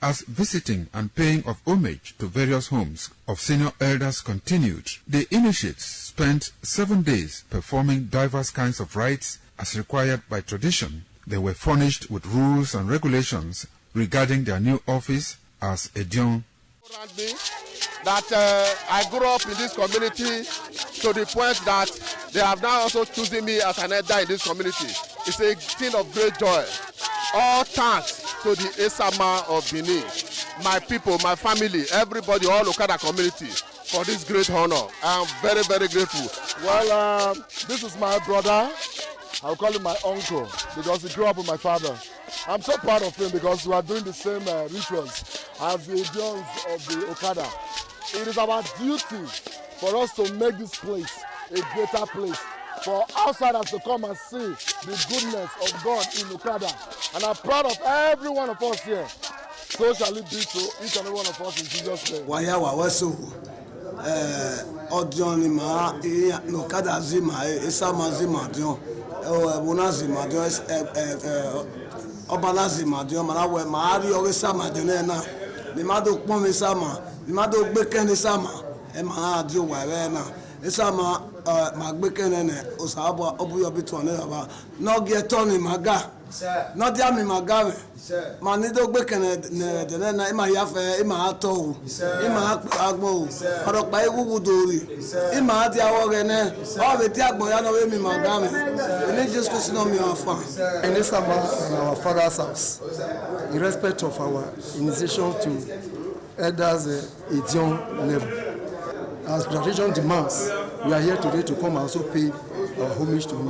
As visiting and paying of homage to various homes of senior elders continued, the initiates spent 7 days performing diverse kinds of rites as required by tradition. They were furnished with rules and regulations regarding their new office as Edion. That I grew up in this community to the point that they have now also chosen me as an elder in this community. It's a thing of great joy. All thanks to the Esama of Benin, my people, my family, everybody, all Okada community for this great honor. I'm very, very grateful. Well, this is my brother. I'll call him my uncle because he grew up with my father. I'm so proud of him because we are doing the same rituals as the Edions of the Okada. It is our duty for us to make this place a greater place, for outsiders to come and see the goodness of God in Okada. And I'm proud of every one of us here. So shall it be so, each and every one of us in Jesus' name. Odion ma Okada zima Esama zima dion Bona zima dion Obala zima dion Manawe Mari Esama dion Nimado pon Esama Nimado gbeken Esama e ma dio wa na Esama magbeken osabo obuyo bitu ne baba no get on maga no dia mi maga manido gbeken ne na ima yafe ima ato ima agbo oropa egugu dori ima adi awore ne o be ti agbon ya no we mi maga me we just go no mi afa in Esama in our father's house in respect of our initiation to elders Edion level. As tradition demands, we are here today to come and also pay homage to him,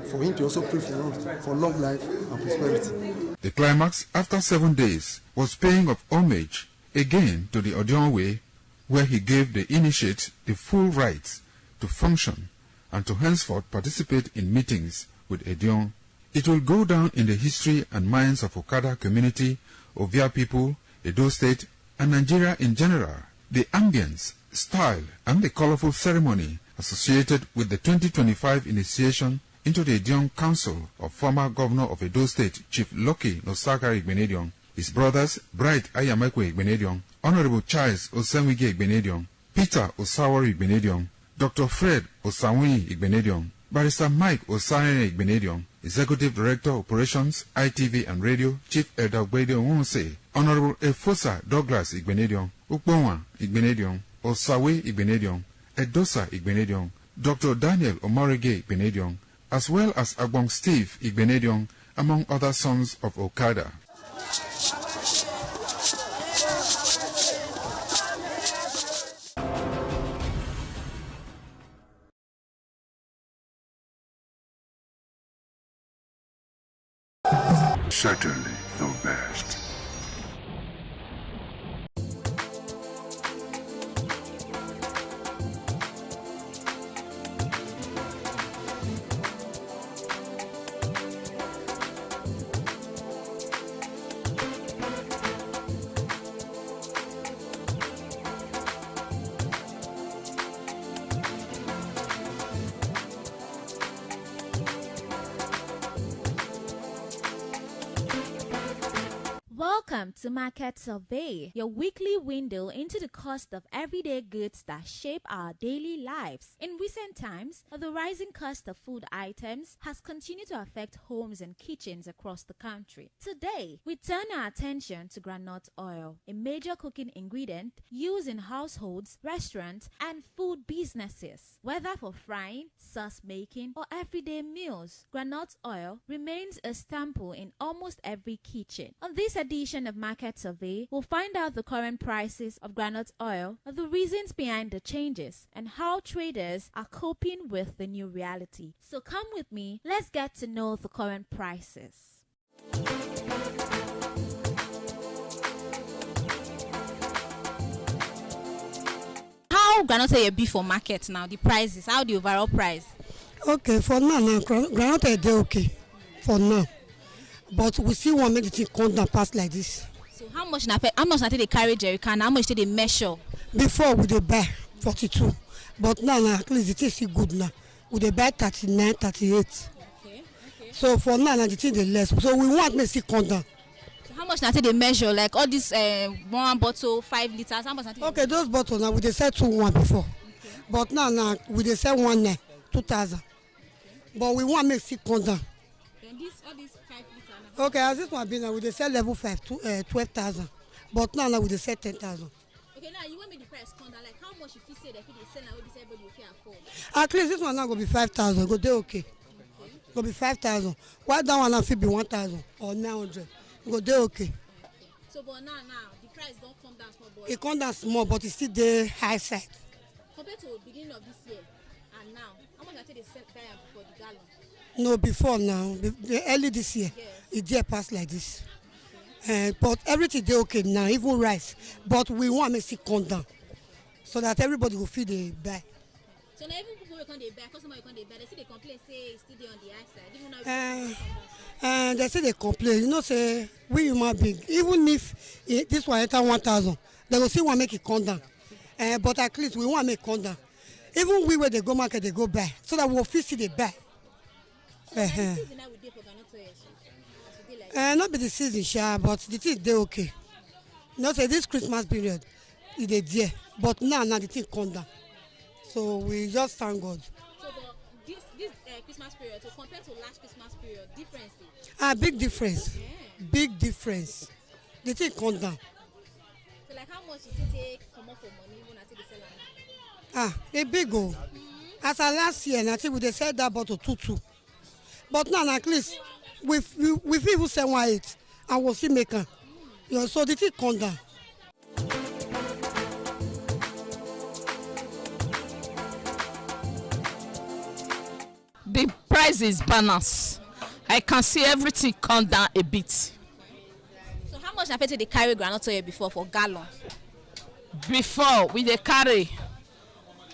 for him to also pray for us for long life and prosperity. The climax after 7 days was paying of homage again to the Odion way, where he gave the initiate the full rights to function and to henceforth participate in meetings with Edion. It will go down in the history and minds of Okada community, Ovia people, Edo State, and Nigeria in general. The ambience, style, and the colorful ceremony associated with the 2025 initiation into the Edion Council of former Governor of Edo State, Chief Lucky Nosaka Igbenedion, his brothers Bright Ayamekwe Igbenedion, Honorable Charles Osenwige Igbenedion, Peter Osawori Igbenedion, Dr. Fred Osawuni Igbenedion, Barrister Mike Osane Igbenedion, Executive Director Operations, ITV and Radio, Chief Elder Ogbedio Wonse, Honorable Efosa Douglas Igbenedion, Ukbonwa Igbenedion, Osawe Igbenedion, Edosa Igbenedion, Dr. Daniel Omarege Igbenedion, as well as Agbong Steve Igbenedion, among other sons of Okada. Certainly the best. Welcome to Market Survey, your weekly window into the cost of everyday goods that shape our daily lives. In recent times, the rising cost of food items has continued to affect homes and kitchens across the country. Today, we turn our attention to groundnut oil, a major cooking ingredient used in households, restaurants, and food businesses. Whether for frying, sauce making, or everyday meals, groundnut oil remains a staple in almost every kitchen. On this edition of Market Survey, we'll find out the current prices of groundnut oil, the reasons behind the changes, and how traders are coping with the new reality. So come with me, let's get to know the current prices. How groundnut oil be for market now? The prices, how the overall price? Okay, for now, groundnut oil dey okay for now. But we still want to make the thing come down past like this. So how much na they carry jerry can? How much they measure? Before we dey buy 42, but now at least the thing still good now. We dey buy 39, 38. Okay. So for now the thing dey less. So we want make it come down. So So how much now they measure? Like all this one bottle, 5 liters. How much? Okay, those bottles now we dey sell 2,1 before, okay. But now we dey sell 2,000. But we want make it come down. Then all these 5 liters. Now. Okay, as this one be now we dey sell level 5 12,000. But now we dey sell 10,000. Okay, now you want me the price come down? Like how much if you say that if they sell now, everybody will feel afford? At least this one now go be 5,000. Go dey okay. Go be 5,000. Why that one now fit be 1,000 or 900? Go dey okay. So but now the price don't come down small, but it come down small, but it still the high side. Compared to the beginning of this year and now, how much I take they sell before the gallon? No, before now, early this year, yes. It did pass like this. Okay. But everything dey okay now, even rice. But we want to make it come down so that everybody will feel the buy. So now even people will come they buy, customer will come they buy. They see they complain, say it's still there on the high side. Even now they say they complain. You know, say we human being, even if this one enter 1,000, they will still want to make it come down. But at least we want to make it come down. Even we where they go market, they go buy, so that we will feel see they buy. So the season now we dey for Ghana, not be the season, sure, but the thing they okay. You know, say this Christmas period, it is there, but now the thing come down. So we just thank God. So but this Christmas period, so compared to last Christmas period, difference? Big difference. Yeah. Big difference. The thing come down. So like how much did you take come off for money when I take the seller? A big go. As of last year, I think we sell that bottle 2,2. But now at least we even sell 1,8 and we'll see maker. You know, so the thing come down. The price is balanced. I can see everything come down a bit. So how much I paid they carry groundnut oil before for gallon? Before we dey carry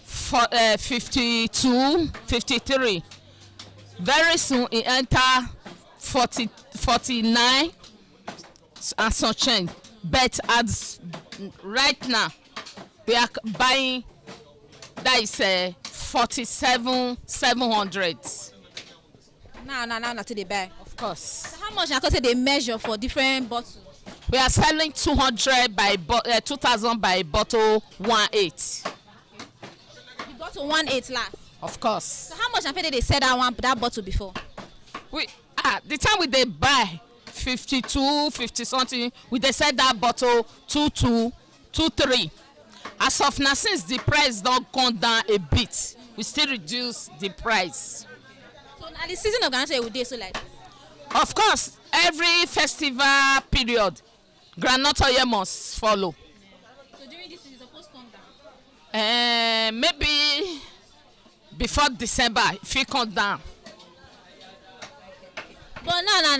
for 52, 53. Very soon it enter 40, 49 and some change. But as right now we are buying that is 47, 700. Now to the buy. Of course. So how much I can say they measure for different bottles? We are selling 200 by 2,000 by bottle 1.8. The bottle 1.8 last. Of course. So how much I paid they sell that bottle before? The time we they buy 52, 50 something, we they sell that bottle 2.2, 2.3. As of now, since the price don't come down a bit, we still reduce the price. So now the season of Ghana will do so like this? Of course, every festival period, groundnut oil must follow. So during this season, it's supposed to come down? Maybe before December, if it come down. But no.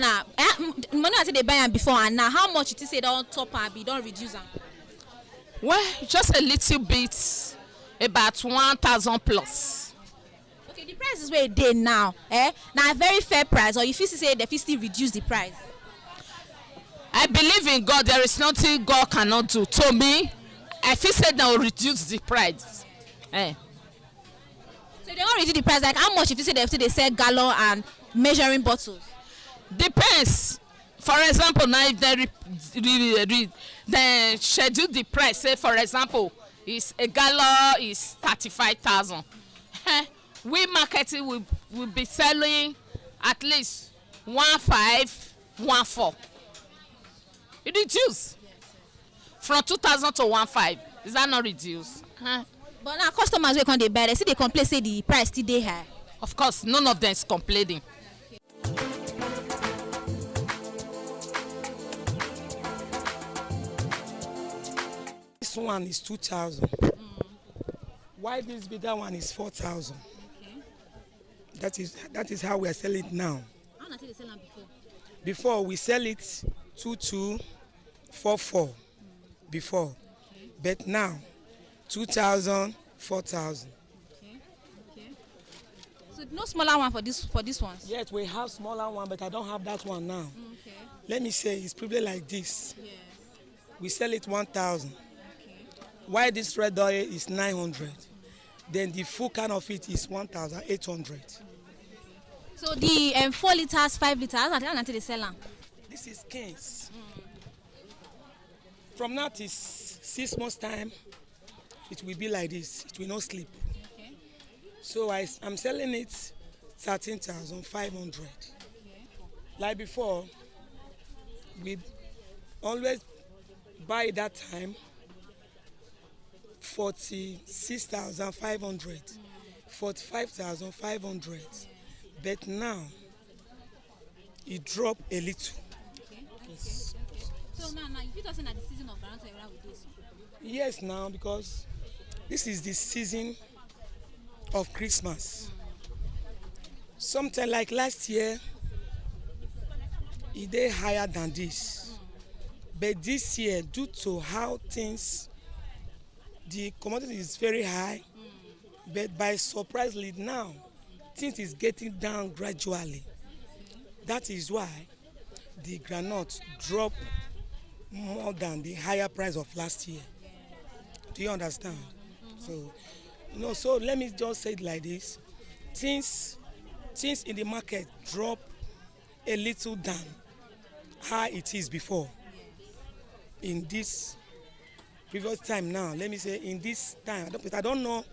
Money I say they buy them before and now, how much you say don't top and be don't reduce them? Well, just a little bit, about 1,000 plus. Okay, the price is where it is now. Now a very fair price, or if you say they still reduce the price? I believe in God. There is nothing God cannot do. To me, I feel said they will reduce the price. So they don't reduce the price. Like how much if you say they sell gallon and measuring bottles? Depends. For example, now if they schedule the price, say for example, is a gallon is 35,000. We marketing will be selling at least 1.5, 1.4. It reduce from 2,000 to 1.5. Is that not reduced? But now customers will come they buy. They see they complain say the price still dey high. Of course, none of them is complaining. This one is 2,000. Why this bigger one is 4,000? Okay. That is how we are selling it now. How much did they sell them before? Before we sell it 2,2, 4,4 before, okay. But now 2,000, 4,000. Okay. So no smaller one for this one? Yes, we have smaller one, but I don't have that one now. Okay. Let me say it's probably like this. Yes. We sell it 1,000. Why this red oil is 900, then the full can of it is 1,800. So the 4 liters, 5 liters, how much they sell them? This is cans. From now to 6 months time, it will be like this. It will not sleep. Okay. So I'm selling it 13,500. Okay. Like before, we always buy that time 46,500, 45,500. But now it dropped a little. Okay. Yes. Okay. So now you just saying that the season of groundnut oil with this. Yes, now because this is the season of Christmas. Something like last year, it is higher than this. But this year, due to how things, the commodity is very high, but by surprisingly now, things is getting down gradually. That is why the groundnut dropped more than the higher price of last year. Do you understand? So, so let me just say it like this. Things in the market drop a little than how it is before. In this previous time now, let me say in this time, I don't know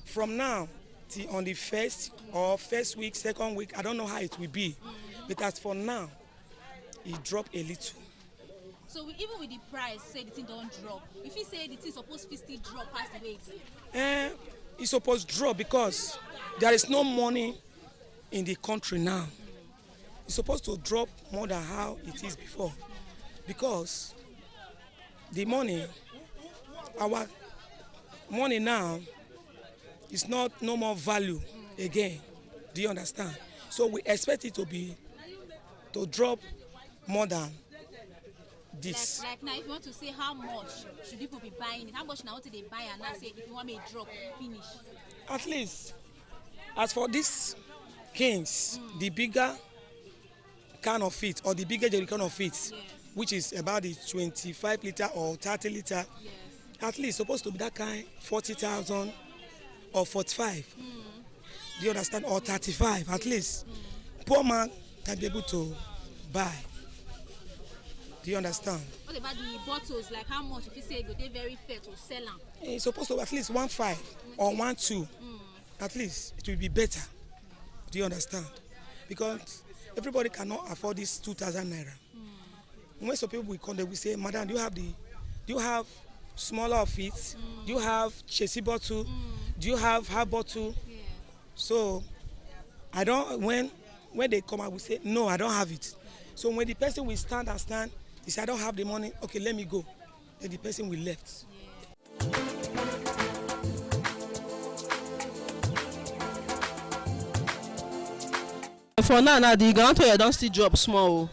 from now till on the first week, second week, I don't know how it will be. But as for now, it dropped a little. So even with the price, say the thing don't drop. If you say the thing supposed to still drop past the weight. It's supposed to drop because there is no money in the country now. It's supposed to drop more than how it is before. Because the money, our money now is no more value again. Do you understand? So we expect it to drop more than this. Like now, if you want to say how much should people be buying it, how much now what they buy and now say if you want me to drop, finish. At least, as for these cans, the bigger can of it or the bigger jerrycan of it, yes, which is about the 25 liter or 30 liter, yes, at least supposed to be that kind 40,000 or 45. Do you understand? Or 35 at least. Poor man can be able to buy. Do you understand? What about the bottles? Like how much if you say they very fair to sell them? It's supposed to be at least 1.5 or 1.2. At least it will be better. Do you understand? Because everybody cannot afford this 2,000 naira. When some people will come, they will say, "Madam, do you have smaller of it? Do you have chassis bottle? Do you have half bottle?" Yeah. So I don't. When they come, I will say, "No, I don't have it." So when the person will stand, he said, "I don't have the money. Okay, let me go." Then the person will left. Yeah. For now, the ground oil don't still drop small.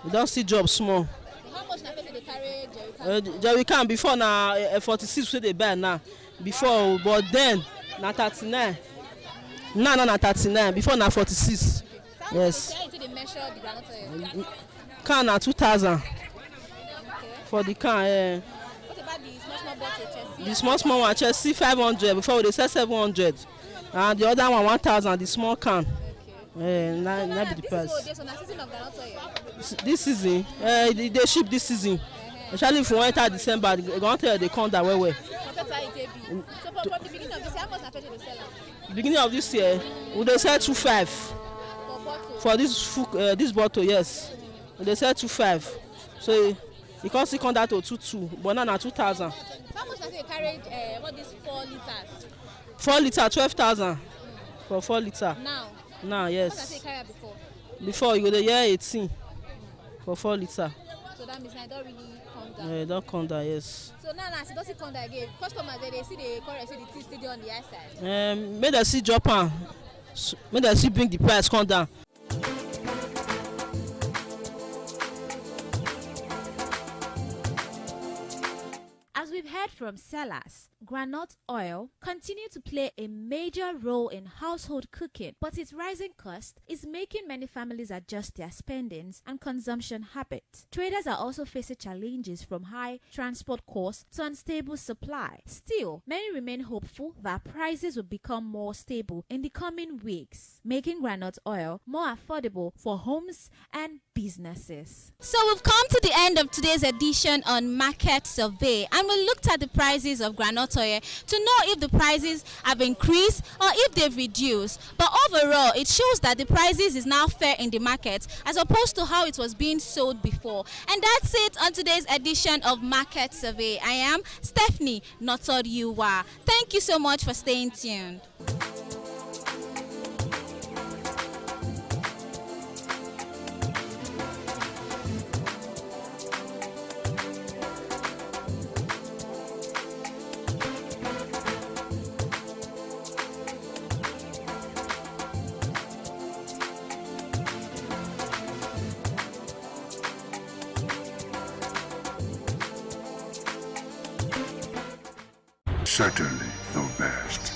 It don't still drop small. How much na person dey carry jerrycan? Jerrycan before na 46 wey dey buy now. Before, but then na 39. Now na 39. Before na 46. Yes. How you measure the groundnut oil? Can na 2,000. Okay. For the can. What about the small bottle Chelsea? The small one Chelsea 500. Before we dey sell 700. And the other one 1,000. The small can. Not be the price. This season, they ship this season. Especially if we enter December, they go enter the come down well. So from the beginning of this year, how much na person dey sell? Beginning of this year, we dey sell 2.5 for this bottle. Yes, we dey sell 2.5. So you can see come down to 2.2, but now na 2,000. How much na you carry what this 4 liters? 4 liters 12,000 for 4 liters. Now, yes. What did I carry before? Before you go the year 18 for 4 liters. So that means I don't really come down. Yeah, don't come down, yes. So now it doesn't come down again. Customers they see the currency, the thing still on the high side. Make them see drop on. Make them see bring the price come down. As we've heard from sellers, groundnut oil continue to play a major role in household cooking, but its rising cost is making many families adjust their spendings and consumption habits. Traders are also facing challenges from high transport costs to unstable supply. Still, many remain hopeful that prices will become more stable in the coming weeks, making groundnut oil more affordable for homes and businesses. businesses. So we've come to the end of today's edition on Market Survey, and we looked at the prices of groundnut oil to know if the prices have increased or if they've reduced. But overall, it shows that the prices is now fair in the market as opposed to how it was being sold before. And that's it on today's edition of Market Survey. I am Stephanie Notod-Yuwa. Thank you so much for staying tuned. Certainly the best.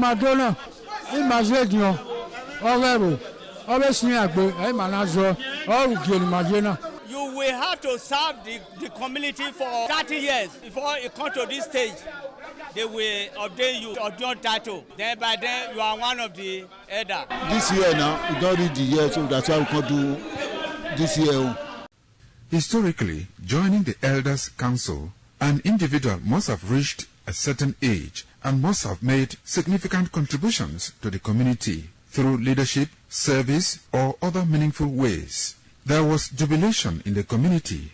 Madonna, in Mazedion, or obviously, I you will have to serve the community for 30 years before you come to this stage. They will ordain you ordain title. Then by then you are one of the elder. This year now, we don't read the year, so that's why we can do this year. Historically, joining the Elders' Council, an individual must have reached a certain age and must have made significant contributions to the community through leadership, service, or other meaningful ways. There was jubilation in the community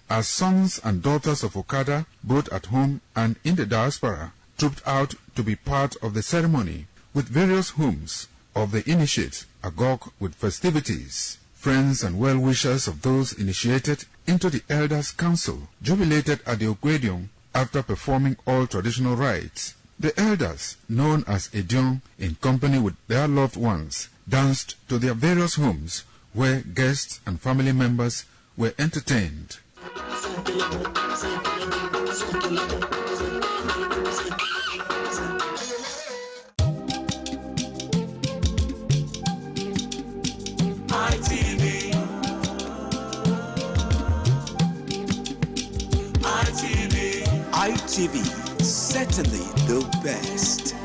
as sons and daughters of Okada, both at home and in the diaspora, trooped out to be part of the ceremony, with various homes of the initiates agog with festivities. Friends and well-wishers of those initiated into the Elders' Council jubilated at the Ogwedion after performing all traditional rites. The elders, known as Edion, in company with their loved ones, danced to their various homes where guests and family members were entertained. ITV, certainly the best.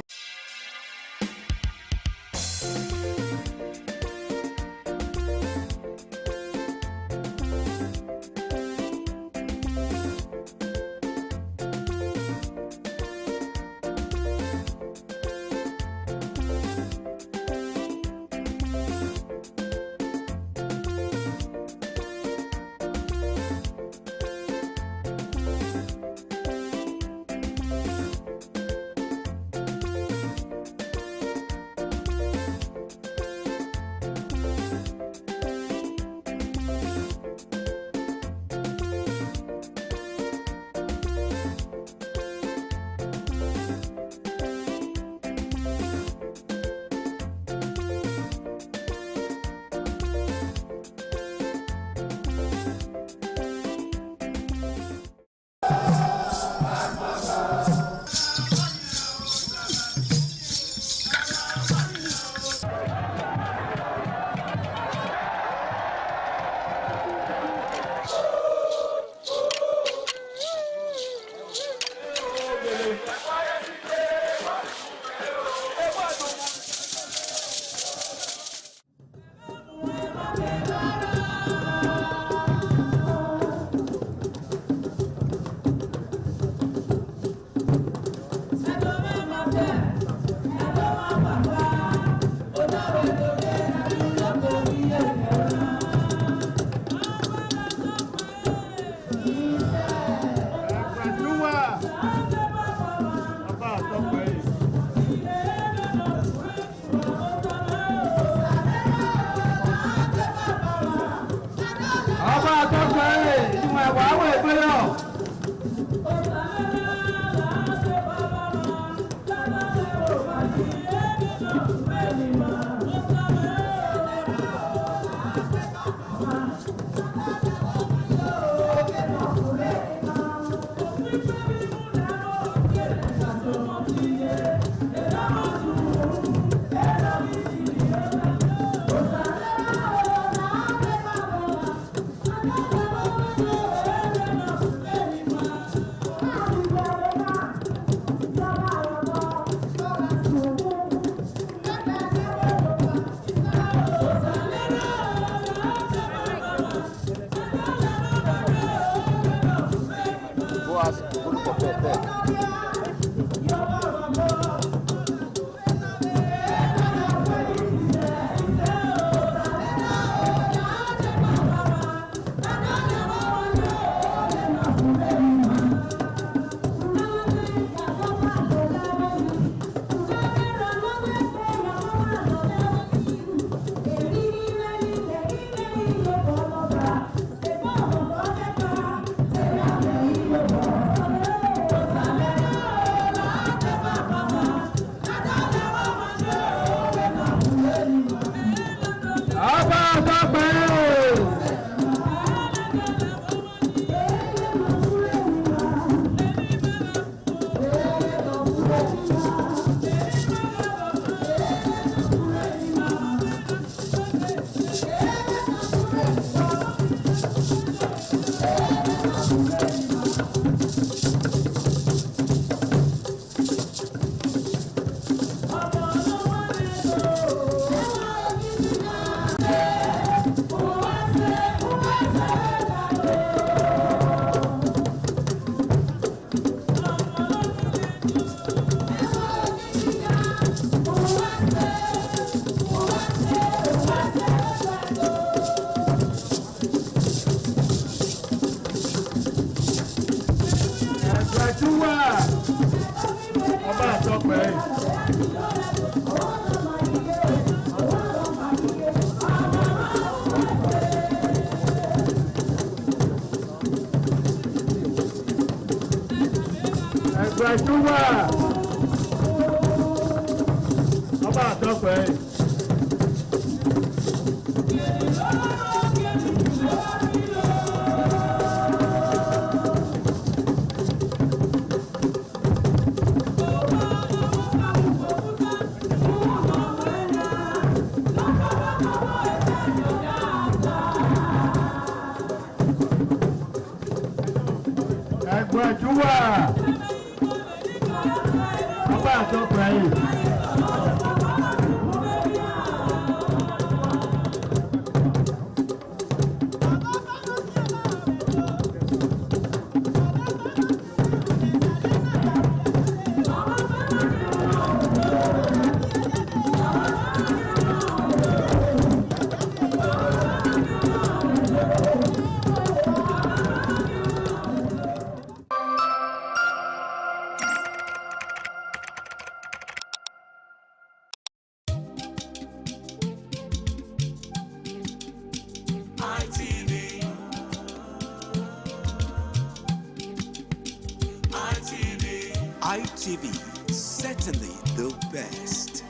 ITV, certainly the best.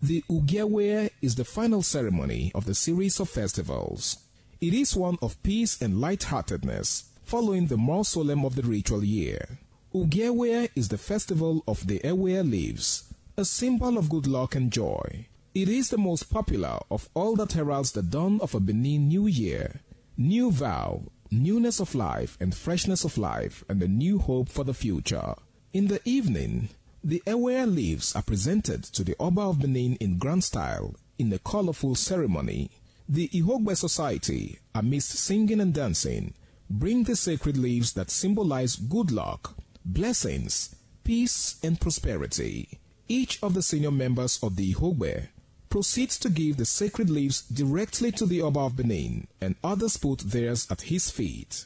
The Ugewe is the final ceremony of the series of festivals. It is one of peace and lightheartedness, following the more solemn of the ritual year. Ugewe is the festival of the Ewe leaves, a symbol of good luck and joy. It is the most popular of all that heralds the dawn of a Benin New Year, new vow, newness of life and freshness of life, and a new hope for the future. In the evening, the Ewe leaves are presented to the Oba of Benin in grand style in a colorful ceremony. The Ihogbe Society, amidst singing and dancing, bring the sacred leaves that symbolize good luck, blessings, peace, and prosperity. Each of the senior members of the Ihogbe proceeds to give the sacred leaves directly to the Oba of Benin, and others put theirs at his feet.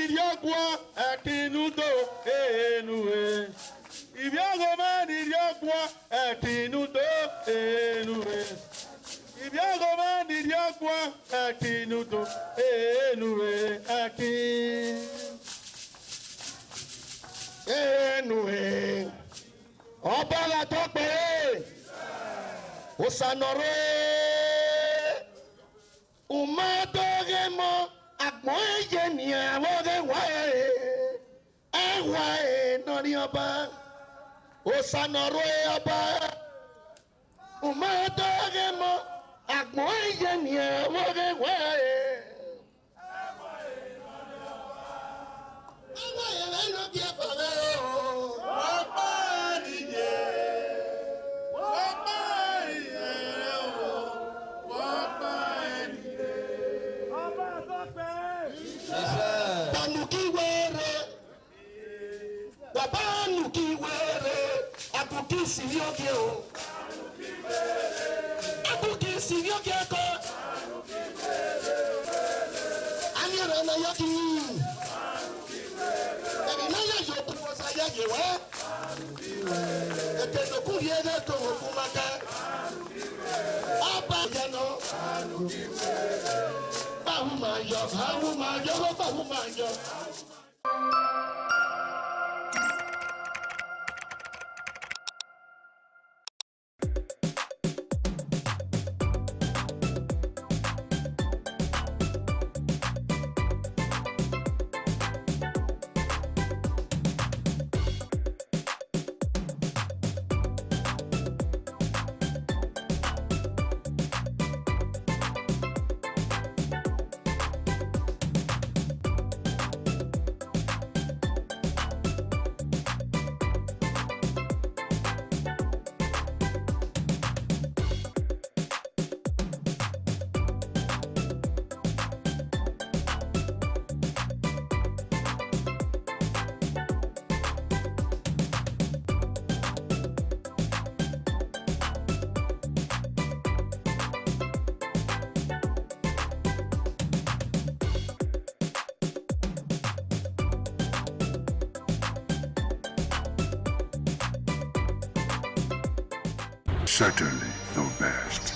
Niriogwa atinudo enue. Ibiagoma Niriogwa atinudo enue. Ibiagoma Niriogwa atinudo enue ati. Enue. Ọba la tọpẹ. Osanore. Umadogemo. Akmoye ni awode wae. Ewae nori ọba. Osanore ọba. Umadogemo. Akmoye ni awode wae. Certainly the best.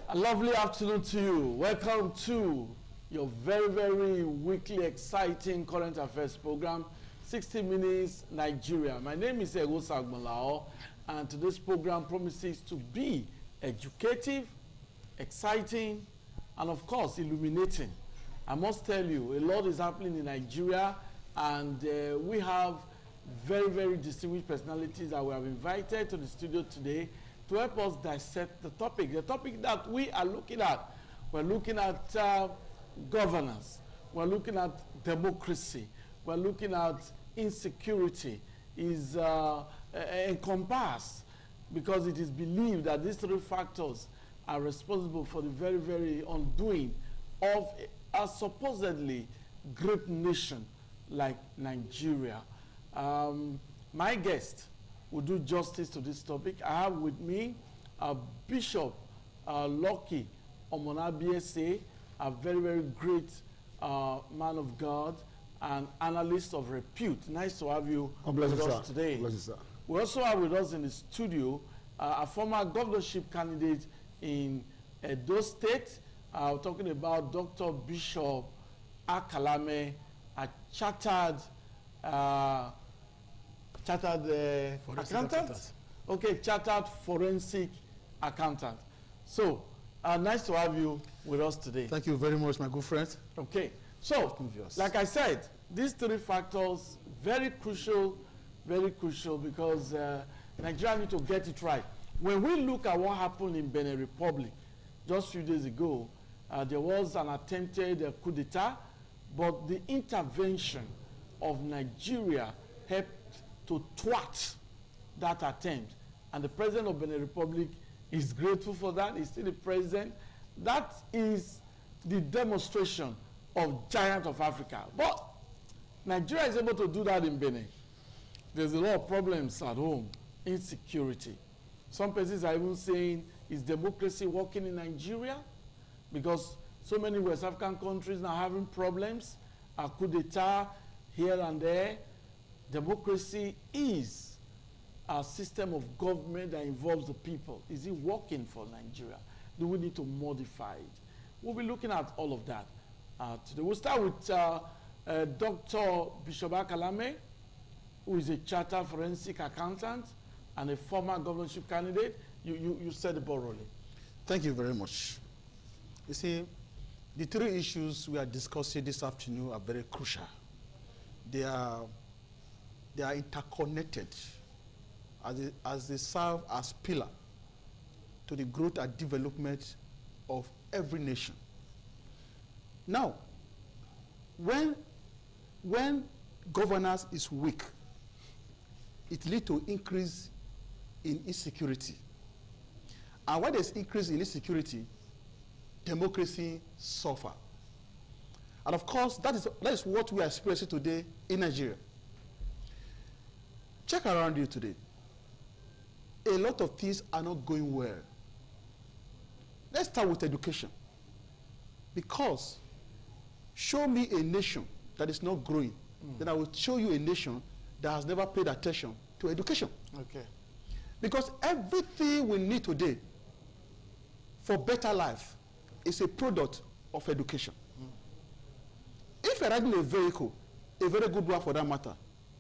A lovely afternoon to you. Welcome to your very, very weekly exciting current affairs program, 60 Minutes Nigeria. My name is Egosa Agbolao, and today's program promises to be educative, exciting, and of course illuminating. I must tell you, a lot is happening in Nigeria, and we have very, very distinguished personalities that we have invited to the studio today to help us dissect the topic. The topic that we are looking at, we're looking at governance, we're looking at democracy, we're looking at insecurity, is encompassed because it is believed that these three factors are responsible for the very, very undoing of a supposedly great nation like Nigeria. My guest will do justice to this topic. I have with me Bishop Lucky Omonabiese, a very, very great man of God and analyst of repute. Nice to have you with us today. We also have with us in the studio a former governorship candidate in Edo State. We're talking about Dr. Bishop Akalame, a chartered accountant? Okay, chartered forensic accountant. So, nice to have you with us today. Thank you very much, my good friend. Okay, so, like I said, these three factors, very crucial because Nigeria need to get it right. When we look at what happened in Benin Republic just a few days ago, there was an attempted coup d'etat, but the intervention of Nigeria helped to thwart that attempt. And the president of Benin Republic is grateful for that. He's still the president. That is the demonstration of giant of Africa. But Nigeria is able to do that in Benin. There's a lot of problems at home. Insecurity. Some places are even saying, is democracy working in Nigeria? Because So many West African countries now having problems, a coup d'etat here and there. Democracy is a system of government that involves the people. Is it working for Nigeria? Do we need to modify it? We'll be looking at all of that today. We'll start with Dr. Bishoba Kalame, who is a chartered forensic accountant and a former governorship candidate. You said the ball rolling. Thank you very much. You see, the three issues we are discussing this afternoon are very crucial. They are interconnected as they serve as pillar to the growth and development of every nation. Now, when governance is weak, it leads to increase in insecurity. And when there's increase in insecurity, democracy suffers. And of course, that is what we are experiencing today in Nigeria. Check around you today. A lot of things are not going well. Let's start with education. Because show me a nation that is not growing, then I will show you a nation that has never paid attention to education. Okay. Because everything we need today for better life is a product of education. If you're riding a vehicle, a very good one for that matter,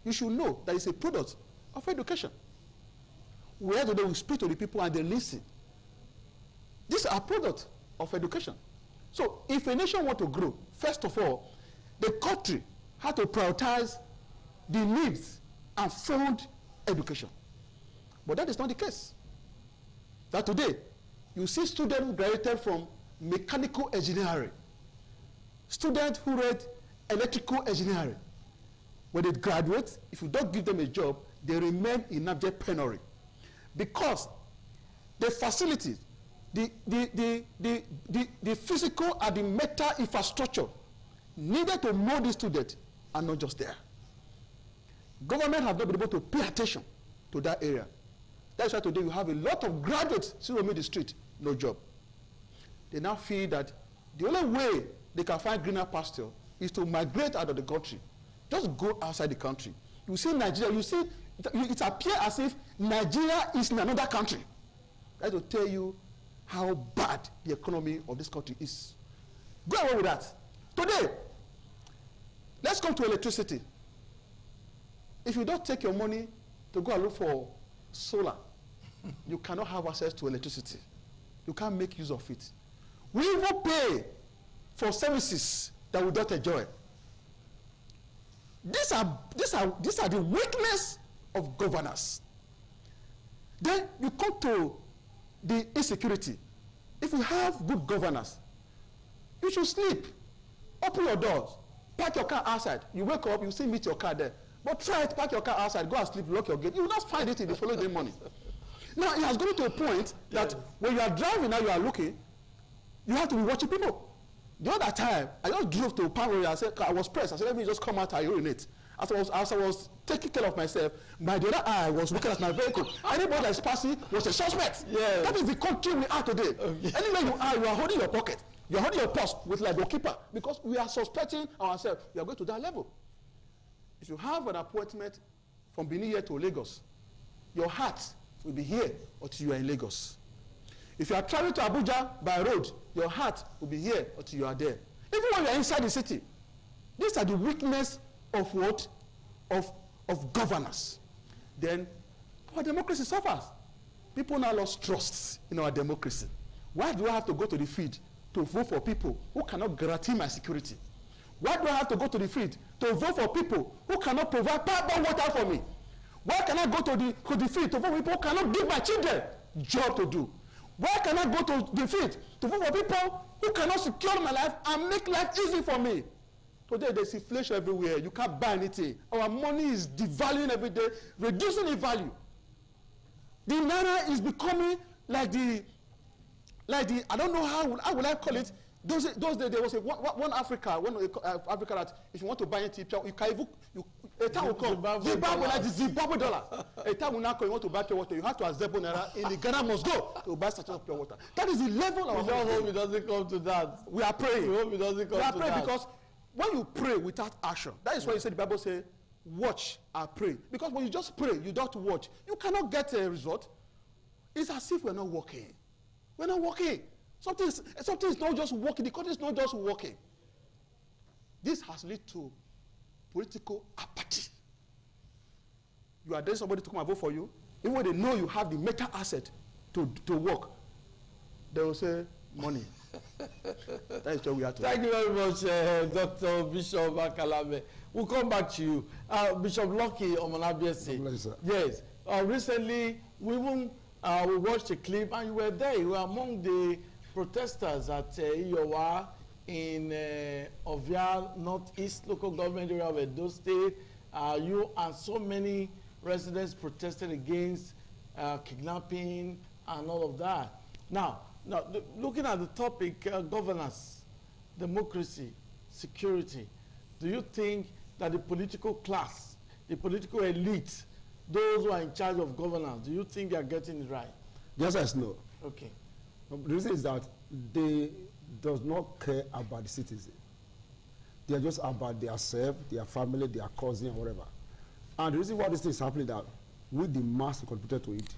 you should know that it's a product of education. Where today we speak to the people and they listen. These are products of education. So if a nation wants to grow, first of all, the country has to prioritize the needs and fund education. But that is not the case. That today, you see students who graduated from mechanical engineering, students who read electrical engineering. When they graduate, if you don't give them a job, they remain in abject penury. Because the facilities, the physical and the mental infrastructure needed to mold these students are not just there. Government have not been able to pay attention to that area. That's why today you have a lot of graduates still roaming the street, no job. They now feel that the only way they can find greener pasture is to migrate out of the country. Just go outside the country. You see Nigeria, you see, it appears as if Nigeria is in another country. That's to tell you how bad the economy of this country is. Go away with that. Today, let's come to electricity. If you don't take your money to go and look for solar, you cannot have access to electricity. You can't make use of it. We even pay for services that we don't enjoy. These are the weakness of governance. Then you come to the insecurity. If you have good governance, you should sleep. Open your doors. Park your car outside. You wake up, you still meet your car there. But try it, park your car outside, go and sleep, lock your gate. You will not find it in the following morning. Now, it has gotten to a point that when you are driving now, you are looking, you have to be watching people. The other time, I just drove to Palm Royal. I was pressed. I said, let me just come out and urinate. As I was taking care of myself, my the other eye was looking at my vehicle. Anybody that's passing was a suspect. Yeah. That is the country we are today. Okay. Anywhere you are holding your pocket. You are holding your purse with like a keeper because we are suspecting ourselves. We are going to that level. If you have an appointment from Benin here to Lagos, your heart will be here until you are in Lagos. If you are traveling to Abuja by road, your heart will be here until you are there. Even when you are inside the city, these are the weakness of what? Of governance. Then our democracy suffers. People now lost trust in our democracy. Why do I have to go to the field to vote for people who cannot guarantee my security? Why do I have to go to the field to vote for people who cannot provide pipe water for me? Why can I go to the field to vote for people who cannot give my children job to do? Why can I go to the field to vote for people who cannot secure my life and make life easy for me? Today there's inflation everywhere. You can't buy anything. Our money is devaluing every day, reducing in value. The naira is becoming like the I don't know how would I call it. Those days there was one Africa that if you want to buy anything, A time will come. Zimbabwe like the Zimbabwe dollar. A time will now come. You want to buy pure water. You have to accept naira. In the Ghana must go to buy such of pure water. That is the level of. We don't hope it doesn't come to that. We are praying. We hope it doesn't come to that. We are praying because when you pray without action, that is why you say the Bible say, watch and pray. Because when you just pray, you don't watch. You cannot get a result. It's as if we're not working. We're not working. Something is not just working. The country is not just working. This has led to political apathy. You are there somebody to come and vote for you. Even when they know you have the mental asset to work, they will say money. That is what we have to. Thank you very much, Dr. Bishop Akalame. We'll come back to you. Bishop Lucky Omonabiesi. Yes. Recently, we watched a clip and you were there. You were among the protesters at Iyowa in Ovia Northeast local government area of Edo State. You and so many residents protested against kidnapping and all of that. Now, looking at the topic, governance, democracy, security, do you think that the political class, the political elite, those who are in charge of governance, do you think they are getting it right? The answer is no. Okay. The reason is that they does not care about the citizen. They are just about their self, their family, their cousin, or whatever. And the reason why this thing is happening is that with the mass contributed to it,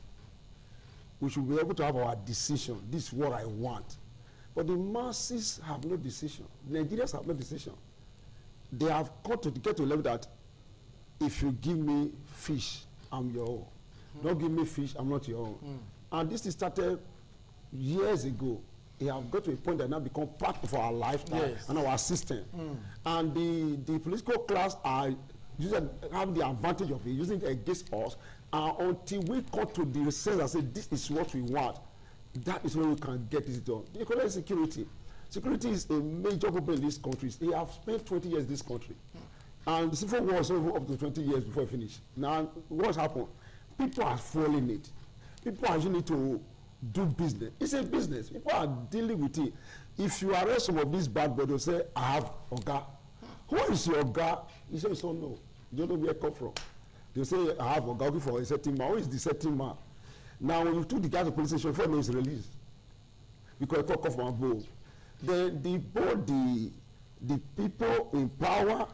we should be able to have our decision. This is what I want. But the masses have no decision. The Nigerians have no decision. They have got to get to a level that if you give me fish, I'm your own. Don't give me fish, I'm not your own. And this started years ago. They have got to a point that now become part of our lifestyle and our system. And the political class are have the advantage of it, using it against us. Until we come to the sense and say, this is what we want, that is when we can get this done. The economic security. Security is a major problem in this country. They have spent 20 years in this country. And the Civil War was over up to 20 years before it finished. Now, what's happened? People are following it. People are using it to do business. It's a business. People are dealing with it. If you arrest some of these bad boys, they'll say, I have Oga. Who is your Oga? You say, so no. You don't know where it come from. They'll say, I have Oga for a certain man. Who is the certain man? Now, when you took the guy to the police station, 4 days released. Because it come from above. Then the people in power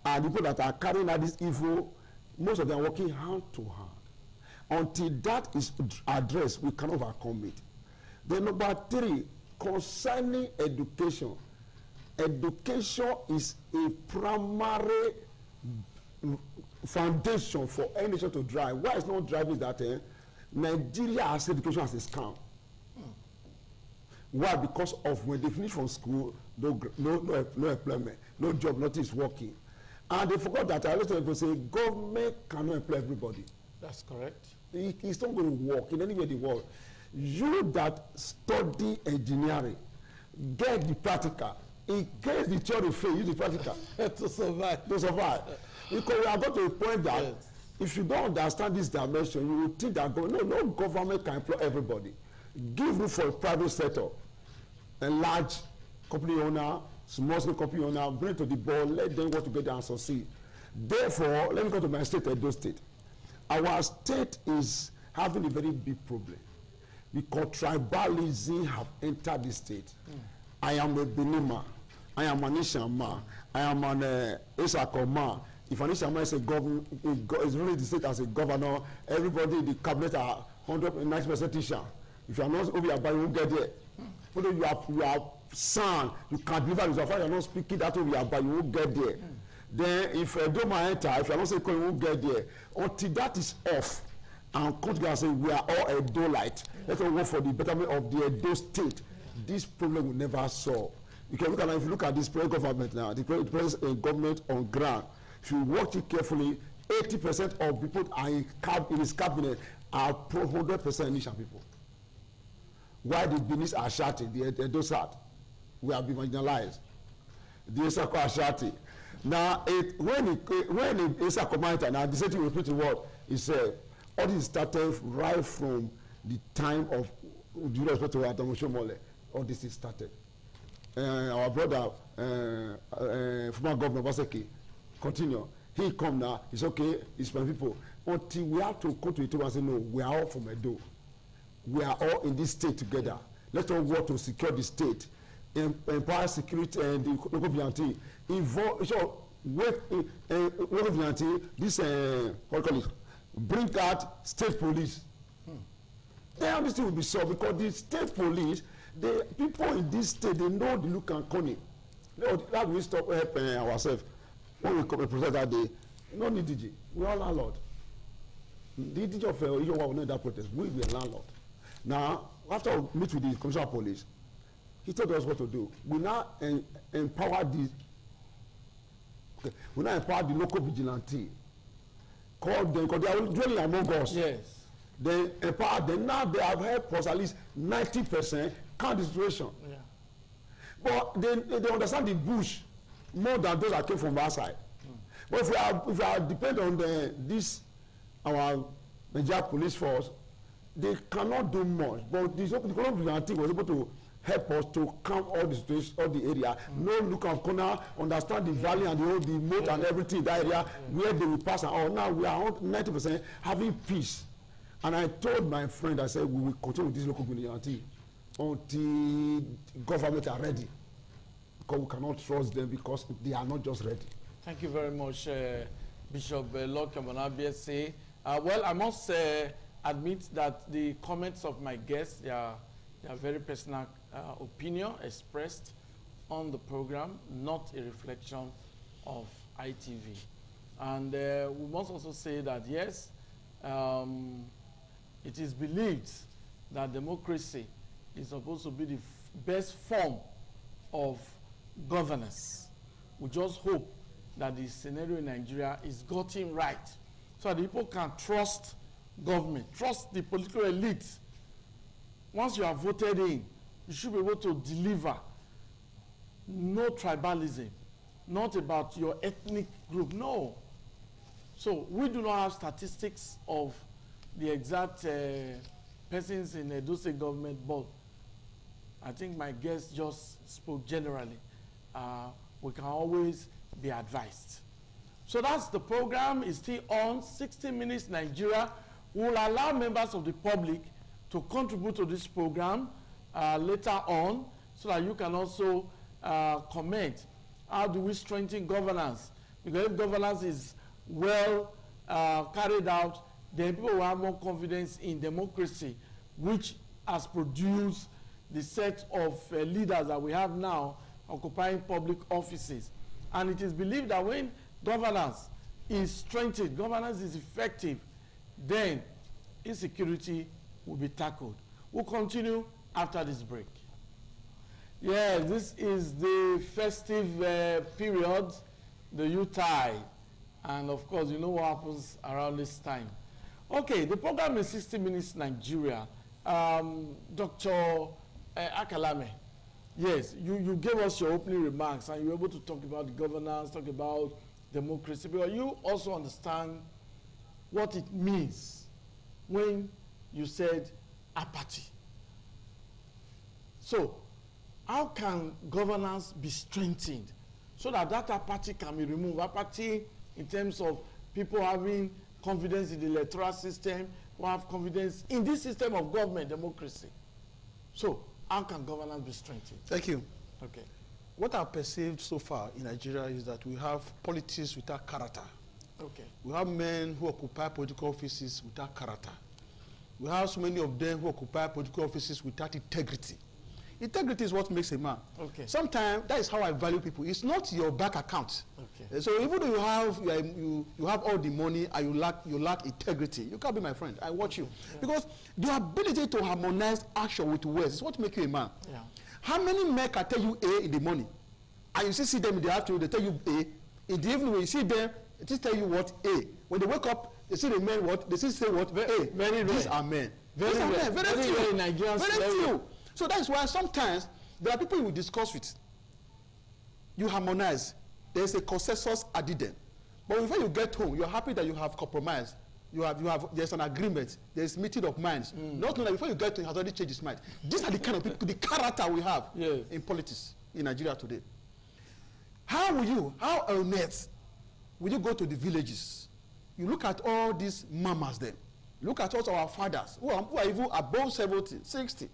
and the people that are carrying out this evil, most of them are working hand to hand. Until that is addressed, we cannot overcome it. Then number 3, concerning education. Education is a primary foundation for any nation to drive. Why it's not driving is that Nigeria has education as a scam. Why? Because of when they finish from school, no employment, no job, nothing is working. And they forgot that a lot of people say government cannot employ everybody. That's correct. It's not going to work in any way in the world. You that study engineering, get the practical. In case the theory fail, use the practical to survive. To survive. Because we are got to a point that if you don't understand this dimension, you will think that no government can employ everybody. Give room for a private sector. A large company owner, small scale company owner, bring it to the board, let them work together and succeed. Therefore, let me go to my state, Edo State. Our state is having a very big problem because tribalism have entered the state. I am a Benima, I am an Ishama, I am an Isakoma. If an Ishama is a governor, is really the state as a governor, everybody in the cabinet are 190% Isha. If you are not over your body, you won't get there. Whether you are son, you can deliver yourself, you are not speaking that over your body, you won't get there. Then if Edoma enter, if you are not saying you won't get there. Until that is off, and come together and say we are all Edo-lite, let's all work for the betterment of the Edo state. This problem will never solve. You can look at, if you look at this present government now, the present government on ground, if you watch it carefully, 80% of people are in his cabinet are pro 100% Nisha people. Why the Benis are shouting, the Edo South, we have been marginalized. The Esako are shouting. Now, when Esako Maita, now the same thing repeat the word, he said, all this started right from the time of due respect to Adamu Shomole. All this is started. Our brother, former governor Baseki, continue. He come now, it's okay, it's my people. Until we have to go to the table and say, no, we are all from Edo. We are all in this state together. Let us work to secure the state, empower security and the local vigilante. Involve, so local vigilante, this, what do you call it? Bring out state police. Then this thing will be solved because the state police, the people in this state, they know the look and cunning. That we stop helping ourselves. When we protest that day, no need DG. We are landlord. The DG of Iyowa will know that protest. We are landlord. Now, after we meet with the commissioner of police, he told us what to do. We now empower the. Okay, we now empower the local vigilante. Call them because they are dwelling among us. Yes. They empower them. Now they have helped us at least 90% count the situation. Yeah. But they understand the bush more than those that came from outside. But if we are depend on our Nigeria police force, they cannot do much. But the Colombian vigilante was able to help us to calm all the situation, all the area. No look of corner, understand the valley and the moat and everything in that area where they will pass. And all. Now we are 90% having peace. And I told my friend, I said, we will continue with this local vigilante until government are ready. Because we cannot trust them because they are not just ready. Thank you very much, Bishop Lord Kamana-BSA. Well, I must admit that the comments of my guests, they are very personal opinion expressed on the program, not a reflection of ITV. And we must also say that, yes, it is believed that democracy is supposed to be the best form of governance. We just hope that the scenario in Nigeria is gotten right so that people can trust government, trust the political elite. Once you are voted in, you should be able to deliver. No tribalism, not about your ethnic group, no. So we do not have statistics of the exact persons in the Edo State government, but I think my guest just spoke generally. We can always be advised. So that's the program. It's still on. 60 Minutes Nigeria will allow members of the public to contribute to this program later on so that you can also comment. How do we strengthen governance? Because if governance is well carried out, then people will have more confidence in democracy, which has produced the set of leaders that we have now occupying public offices. And it is believed that when governance is strengthened, governance is effective, then insecurity will be tackled. We'll continue after this break. Yeah, this is the festive period, the Yuletide. And of course, you know what happens around this time. Okay, the program is 60 Minutes Nigeria. Dr. Akalame, yes, you gave us your opening remarks and you were able to talk about the governance, talk about democracy, but you also understand what it means when you said apathy. So, how can governance be strengthened so that that apathy can be removed? Apathy in terms of people having confidence in the electoral system, who have confidence in this system of government, democracy. So, how can governance be strengthened? Thank you. Okay. What I've perceived so far in Nigeria is that we have politics without character. Okay. We have men who occupy political offices without character. We have so many of them who occupy political offices without integrity. Integrity is what makes a man. Okay. Sometimes that is how I value people. It's not your bank account. Okay. So even though you have all the money and you lack integrity, you can't be my friend. I watch you. Yeah. Because the ability to harmonize action with words is what makes you a man. Yeah. How many men can tell you A in the morning, and you still see them in the afternoon, they tell you A. In the evening, when you see them, they just tell you what A. When they wake up, they see the men what, they still say what A. Very These are men. Very rare. Very few. Nigerians. Very few. So that's why sometimes there are people you will discuss with. You harmonize. There's a consensus addendum. But before you get home, you're happy that you have compromised. There's an agreement. There's meeting of minds. Not knowing that before you get to him, he has already changed his mind. These are the kind of people, the character we have in politics in Nigeria today. How on earth when you go to the villages, you look at all these mamas then, look at all our fathers who are even above 70, 60.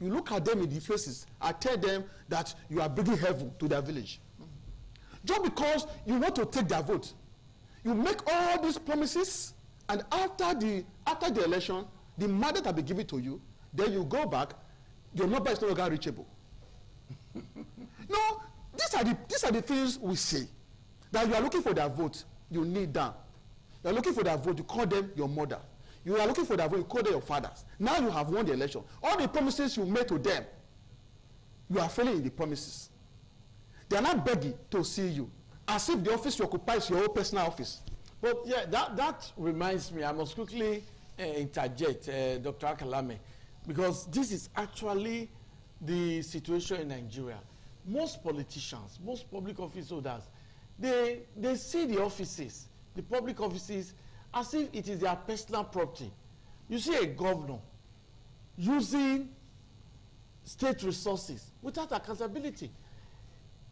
You look at them in the faces and tell them that you are bringing heaven to their village. Just because you want to take their vote. You make all these promises, and after the election, the mandate will be given to you, then you go back, your number is no longer reachable. No, these are the things we see. That you are looking for their vote, you kneel down. You are looking for their vote, you call them your mother. You are looking for their vote, you call them your fathers. Now you have won the election. All the promises you made to them, you are failing in the promises. They are not begging to see you, as if the office you occupy is your own personal office. But yeah, that reminds me, I must quickly interject, Dr. Akalame, because this is actually the situation in Nigeria. Most politicians, most public office holders, they see the offices, the public offices, as if it is their personal property. You see a governor using state resources without accountability.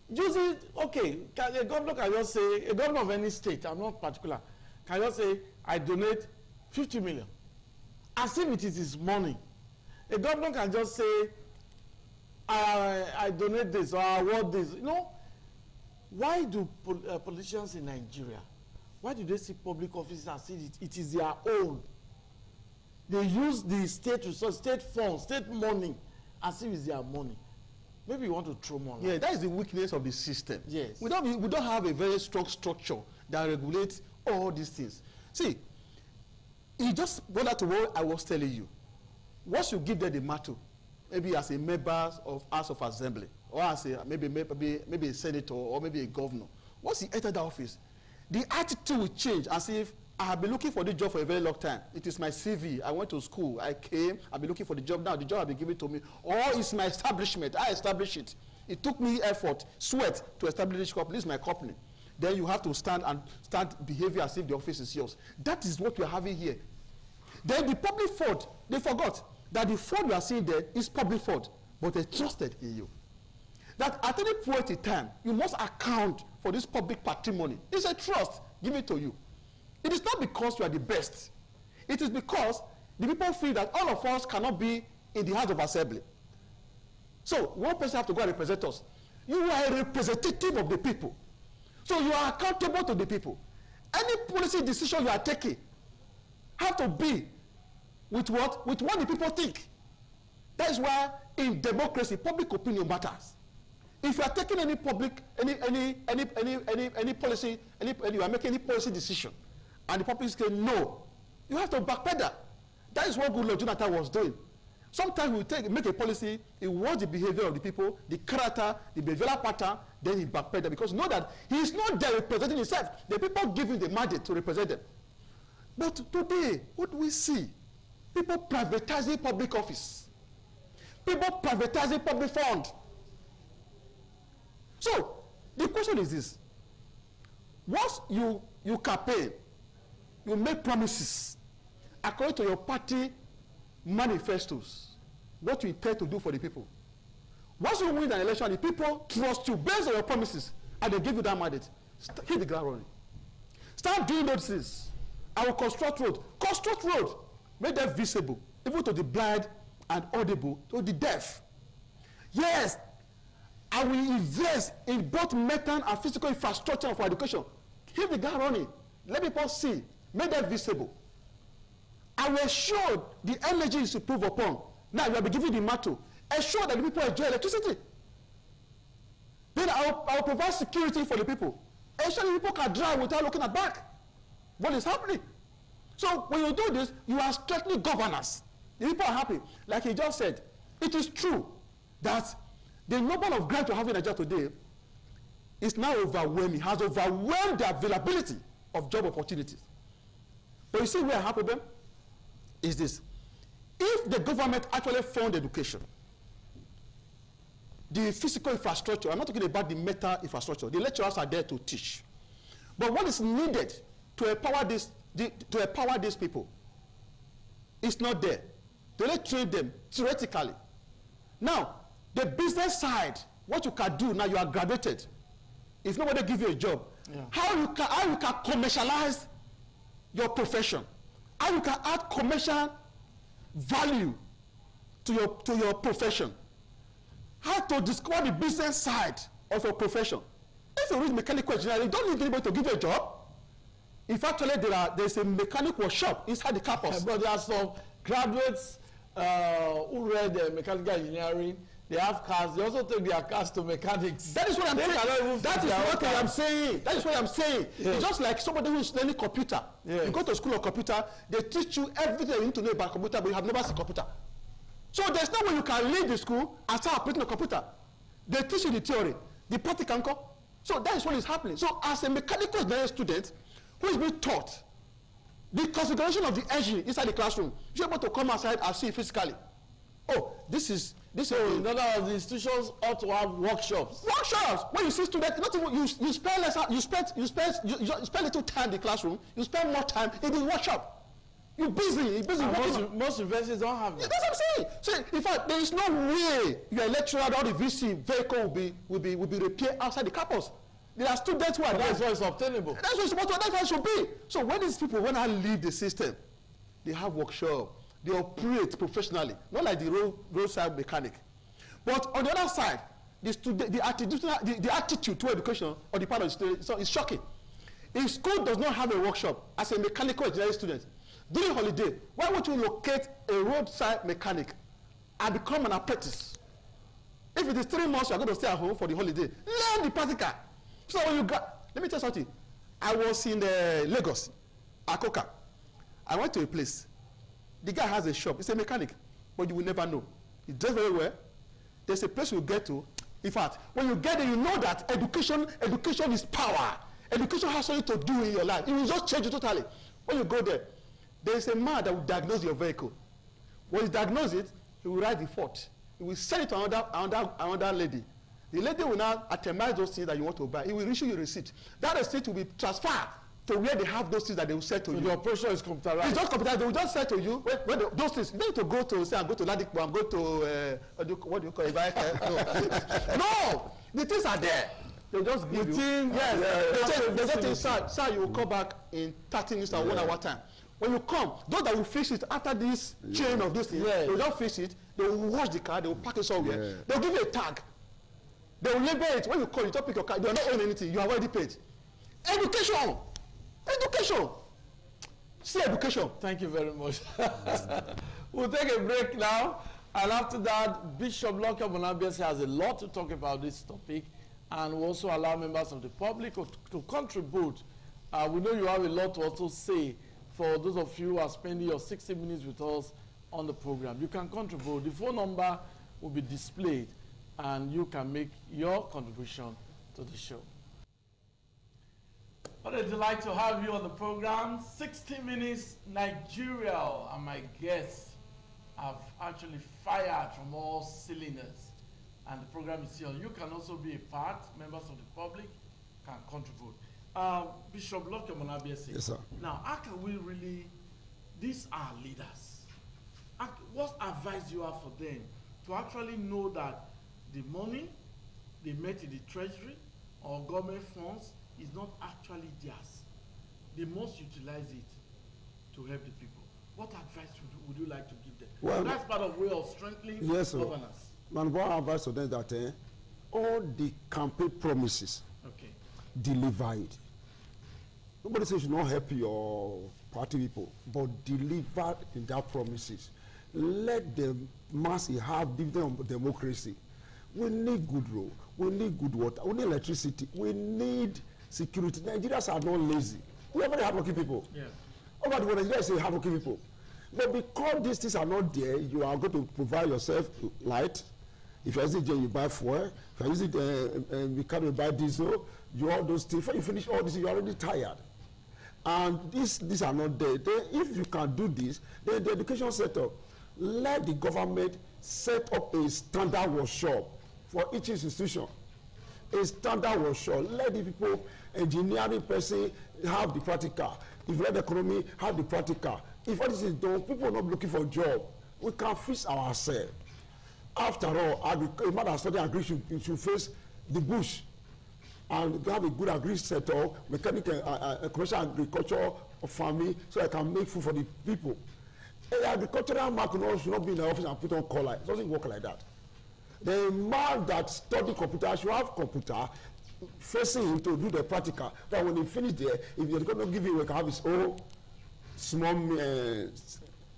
Using, okay, a governor can just say, a governor of any state, I'm not particular, can just say, I donate 50 million, as if it is his money. A governor can just say, I donate this or I award this. You know, why do politicians in Nigeria, why do they see public offices as if it is their own? They use the state resource, state funds, state money as if it's their money. Maybe you want to throw more. Yeah, that is the weakness of the system. Yes. We don't have a very strong structure that regulates all these things. See, it just go back to what I was telling you. Once you give them the matter, maybe as a member of House of Assembly, or as a maybe a senator, or maybe a governor, once you enter the office, the attitude will change as if I have been looking for this job for a very long time. It is my CV. I went to school. I came. I've been looking for the job now. The job has been given to me. Or it's my establishment. I established it. It took me effort, sweat to establish this company. This is my company. Then you have to start behavior as if the office is yours. That is what we are having here. Then the public fund, they forgot that the fund we are seeing there is public fund, but they trusted in you. That at any point in time, you must account for this public patrimony. It's a trust given to you. It is not because you are the best. It is because the people feel that all of us cannot be in the House of Assembly. So one person has to go and represent us. You are a representative of the people. So you are accountable to the people. Any policy decision you are taking have to be with what the people think. That is why in democracy, public opinion matters. If you are taking any public, any policy, you are making any policy decision, and the public say no, you have to backpedal. That is what Goodluck Jonathan was doing. Sometimes we make a policy, he watch the behavior of the people, the character, the behavioral pattern, then he backpedal, because you know that he is not there representing himself. The people give him the mandate to represent them. But today, what do we see? People privatizing public office. People privatizing public fund. So, the question is this. Once you campaign, you make promises according to your party manifestos, what you intend to do for the people. Once you win an election, the people trust you based on your promises, and they give you that mandate. Hit the ground running. Start doing those things. I will construct road. Construct road. Make them visible, even to the blind and audible to the deaf. Yes, I will invest in both mental and physical infrastructure for education. Hit the ground running. Let people see. Make them visible. I will ensure the energy is improved upon. Now you will be giving the matter. Ensure that the people enjoy electricity. Then I will provide security for the people. Ensure the people can drive without looking at back. What is happening? So when you do this, you are strengthening governance. The people are happy. Like he just said, it is true that the number of grants you have in Nigeria today is now overwhelming, has overwhelmed the availability of job opportunities. But you see where I have problem is this. If the government actually fund education, the physical infrastructure, I'm not talking about the mental infrastructure, the lecturers are there to teach. But what is needed to empower these people is not there. They only train them theoretically. Now, the business side, what you can do now, you are graduated. If nobody give you a job, how you can commercialize your profession, how you can add commercial value to your profession, how to discover the business side of your profession. If you read mechanical engineering, you don't need anybody to give you a job. If actually there's a mechanic workshop inside the campus. But there are some graduates who read mechanical engineering. They have cars. They also take their cars to mechanics. That is what I'm saying. That is what I am saying. That is what I'm saying. Yes. It's just like somebody who is learning computer. Yes. You go to school of computer, they teach you everything you need to know about computer, but you have never seen computer. So there's no way you can leave the school and start operating a computer. They teach you the theory, the practical. So that is what is happening. So as a mechanical engineering student who is being taught the configuration of the engine inside the classroom, you're able to come outside and see physically. Oh, this is. In other words, the institutions ought to have workshops. Workshops. When you see students, not even you spend less. You spend little time in the classroom. You spend more time in the workshop. You're busy. Most universities don't have that. That's what I'm saying. So in fact, there is no way your lecturer or the VC vehicle will be repaired outside the campus. There are students who are. That's why it's obtainable. That's what it should be. So when these people, when I leave the system, they have workshop. They operate professionally, not like the roadside mechanic. But on the other side, the attitude to education on the part of the student is shocking. If school does not have a workshop as a mechanical engineering student, during holiday, why would you locate a roadside mechanic and become an apprentice? If it is 3 months, you are going to stay at home for the holiday. Learn the practical. So when you got, let me tell you something. I was in Lagos, Akoka. I went to a place. The guy has a shop. He's a mechanic, but you will never know. He does very well. There's a place you get to. In fact, when you get there, you know that education is power. Education has something to do in your life. It will just change you totally. When you go there, there is a man that will diagnose your vehicle. When he diagnoses it, he will write the fault. He will send it to another lady. The lady will now itemize those things that you want to buy. He will issue you a receipt. That receipt will be transferred to where they have those things that they will sell to you. The operation is computerized. It's just computerized. They will just sell to you those things. You need to go to, say, I'm going to Ladikpo, I'm going to, what do you call it? No, the things are there. They just give you. Yes. They just say, sir, you will come back in 30 minutes or 1 hour time. When you come, those that will fix it after this chain of this thing, they will just fix it. They will wash the car. They will pack it somewhere. They will give you a tag. They will label it. When you call, you don't pick your car. You are not owning anything. You are already paid. Education. Education. See education. Thank you very much. We'll take a break now. And after that, Bishop Lucky Omonabiese has a lot to talk about this topic. And we'll also allow members of the public to contribute. We know you have a lot to also say for those of you who are spending your 60 minutes with us on the program. You can contribute. The phone number will be displayed, and you can make your contribution to the show. What a delight to have you on the program. 60 Minutes Nigeria, and my guests have actually fired from all cylinders. And the program is here. You can also be a part. Members of the public can contribute. Bishop Lucky Omonabiese. Yes, sir. Now, how can we really, these are leaders. What advice do you have for them to actually know that the money they met in the treasury or government funds is not actually theirs? They must utilize it to help the people. What advice would you like to give them? Well, so that's part of way of strengthening governance. My one advice to them is that all the campaign promises, deliver it. Nobody says you should not help your party people, but deliver in their promises. Let the masses have dividend of democracy. We need good road. We need good water. We need electricity. We need security. Nigerians are not lazy. We are very hardworking people. Yeah. Over the world, Nigerians are hardworking people. But because these things are not there, you are going to provide yourself light. If you're using you buy fuel. If you're using you buy diesel. You all those things. Before you finish all this, you're already tired. And these are not there. If you can do this, then the education setup, let the government set up a standard workshop for each institution. A standard workshop. Let the people, engineering person, have the practical. If you let the economy, have the practical. If all this is done, people are not looking for a job. We can fix ourselves. After all, a man that studied agriculture should face the bush. and have a good agri sector, mechanical, commercial agriculture, farming, so I can make food for the people. An agricultural man should not be in the office and put on collar. It doesn't work like that. The man that study computer should have computer facing him to do the practical. But when he finish there, if the government give him, he can have his own small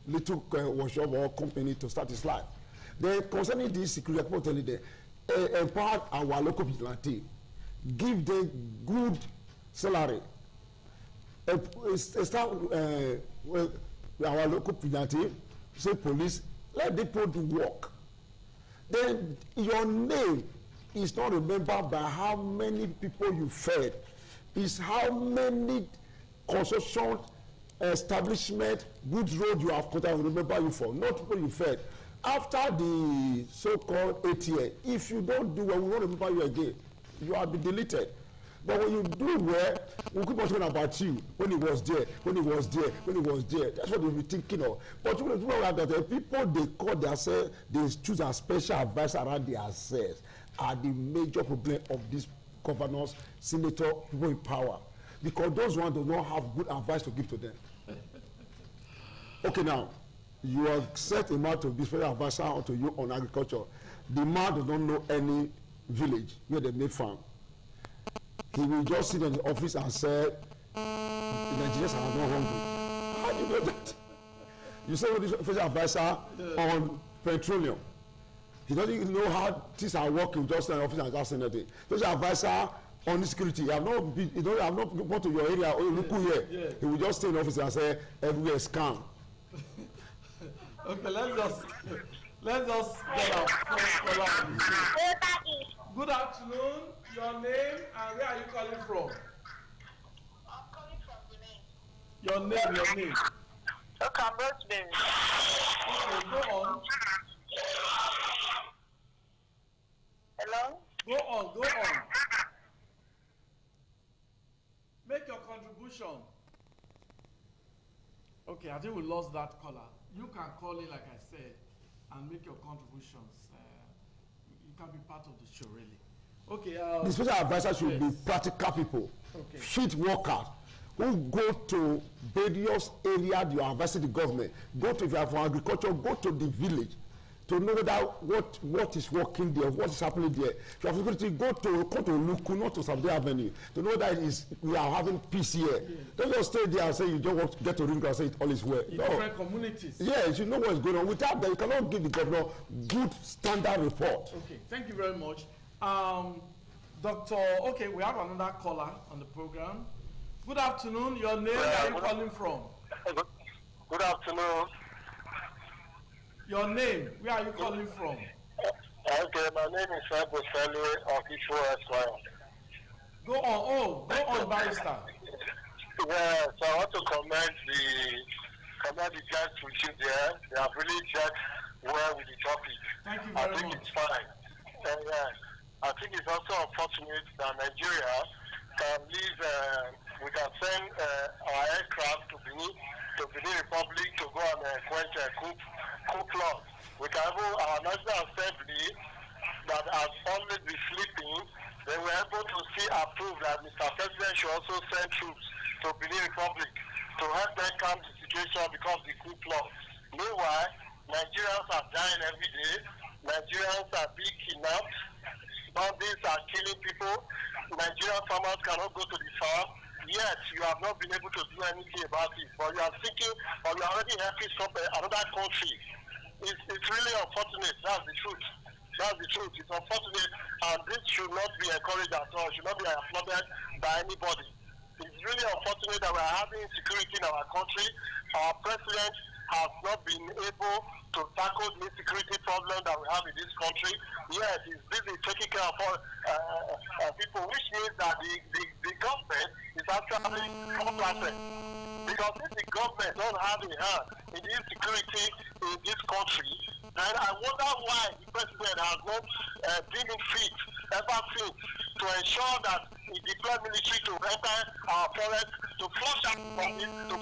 little workshop or company to start his life. Then concerning this security, I tell you that empower our local vigilante, give them good salary. Start our local vigilante, say police, let them put to work. Then your name is not remembered by how many people you fed. It's how many construction establishment, good road you have cut, I will remember you for, not people you fed. After the so-called 8 years, if you don't do well, we won't remember you again. You will be deleted. But when you do well, we'll keep on talking about you when he was there, when he was there, when he was there. That's what they'll be thinking of. But you know that the people they call themselves, they choose a special advisor around themselves, are the major problem of these governors, senators, people in power. Because those ones do not have good advice to give to them. Okay, now, you have set a man to be special advisor to you on agriculture. The man does not know any village where they make farm. He will just sit in the office and say, the Nigerians are not hungry. How do you know that? You say, this special advisor on petroleum. He doesn't even know how things are working, just in the office and just saying anything. Special advisor on insecurity. You have not gone to your area or look here. Yeah. He will just stay in the office and say, everywhere is calm. Okay, let's just get our first caller. Good afternoon. Your name and where are you calling from? I'm calling from Benin. Your name. Okay, I'm Rosemary. Okay, go on. Hello? Go on. Make your contribution. Okay, I think we lost that caller. You can call in, like I said, and make your contributions. You can be part of the show, really. Okay. The special advisor should be practical people, fit workers, who go to various areas you are advising the government. Go to, if you are for agriculture, go to the village to know that what is working there, what is happening there. If you have security, come to Luku, not to Sabde Avenue, to know that we are having peace here. Yeah. Don't just stay there and say you don't want to get to Ring and say it all is well. In different communities. Yes, you know what is going on. Without that, you cannot give the governor good standard report. Okay, thank you very much. Doctor, okay, we have another caller on the program. Good afternoon. Your name, where are you calling from? Good afternoon. Your name, where are you calling from? Okay, my name is Sabo Salwe of Isho Esquire. Go on, Barrister. Yeah, so I want to commend the guys who shoot there. They have really dealt well with the topic. Thank you very much. I think it's fine. I think it's also unfortunate that Nigeria can leave, we can send our aircraft to Benin Republic to go and quench a coup plot. We can have our National Assembly that has always been sleeping. They were able to see approve that Mr. President should also send troops to Benin Republic to help them calm the situation because of the coup plot. Meanwhile, Nigerians are dying every day. Nigerians are being kidnapped. Bandits are killing people. Nigerian farmers cannot go to the farm. Yet you have not been able to do anything about it. But you are thinking, or you are already helping another country. It's really unfortunate. That's the truth. It's unfortunate, and this should not be encouraged at all. It should not be applauded by anybody. It's really unfortunate that we are having insecurity in our country. Our president has not been able to tackle the insecurity problem that we have in this country. Yes, he's busy taking care of all people, which means that the government is actually complacent. Because if the government don't have a hand in the insecurity in this country, then I wonder why the president has not been fit ever since to ensure that he deployed military to enter our forest, to flush out the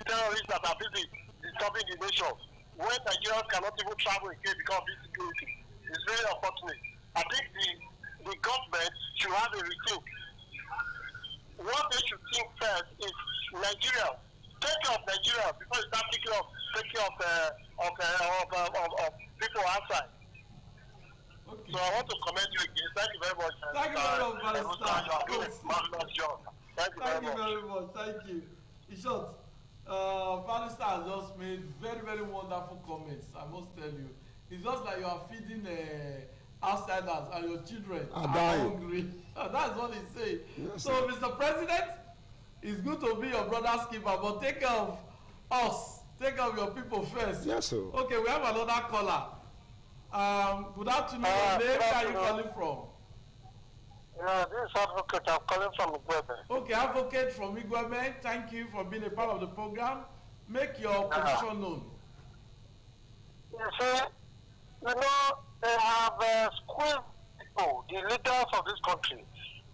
terrorists that are busy disturbing the nation. When Nigerians cannot even travel again because of insecurity, it's very unfortunate. I think the government should have a rethink. What they should think first is Nigeria. Take care of Nigeria before you start taking of people outside. Okay. So I want to commend you again. Thank you very much. Thank you very much, Thank you very much. Thank you. In short, Barrister has just made very, very wonderful comments, I must tell you. It's just like you are feeding outsiders and your children are hungry. That's what he's saying. Yes, so, Mr. President, it's good to be your brother's keeper, but take care of us. Take care of your people first. Yes, sir. Okay, we have another caller. Good afternoon. Where are you calling from? Yeah, this is Advocate. I'm calling from Igwebe. Okay, Advocate from Igwebe. Thank you for being a part of the program. Make your position known. You see, you know, they have squeezed people, the leaders of this country.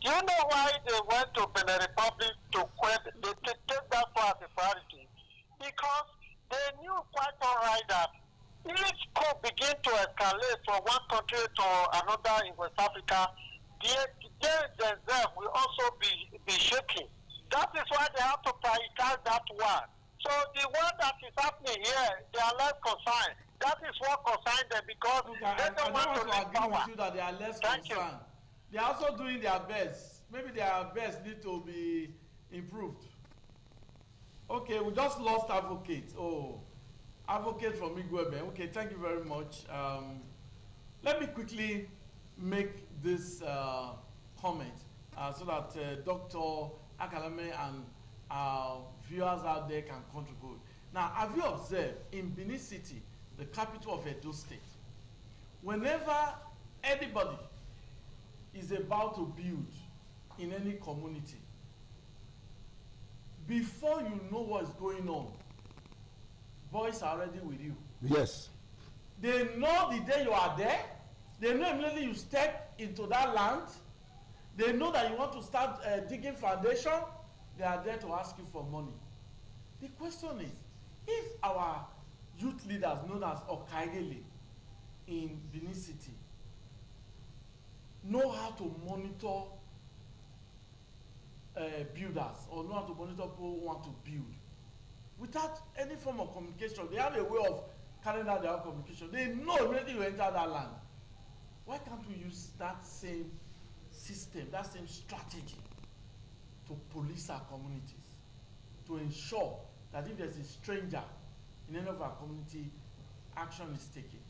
Do you know why they went to Benin Republic to quit? They take that as a priority? Because they knew quite all right that if could begin to escalate from one country to another in West Africa, themselves will also be shaking. That is why they have to prioritize that one. So the one that is happening here, they are less concerned. That is what concerns them because they don't want to lose power. With you that they are less concerned. They are also doing their best. Maybe their best need to be improved. Okay, we just lost Advocate. Oh, Advocate from Igwebe. Okay, thank you very much. Let me quickly make this comment so that Dr. Akalame and our viewers out there can contribute. Now, have you observed in Benin City, the capital of Edo State, whenever anybody is about to build in any community, before you know what's going on, boys are already with you. Yes. They know the day you are there. They know immediately you step into that land. They know that you want to start digging foundation. They are there to ask you for money. The question is, if our youth leaders known as Okaigele in Benin City know how to monitor builders or know how to monitor people who want to build without any form of communication, they have a way of carrying out their own communication. They know immediately you enter that land. Why can't we use that same system, that same strategy to police our communities, to ensure that if there's a stranger in any of our community, action is taken?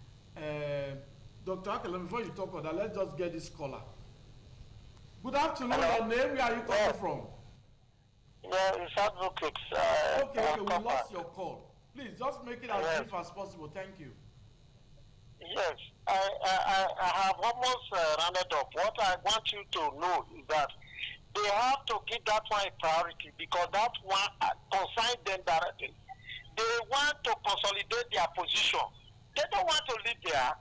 Dr. Akalame, before you talk about that, let's just get this caller. Good afternoon. Your name, where are you coming from? Yeah, it's Advocate. Okay, we lost your call. Please, just make it as brief as possible. Thank you. Yes, I have almost rounded up. What I want you to know is that they have to give that one a priority because that one concerns them directly. They want to consolidate their position. They don't want to live there.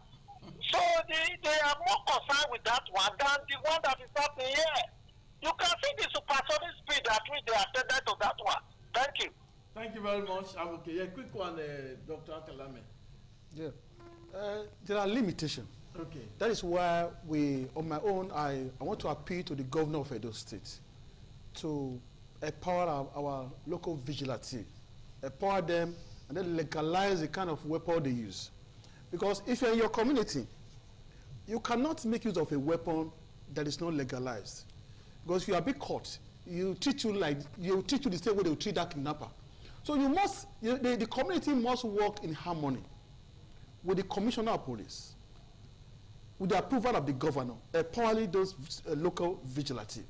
So they are more concerned with that one than the one that is happening here. You can see the supersonic speed at which they attended to that one. Thank you. Thank you very much. Okay, yeah, quick one, Dr. Akalame. Yeah. There are limitations. Okay. That is why on my own, I want to appeal to the governor of Edo State to empower our local vigilante, empower them, and then legalize the kind of weapon they use. Because if you're in your community, you cannot make use of a weapon that is not legalized. Because if you are being caught, you treat you the same way they will treat that kidnapper. So the community must work in harmony with the commissioner of police, with the approval of the governor, empowering those local vigilantes.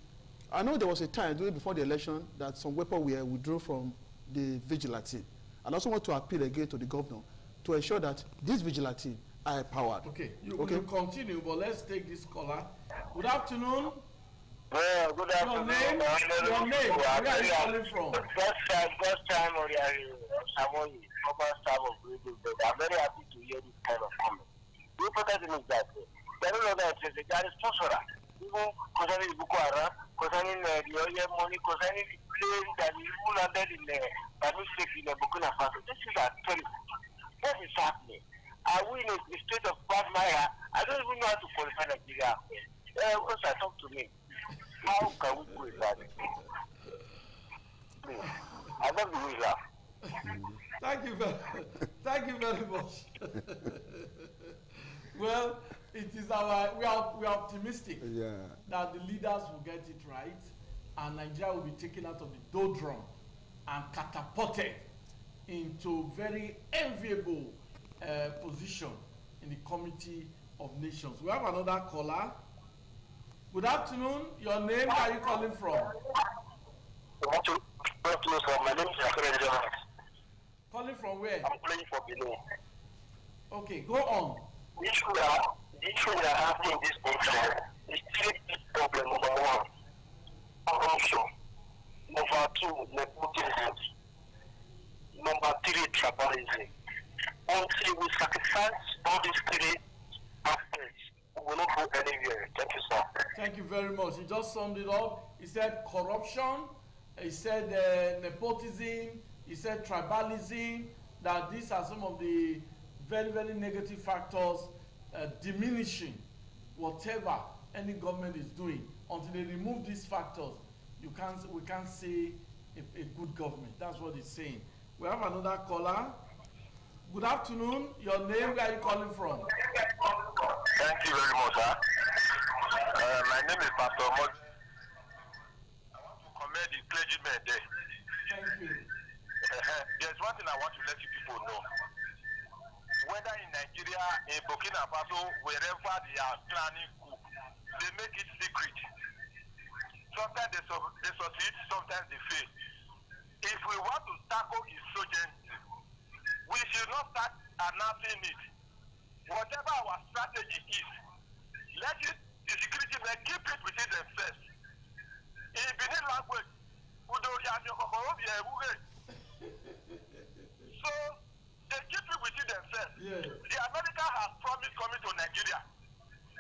I know there was a time before the election that some weapons were withdrawn from the vigilante. And I also want to appeal again to the governor to ensure that these vigilantes are empowered. Okay, you continue, but let's take this caller. Good afternoon. Well, good afternoon. Your name, where are you calling from? First time, Samoyi, former staff of Radio, but I'm very happy to hear this kind of comment. The important thing is that there is another thing that is possible. Even concerning Boko Haram, concerning the oil money, concerning the plane that is landed in the mistake in the Burkina Faso. This is a terrible. What is happening? Are we in the state of quagmire? I don't even know how to qualify Nigeria. talk to me. How can we do that? Please, I love the way you laugh. Thank you very much. Well, it is we are optimistic that the leaders will get it right, and Nigeria will be taken out of the doldrum and catapulted into very enviable position in the Committee of Nations. We have another caller. Good afternoon. Your name? Where are you calling from? Good afternoon, sir. My name is Akere. Calling from where? I'm playing for Benin. Okay, go on. The issue we are having in this country is three big problems. Number one, corruption. Number two, nepotism. Number three, tribalism. Until we sacrifice all these three aspects, we will not go anywhere. Thank you, sir. Thank you very much. He just summed it up. He said corruption, he said nepotism, he said tribalism, that these are some of the very, very negative factors diminishing whatever any government is doing. Until they remove these factors, we can't see a good government. That's what he's saying. We have another caller. Good afternoon. Your name, where are you calling from? Thank you very much, sir. My name is Pastor Moses. I want to commend the clergymen there. Thank you. There's one thing I want to let you people know. Whether in Nigeria, in Burkina Faso, wherever they are planning coup, they make it secret. Sometimes they succeed, sometimes they fail. If we want to tackle insurgency, we should not start announcing it. Whatever our strategy is, let it, the security men keep it within themselves. In Benin language, so they keep it within themselves. Yes. The America has promised coming to Nigeria.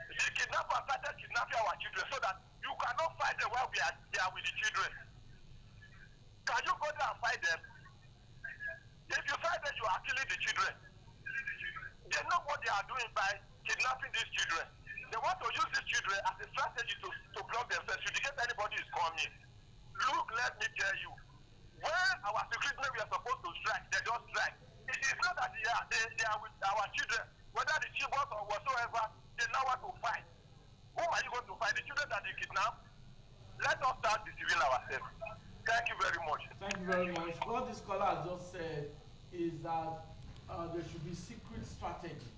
The kidnappers started kidnapping our children so that you cannot fight them while they are with the children. Can you go there and fight them? If you fight them, you are killing the children. They know what they are doing by kidnapping these children. They want to use these children as a strategy to block themselves. In case anybody is coming. Look, let me tell you. When our security men were supposed to strike, they don't strike. It is not that they are with our children, whether the children or whatsoever, they now want to fight. Who are you going to fight? The children that they kidnap? Let us start deceiving ourselves. Thank you very much. Thank you very much. What this caller has just said is that there should be secret strategy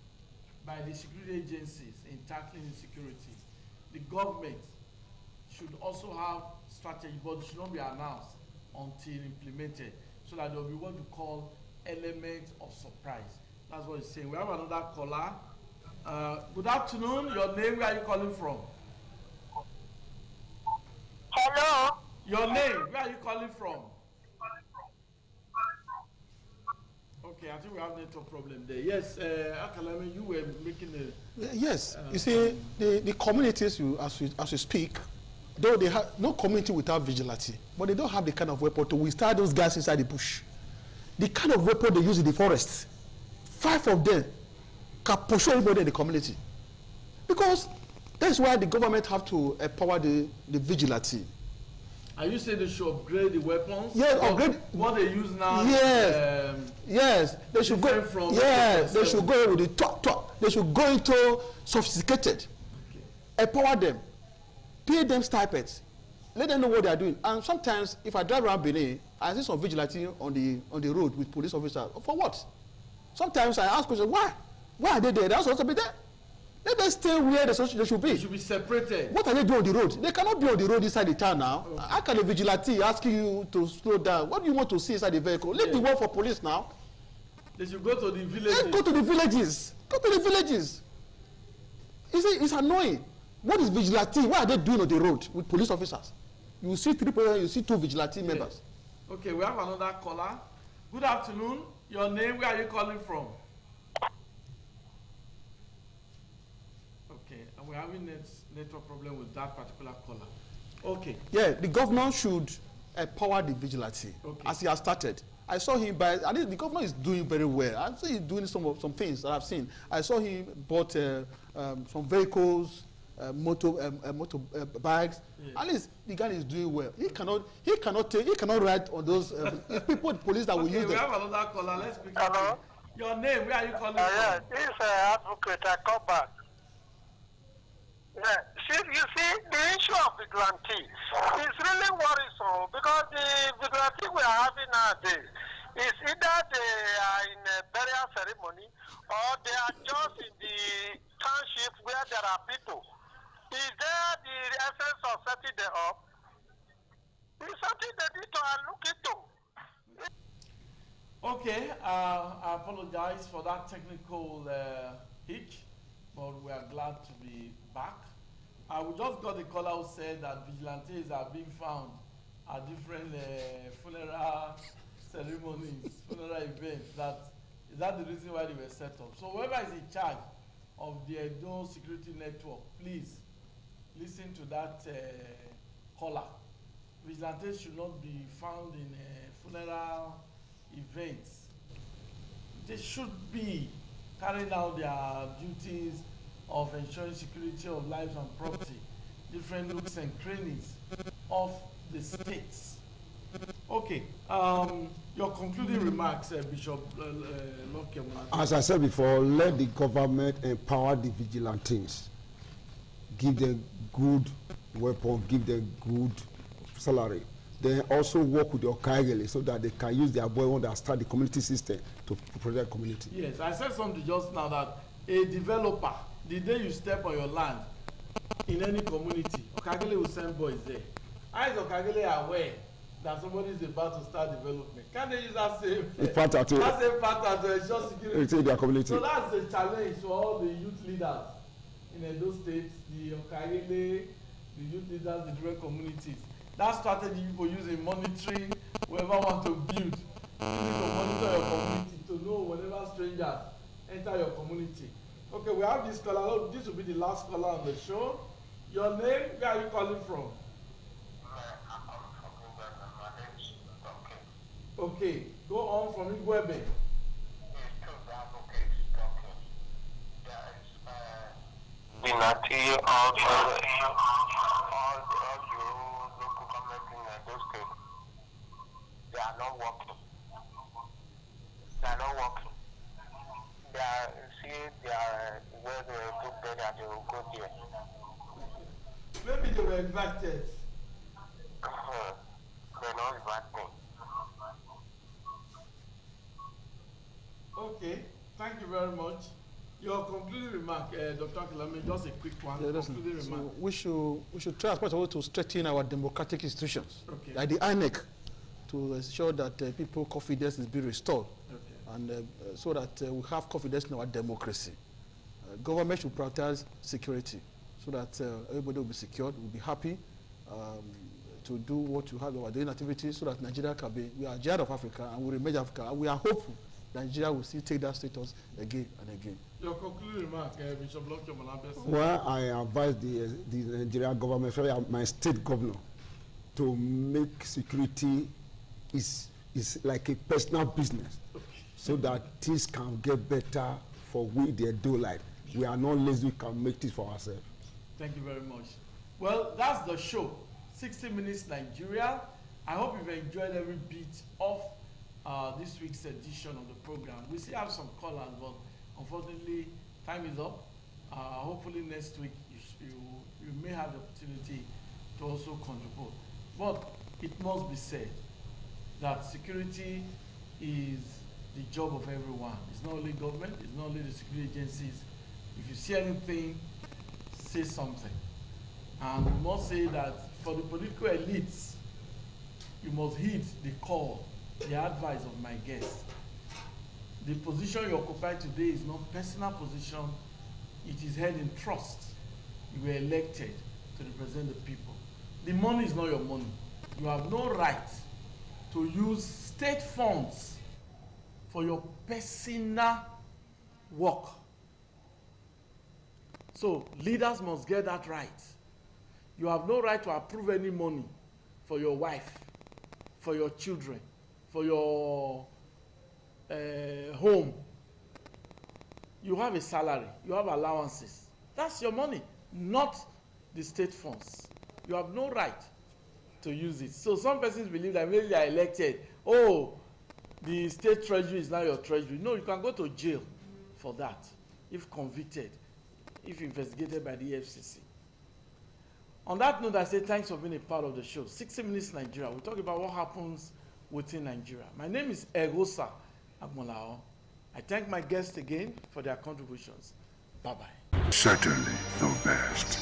by the security agencies in tackling insecurity. The government should also have strategy, but it should not be announced until implemented, so that there will be what we call element of surprise. That's what he's saying. We have another caller. Good afternoon. Your name, where are you calling from? Hello. Your name, where are you calling from? Okay, I think we have a network problem there. Yes, Akalame, you were making a... Yes, you see, the communities, as we speak, though they have no community without vigilante, but they don't have the kind of weapon to withstand those guys inside the bush. The kind of weapon they use in the forest, 5 of them can pursue everybody in the community. Because that's why the government have to empower the vigilante. Are you saying they should upgrade the weapons? Yes, upgrade. What they use now? Yes, yes. They should go. From yes, they should go with the top. They should go into sophisticated. Okay. Empower them, pay them stipends, let them know what they are doing. And sometimes, if I drive around Benin, I see some vigilante on the road with police officers. For what? Sometimes I ask questions. Why? Why are they there? They're supposed to be there. Let them stay where they should be. They should be separated. What are they doing on the road? They cannot be on the road inside the town now. Okay. How can a vigilante asking you to slow down? What do you want to see inside the vehicle? Leave the work for police now. They should go to the villages. Let's go to the villages. Go to the villages. It's annoying. What is vigilante? What are they doing on the road with police officers? You see 3 people, you see 2 vigilante members. Okay, we have another caller. Good afternoon. Your name, where are you calling from? Okay, and we're having network problem with that particular caller. Okay. Yeah, the governor should empower the vigilante, okay, as he has started. I saw him buy, and the governor is doing very well. I see he's doing some things that I've seen. I saw him bought some vehicles motorbikes. At least the guy is doing well. He cannot ride on those people, the police that will use them. We have another caller. Let's speak. Hello. Your name? Where are you calling from? Yeah, this is Advocate. I come back. Yeah, you see, the issue of vigilante is really worrisome because the vigilante we are having nowadays is either they are in a burial ceremony or they are just in the township where there are people. Is there the essence of setting them up? It's something they need to look into. Okay, I apologize for that technical hitch, but we are glad to be back. We just got a caller who said that vigilantes are being found at different funeral ceremonies, funeral events. Is that the reason why they were set up? So whoever is in charge of the Edo security network, please listen to that caller. Vigilantes should not be found in funeral events. They should be carrying out their duties of ensuring security of lives and property, different nooks and crannies of the states. Okay, your concluding remarks, Bishop Loke. As I said before, let the government empower the vigilantes. Give them good weapons, give them good salary. Then also work with the Okagele so that they can use their boy when they start the community system to protect the community. Yes, I said something just now that a developer, the day you step on your land in any community, Okagele will send boys there. How is Okagele aware that somebody is about to start development? Can they use that same pattern to ensure security in their community? So that's a challenge for all the youth leaders in Edo State, the Okagele, the youth leaders, the different communities. That strategy people use in monitoring whoever want to build. You need to monitor your community to know whenever strangers enter your community. Okay, we have this caller. This will be the last caller on the show. Your name? Where are you calling from? Okay, go on from Igwebe. Binati, all you local government in those states, they are not working. They are not working. They are where they do better, they will go there. Maybe they were invited. They're not invited. Okay, thank you very much. Your concluding remark, Dr. Kilame, just a quick one. Yeah, concluding remark. So we should try as much as possible to strengthen our democratic institutions, okay, like the INEC, to ensure that people's confidence is being restored, okay, and so that we have confidence in our democracy. Government should prioritize security, so that everybody will be secured, will be happy to do what you have our daily activities, so that Nigeria can be, we are giant of Africa, and we remain Africa, and we are hopeful Nigeria will still take that status again and again. Your concluding remark, Bishop Loke Malabes. Well, I advise the Nigerian government, especially my state governor, to make security is like a personal business, so that things can get better for we the Edo life. We are not lazy, we can make this for ourselves. Thank you very much. Well, that's the show, 60 Minutes Nigeria. I hope you've enjoyed every bit of this week's edition of the program. We still have some callers, but unfortunately, time is up. Hopefully next week you may have the opportunity to also contribute. But it must be said that security is the job of everyone. It's not only government, it's not only the security agencies. If you see anything, say something. And we must say that for the political elites, you must heed the call, the advice of my guest. The position you occupy today is not personal position, it is held in trust. You were elected to represent the people. The money is not your money. You have no right to use state funds for your personal work. So leaders must get that right. You have no right to approve any money for your wife, for your children, for your home. You have a salary, you have allowances. That's your money. not the state funds. You have no right to use it. So some persons believe that maybe they are elected. Oh, the state treasury is now your treasury. No, you can go to jail for that if convicted, if investigated by the FCC. On that note, I say thanks for being a part of the show. 60 Minutes Nigeria. We talk about what happens within Nigeria. My name is Egosa Agbolao. I thank my guests again for their contributions. Bye-bye. Certainly the best.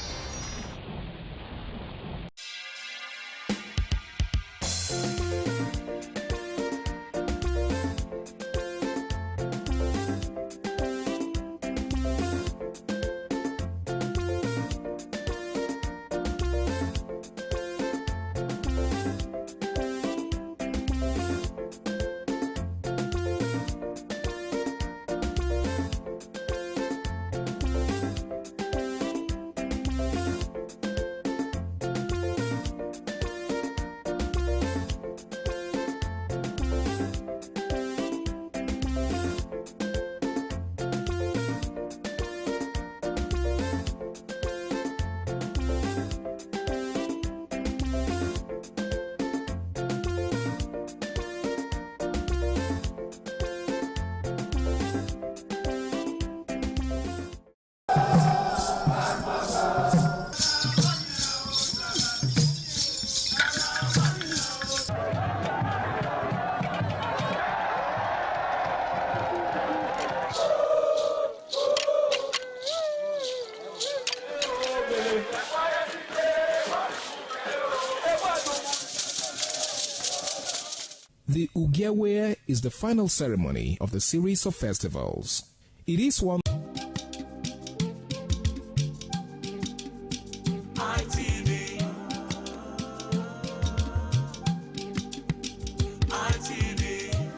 The Ugewe is the final ceremony of the series of festivals. It is one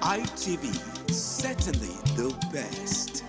ITV, certainly the best.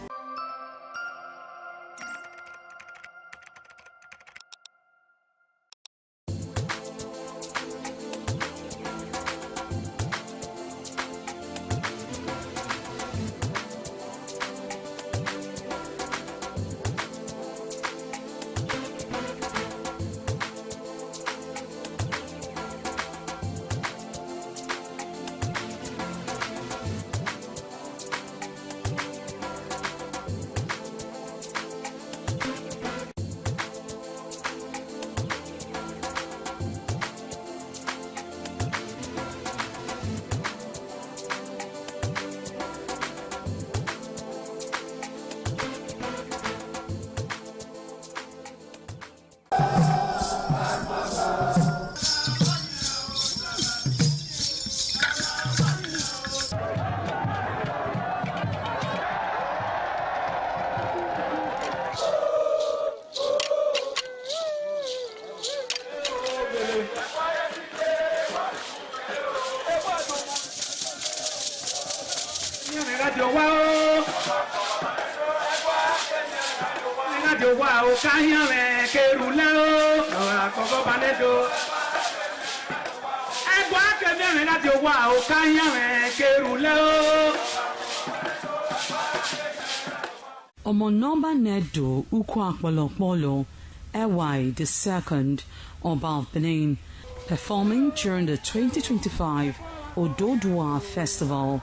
Omonomba Nedo Ukwakwalokpolo Ewai II, Oba of Benin, performing during the 2025 Ododua Festival.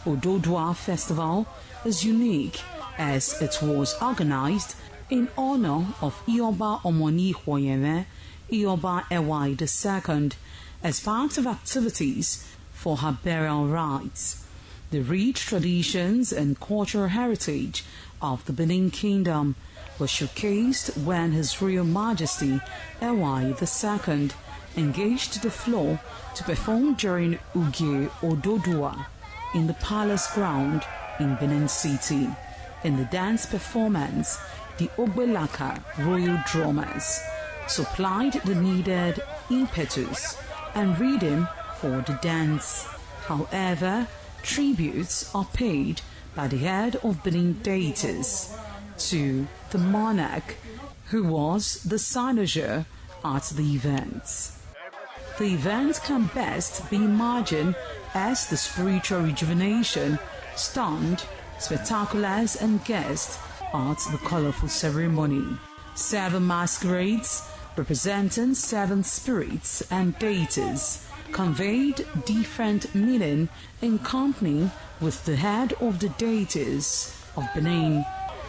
Ododua Festival is unique as it was organized in honor of Ioba Omoni Hwoyeme, Ioba Ewai II, as part of activities for her burial rites. The rich traditions and cultural heritage of the Benin Kingdom was showcased when His Royal Majesty Ewai II engaged the floor to perform during Uge Ododua in the palace ground in Benin City. In the dance performance, the Ogbelaka Royal Drummers supplied the needed impetus and rhythm for the dance. However, tributes are paid by the head of Benin deities to the monarch, who was the cynosure at the event. The event can best be imagined as the spiritual rejuvenation, stunned, spectaculars and guests at the colorful ceremony. 7 masquerades representing 7 spirits and deities conveyed different meaning in company with the head of the deities of Benin,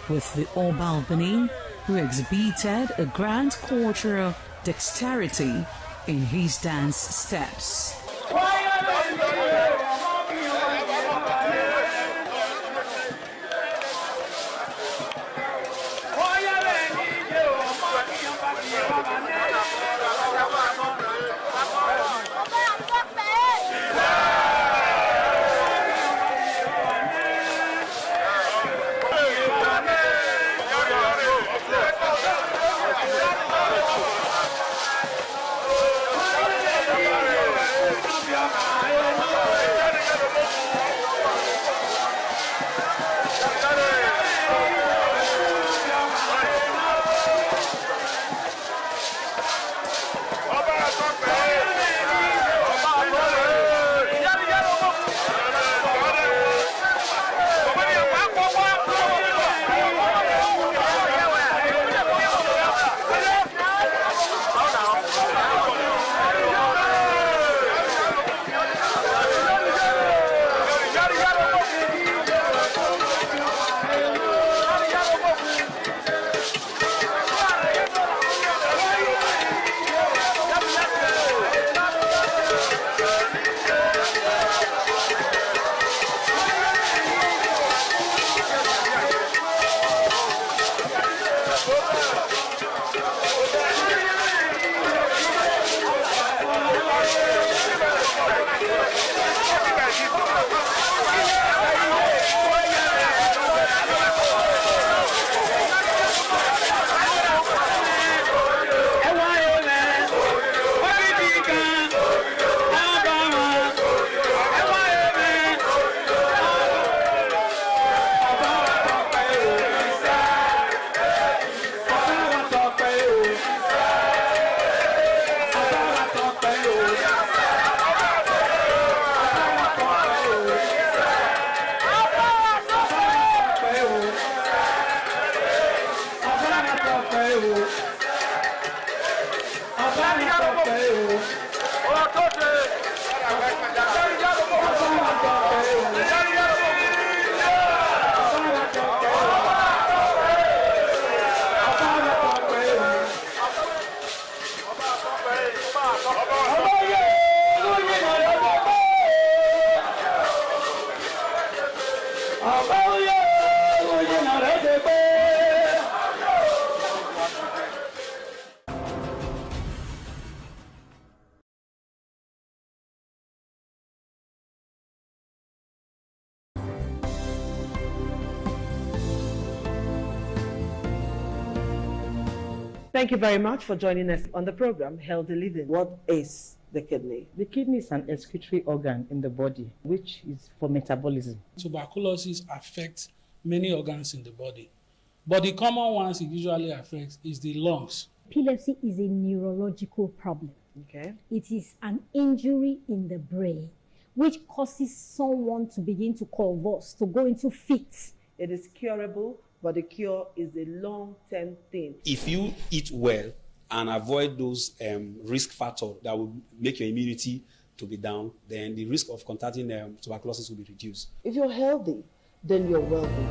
with the Oba of Benin, who exhibited a grand cultural dexterity in his dance steps. Thank you very much for joining us on the program, Healthy Living. What is the kidney? The kidney is an excretory organ in the body, which is for metabolism. Tuberculosis affects many organs in the body, but the common ones it usually affects is the lungs. Epilepsy is a neurological problem. Okay. It is an injury in the brain, which causes someone to begin to convulse, to go into fits. It is curable, but the cure is a long-term thing. If you eat well and avoid those risk factors that will make your immunity to be down, then the risk of contracting tuberculosis will be reduced. If you're healthy, then you're wealthy.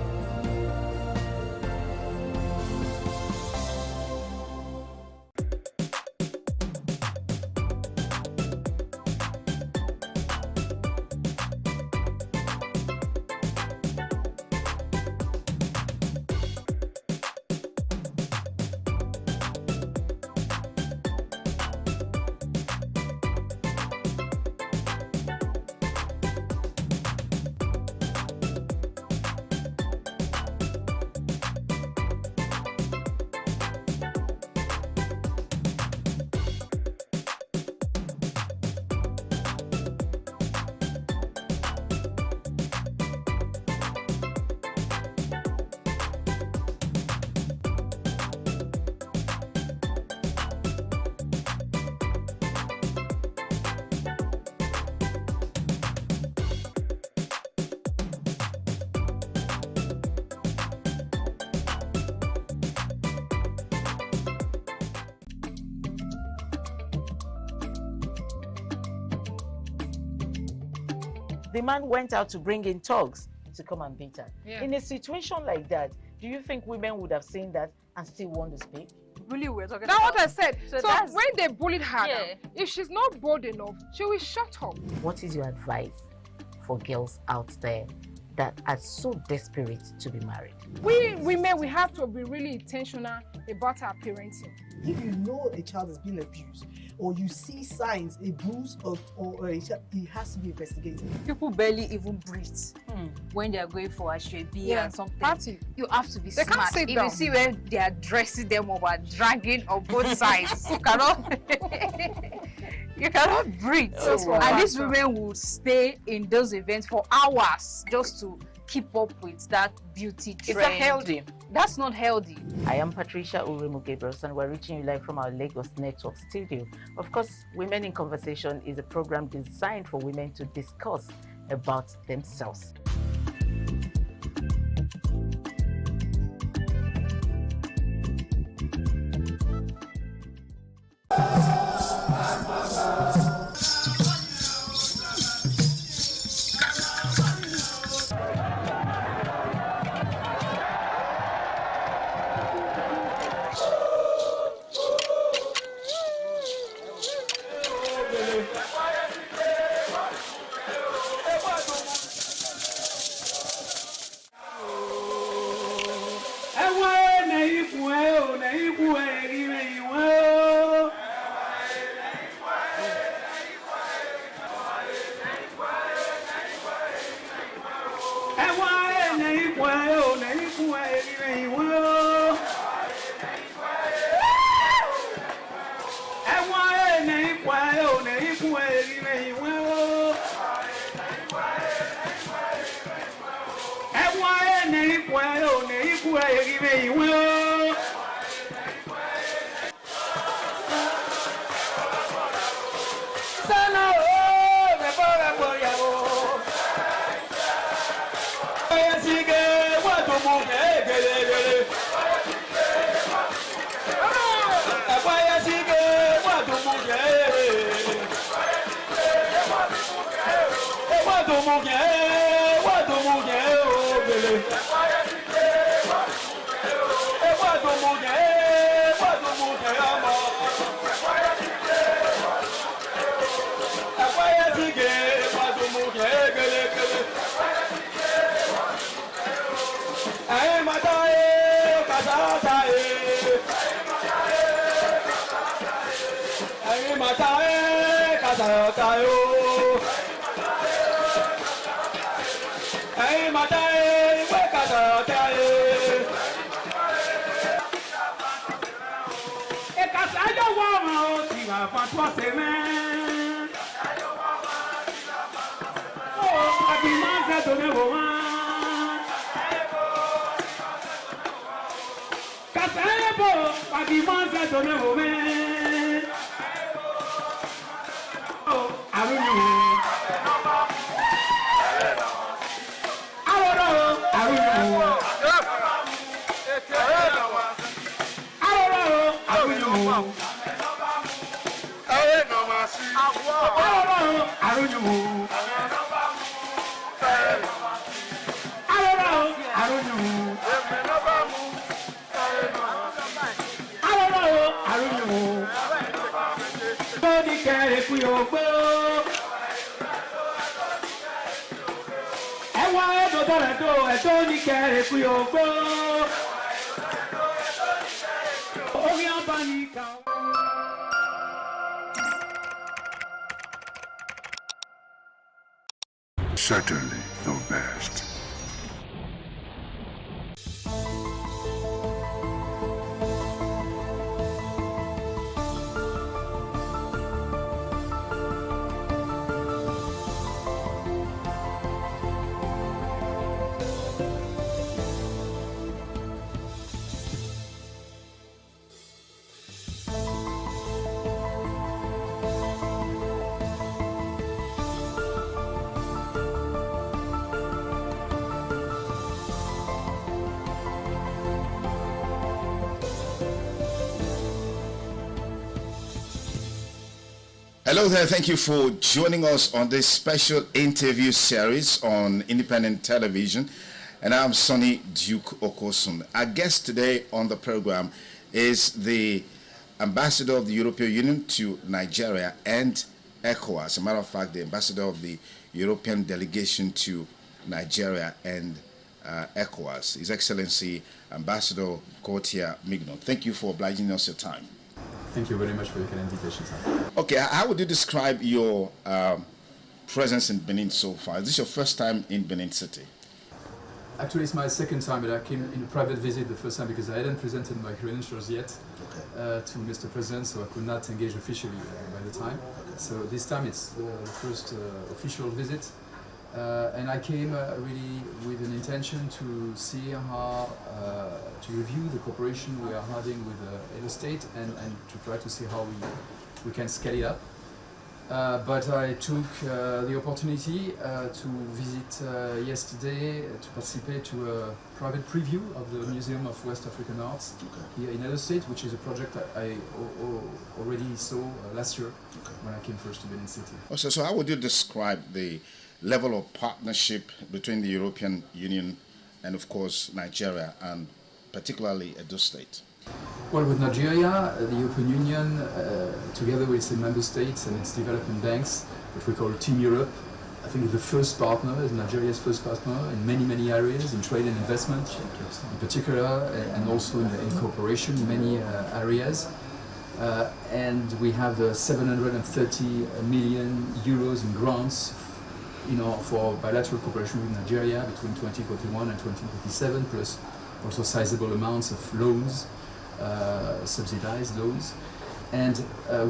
the man went out to bring in thugs to come and beat her. Yeah. In a situation like that, do you think women would have seen that and still want to speak? Really, we're talking that's about. That's what I said. So when they bullied her, Yeah. if she's not bold enough, she will shut up. What is your advice for girls out there that are so desperate to be married? We women, we have to be really intentional about our parenting. If you know a child is being abused, or you see signs, a bruise or a child, it has to be investigated. People barely even breathe when they are going for a shrebi and something. Party. You have to be They smart. can't sit If down. you see where they are dressing them or are dragging on both sides, you cannot you cannot breathe. And these women will stay in those events for hours just to keep up with that beauty trend. Is that healthy? That's not healthy. I am Patricia Uremu Gabriels, and we're reaching you live from our Lagos Network studio. Of course, Women in Conversation is a program designed for women to discuss about themselves. Certainly the best. Hello there, thank you for joining us on this special interview series on independent television. And I'm Sonny Duke Okosun. Our guest today on the program is the Ambassador of the European Union to Nigeria and ECOWAS. As a matter of fact, the Ambassador of the European Delegation to Nigeria and ECOWAS, His Excellency Ambassador Gauthier Mignon. Thank you for obliging us your time. Thank you very much for your kind invitation, sir. Okay, how would you describe your presence in Benin so far? Is this your first time in Benin City? Actually, it's my second time, but I came in a private visit the first time because I hadn't presented my credentials yet to Mr. President, so I could not engage officially by the time. So this time it's the first official visit. And I came really with an intention to see how, to review the cooperation we are having with Edo State and to try to see how we can scale it up. But I took the opportunity to visit yesterday to participate to a private preview of the Museum of West African Arts here in Edo State, which is a project that I already saw last year when I came first to Benin City. So how would you describe the level of partnership between the European Union and, of course, Nigeria, and particularly Edo State? Well, with Nigeria, the European Union, together with its member states and its development banks, what we call Team Europe, I think is the first partner, is Nigeria's first partner in many areas, in trade and investment in particular, and also in cooperation in many areas. And we have 730 million euros in grants for bilateral cooperation with Nigeria between 2041 and 2027, plus also sizable amounts of loans, subsidized loans. And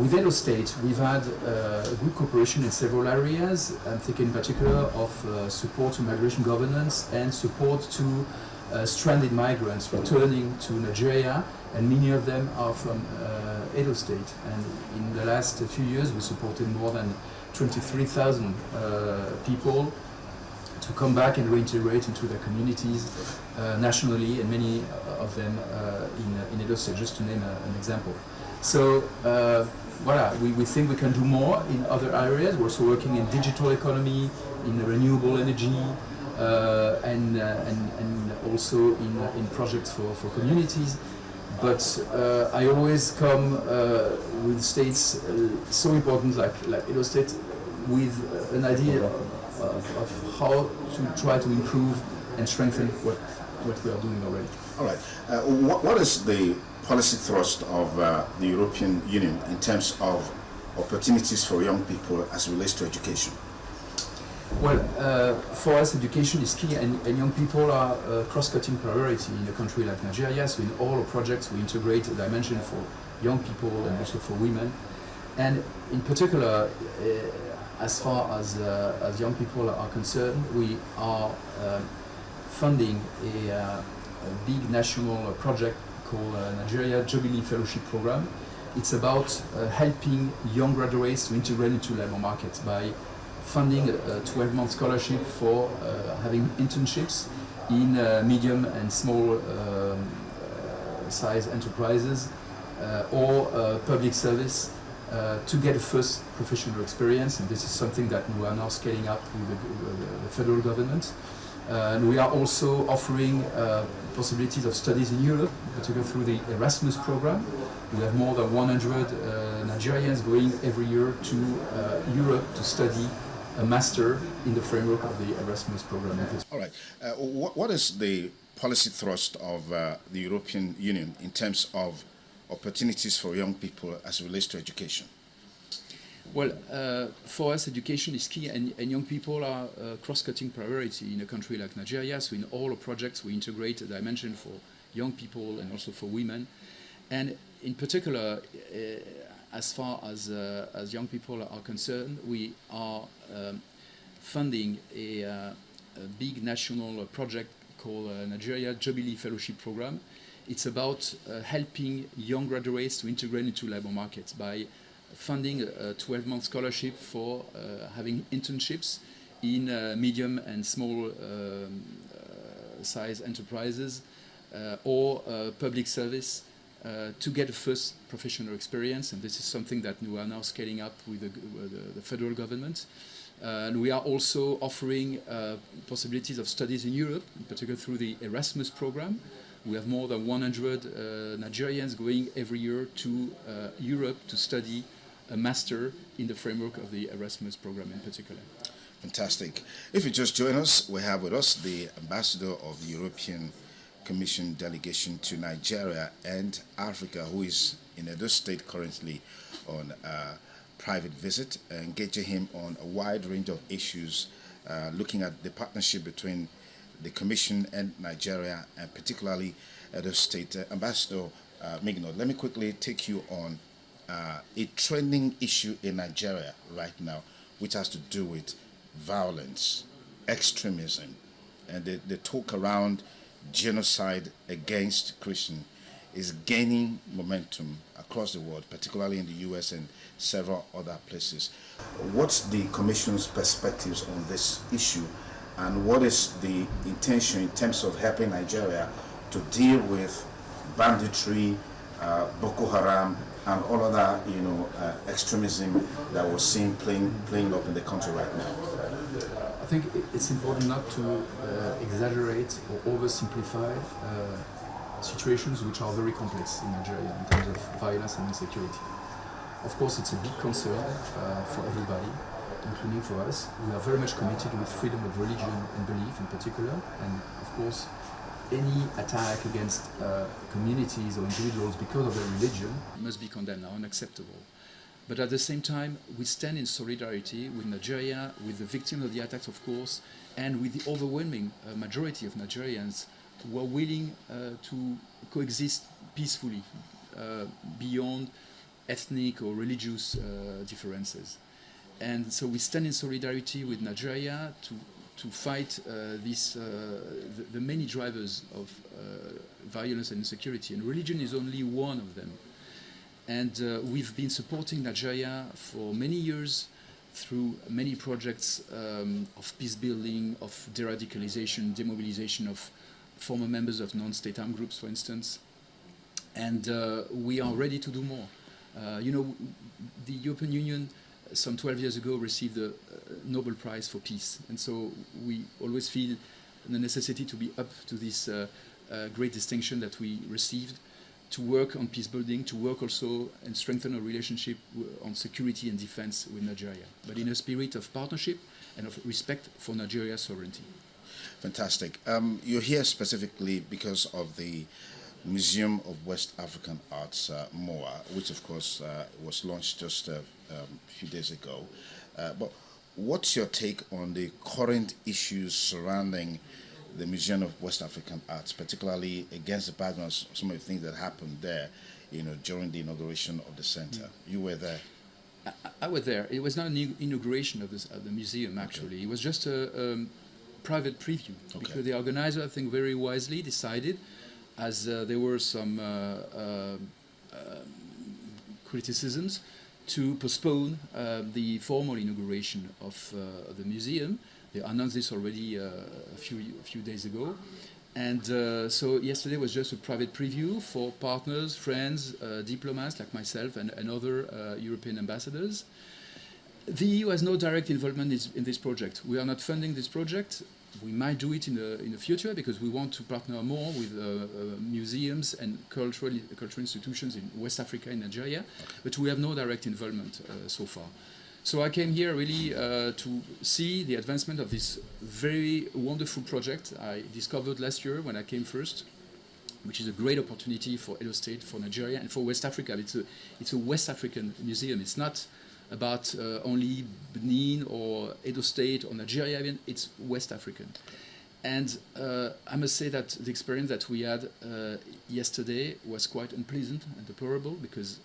with Edo State, we've had good cooperation in several areas. I'm thinking in particular of support to migration governance and support to stranded migrants returning to Nigeria, and many of them are from Edo State. And in the last few years, we supported more than 23,000 people to come back and reintegrate into their communities nationally, and many of them in Edo State, just to name an example. So voilà, we think we can do more in other areas. We're also working in digital economy, in renewable energy, and also in projects for communities. But I always come with states so important like Edo State with an idea of how to try to improve and strengthen what we are doing already. All right. What is the policy thrust of the European Union in terms of opportunities for young people as it relates to education? Well, for us, education is key, and young people are a cross-cutting priority in a country like Nigeria. So in all our projects, we integrate a dimension for young people and also for women. And in particular, as far as young people are concerned, we are funding a big national project called Nigeria Jubilee Fellowship Program. It's about helping young graduates to integrate into labor markets by funding a 12-month scholarship for having internships in medium and small size enterprises or public service to get a first professional experience. And this is something that we are now scaling up with the federal government. And we are also offering possibilities of studies in Europe, particularly through the Erasmus program. We have more than 100 Nigerians going every year to Europe to study a master in the framework of the Erasmus program. All right. What is the policy thrust of the European Union in terms of opportunities for young people as it relates to education? Well, for us, education is key, and young people are a cross-cutting priority in a country like Nigeria. So in all our projects, we integrate a dimension for young people and also for women. And in particular, as far as young people are concerned, we are funding a big national project called Nigeria Jubilee Fellowship Program. It's about helping young graduates to integrate into labor markets by funding a 12-month scholarship for having internships in medium and small size enterprises or public service to get a first professional experience, and this is something that we are now scaling up with the federal government. And we are also offering possibilities of studies in Europe, in particular through the Erasmus program. We have more than 100 Nigerians going every year to Europe to study a master in the framework of the Erasmus program in particular. Fantastic. If you just join us, we have with us the ambassador of the European Commission delegation to Nigeria and Africa, who is in Edo State currently on a private visit, engaging him on a wide range of issues, looking at the partnership between the Commission and Nigeria, and particularly Edo State. Ambassador Mignot, let me quickly take you on a trending issue in Nigeria right now, which has to do with violence, extremism, and the talk around genocide against Christians is gaining momentum across the world, particularly in the US and several other places. What's the Commission's perspectives on this issue, and what is the intention in terms of helping Nigeria to deal with banditry, Boko Haram, and all other extremism that we're seeing playing up in the country right now? I think it's important not to exaggerate or oversimplify situations which are very complex in Nigeria in terms of violence and insecurity. Of course, it's a big concern for everybody, including for us. We are very much committed with freedom of religion and belief in particular, and of course, any attack against communities or individuals because of their religion must be condemned, unacceptable. But at the same time, we stand in solidarity with Nigeria, with the victims of the attacks, of course, and with the overwhelming majority of Nigerians who are willing to coexist peacefully beyond ethnic or religious differences. And so we stand in solidarity with Nigeria to fight the many drivers of violence and insecurity, and religion is only one of them. And we've been supporting Nigeria for many years through many projects of peace building, of de-radicalization, demobilization of former members of non-state armed groups, for instance. And we are ready to do more. The European Union some 12 years ago received the Nobel Prize for Peace. And so we always feel the necessity to be up to this great distinction that we received, to work on peace building, to work also and strengthen our relationship on security and defense with Nigeria, but in a spirit of partnership and of respect for Nigeria's sovereignty. Fantastic. You're here specifically because of the Museum of West African Arts, MOA, which of course was launched just a few days ago. But what's your take on the current issues surrounding the Museum of West African Arts, particularly against the background of some of the things that happened there, during the inauguration of the center? You were there. I was there. It was not an inauguration of the museum, actually. Okay. It was just a private preview, because the organizer, I think, very wisely decided, as there were some criticisms, to postpone the formal inauguration of the museum. They announced this already a few days ago. And so yesterday was just a private preview for partners, friends, diplomats like myself and other European ambassadors. The EU has no direct involvement in this project. We are not funding this project. We might do it in the future because we want to partner more with museums and cultural institutions in West Africa and Nigeria, but we have no direct involvement so far. So I came here really to see the advancement of this very wonderful project I discovered last year when I came first, which is a great opportunity for Edo State, for Nigeria, and for West Africa. It's a West African museum. It's not about only Benin or Edo State or Nigeria, even. It's West African. And I must say that the experience that we had yesterday was quite unpleasant and deplorable, because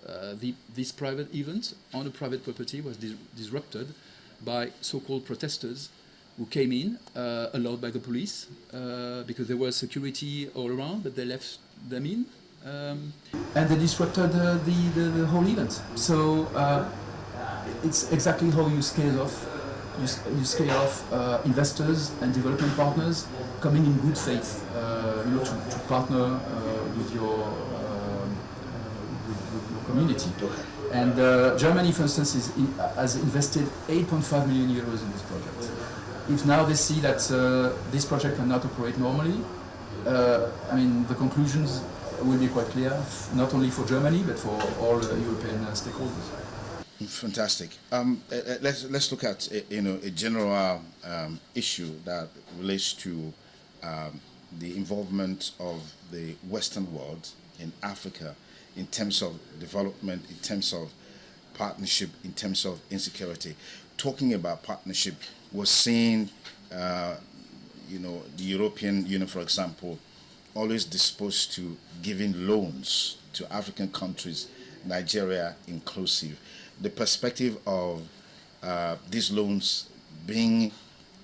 this private event on a private property was disrupted by so-called protesters who came in, allowed by the police, because there was security all around, but they left them in. And they disrupted the whole event. So it's exactly how you scale off. You scale off investors and development partners coming in good faith, to partner with your community. Okay. And Germany, for instance, has invested 8.5 million euros in this project. If now they see that this project cannot operate normally, I mean, the conclusions will be quite clear, not only for Germany, but for all European stakeholders. Fantastic. Let's look at a general issue that relates to the involvement of the Western world in Africa in terms of development, in terms of partnership, in terms of insecurity. Talking about partnership, we're seeing, the European Union, for example, always disposed to giving loans to African countries, Nigeria inclusive. The perspective of these loans being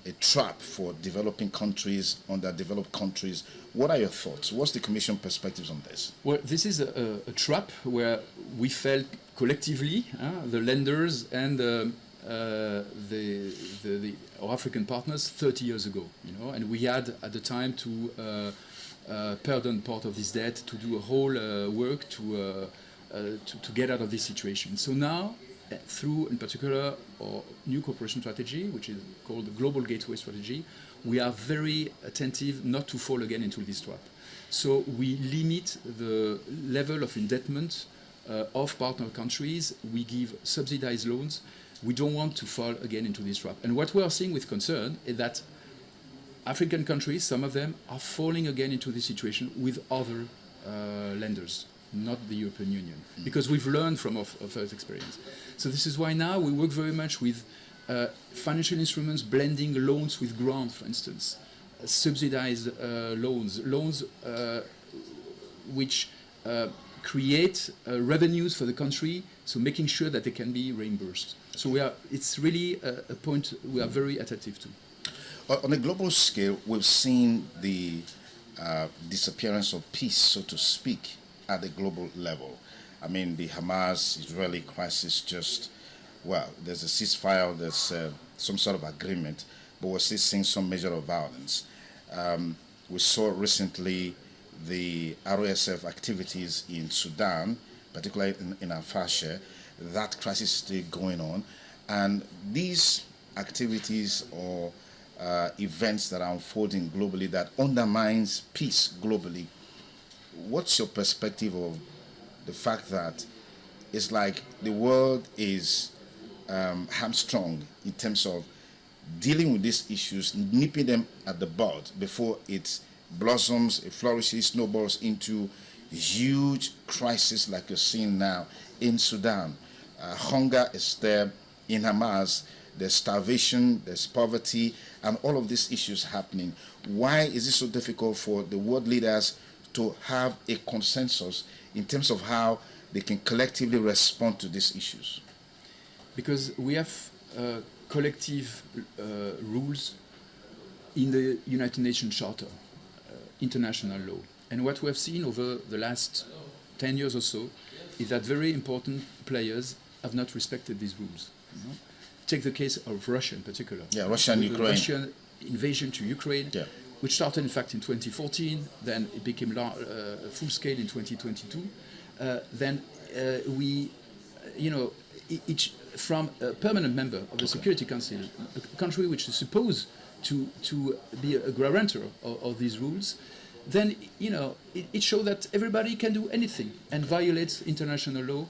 a trap for developing countries, underdeveloped countries. What are your thoughts? What's the Commission perspectives on this? Well, this is a trap where we felt collectively, the lenders and our African partners 30 years ago, and we had at the time to pardon part of this debt, to do a whole work to get out of this situation. So now, through, in particular, our new cooperation strategy, which is called the Global Gateway Strategy, we are very attentive not to fall again into this trap. So we limit the level of indebtedness of partner countries. We give subsidized loans. We don't want to fall again into this trap. And what we are seeing with concern is that African countries, some of them, are falling again into this situation with other lenders, not the European Union, because we've learned from our first experience. So this is why now we work very much with financial instruments, blending loans with grants, for instance, subsidized loans which create revenues for the country, so making sure that they can be reimbursed. So it's really a point we are very attentive to. On a global scale, we've seen the disappearance of peace, so to speak, at the global level. I mean, the Hamas-Israeli crisis there's a ceasefire, there's some sort of agreement, but we're still seeing some measure of violence. We saw recently the RSF activities in Sudan, particularly in Al-Fasher. That crisis is still going on. And these activities or events that are unfolding globally that undermines peace globally, what's your perspective of the fact that it's like the world is hamstrung in terms of dealing with these issues, nipping them at the bud before it blossoms, it flourishes, snowballs into huge crisis like you're seeing now in Sudan. Hunger is there. In Hamas, there's starvation, there's poverty, and all of these issues happening. Why is it so difficult for the world leaders to have a consensus in terms of how they can collectively respond to these issues? Because we have collective rules in the United Nations Charter, international law. And what we have seen over the last 10 years or so is that very important players have not respected these rules. Take the case of Russia in particular. Yeah, Russia and Ukraine. Russian invasion to Ukraine, which started in fact in 2014, then it became full scale in 2022. Then we, from a permanent member of the Security Council, a country which is supposed to be a guarantor of these rules, then it shows that everybody can do anything and violates international law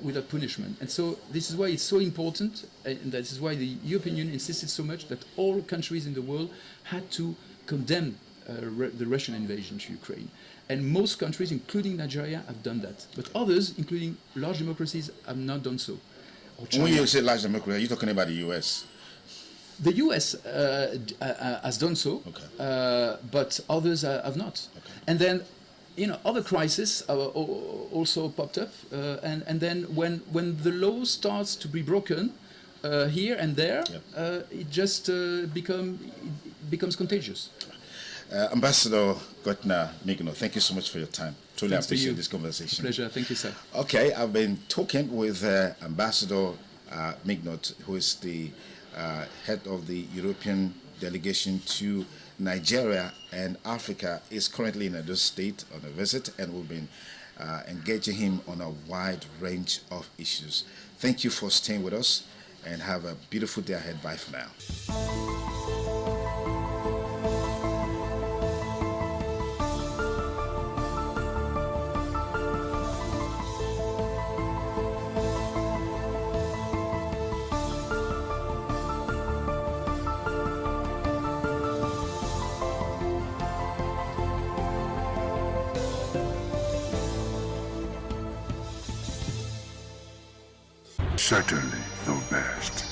without punishment. And so this is why it's so important, and that is why the European Union insisted so much that all countries in the world had to condemn the Russian invasion to Ukraine. And most countries, including Nigeria, have done that. But others, including large democracies, have not done so. When you say large democracy, are you talking about the US? The US has done so, but others have not. Okay. And then, other crises also popped up. And then when the law starts to be broken here and there, it just becomes contagious. Ambassador Gottner Migno, thank you so much for your time. Truly appreciate this conversation. Pleasure. Thank you, sir. Okay, I've been talking with Ambassador Mignot, who is the head of the European delegation to Nigeria and Africa, is currently in Edo State on a visit, and we've been engaging him on a wide range of issues. Thank you for staying with us, and have a beautiful day ahead. Bye for now. Certainly the best.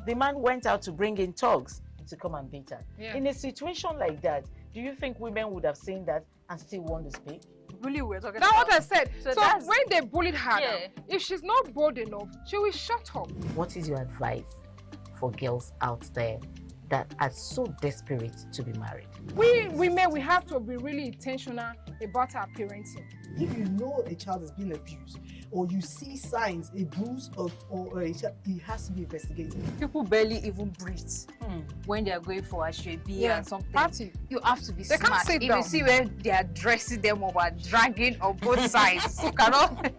the man went out to bring in thugs to come and beat her. Yeah. In a situation like that, do you think women would have seen that and still want to speak? Really, we're talking That's about. what I said. So that's- when they bullied her, Yeah. now, if she's not bold enough, she will shut up. What is your advice for girls out there that are so desperate to be married? We women, we have to be really intentional about our parenting. If you know a child is being abused, or you see signs, a bruise or a child, it has to be investigated. People barely even breathe when they are going for a shrebi and something. Party. You have to be They can't smart. sit If down. you see where they are dressing them or are dragging on both sides, you cannot.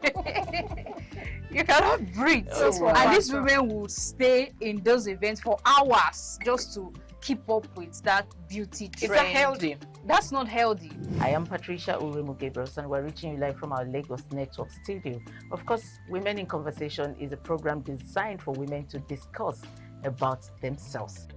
You cannot breathe. That's what And these matters. women will stay in those events for hours just to keep up with that beauty trend. Is that healthy? That's not healthy. I am Patricia Uremu Gabriels, and we're reaching you live from our Lagos Network studio. Of course, Women in Conversation is a program designed for women to discuss about themselves.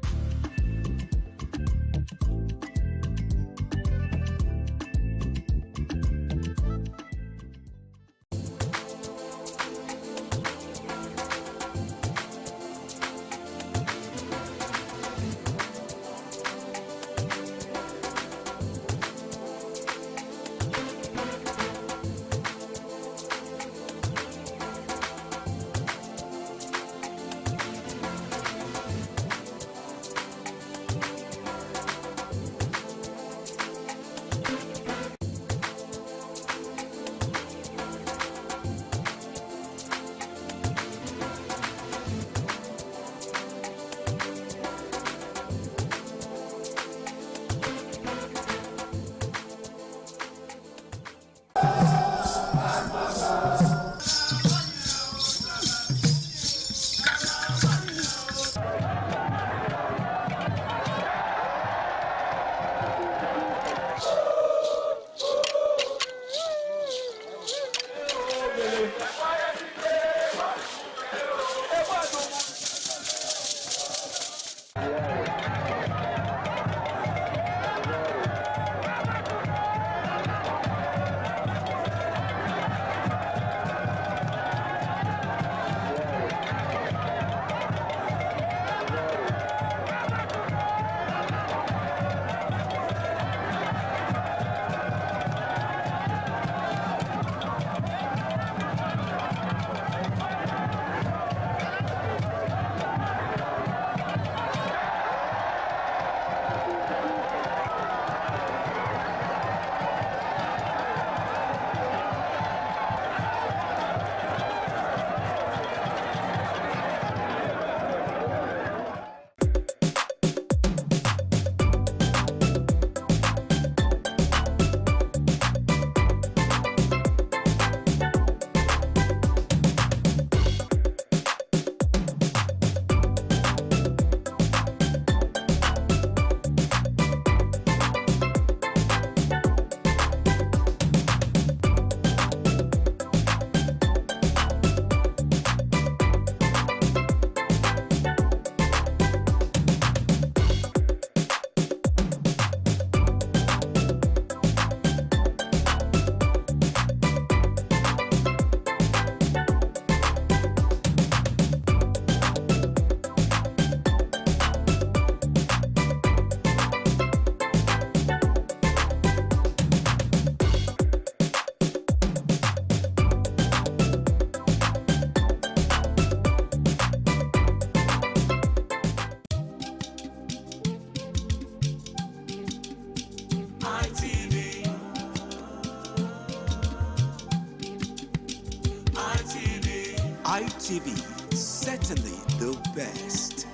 ITV, certainly the best.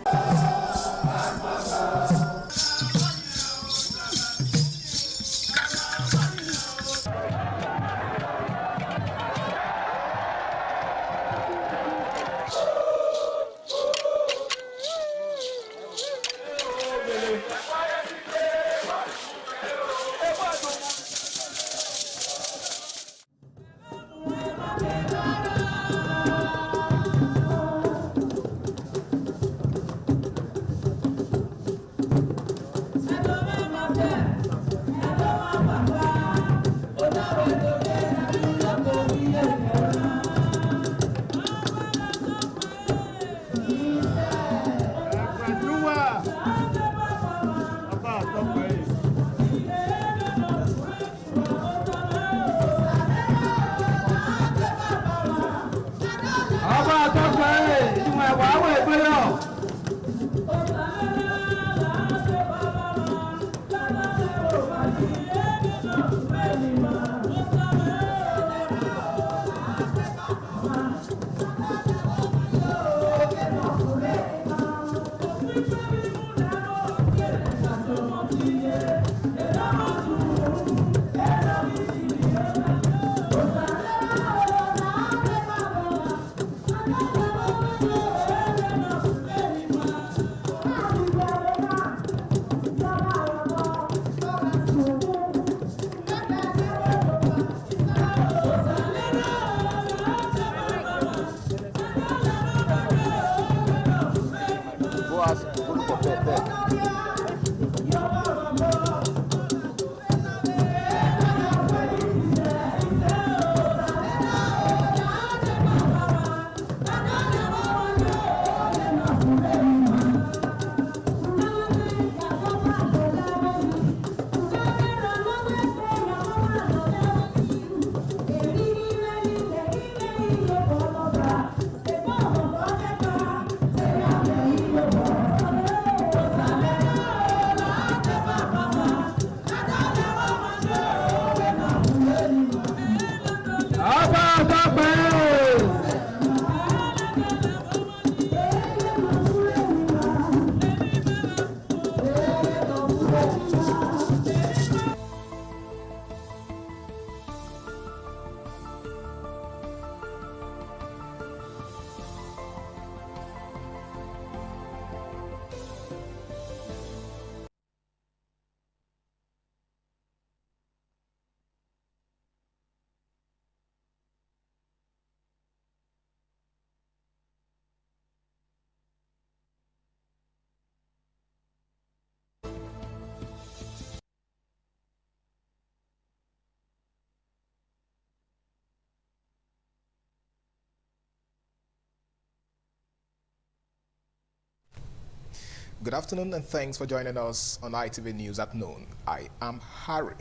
Good afternoon and thanks for joining us on ITV News at noon. I am Harry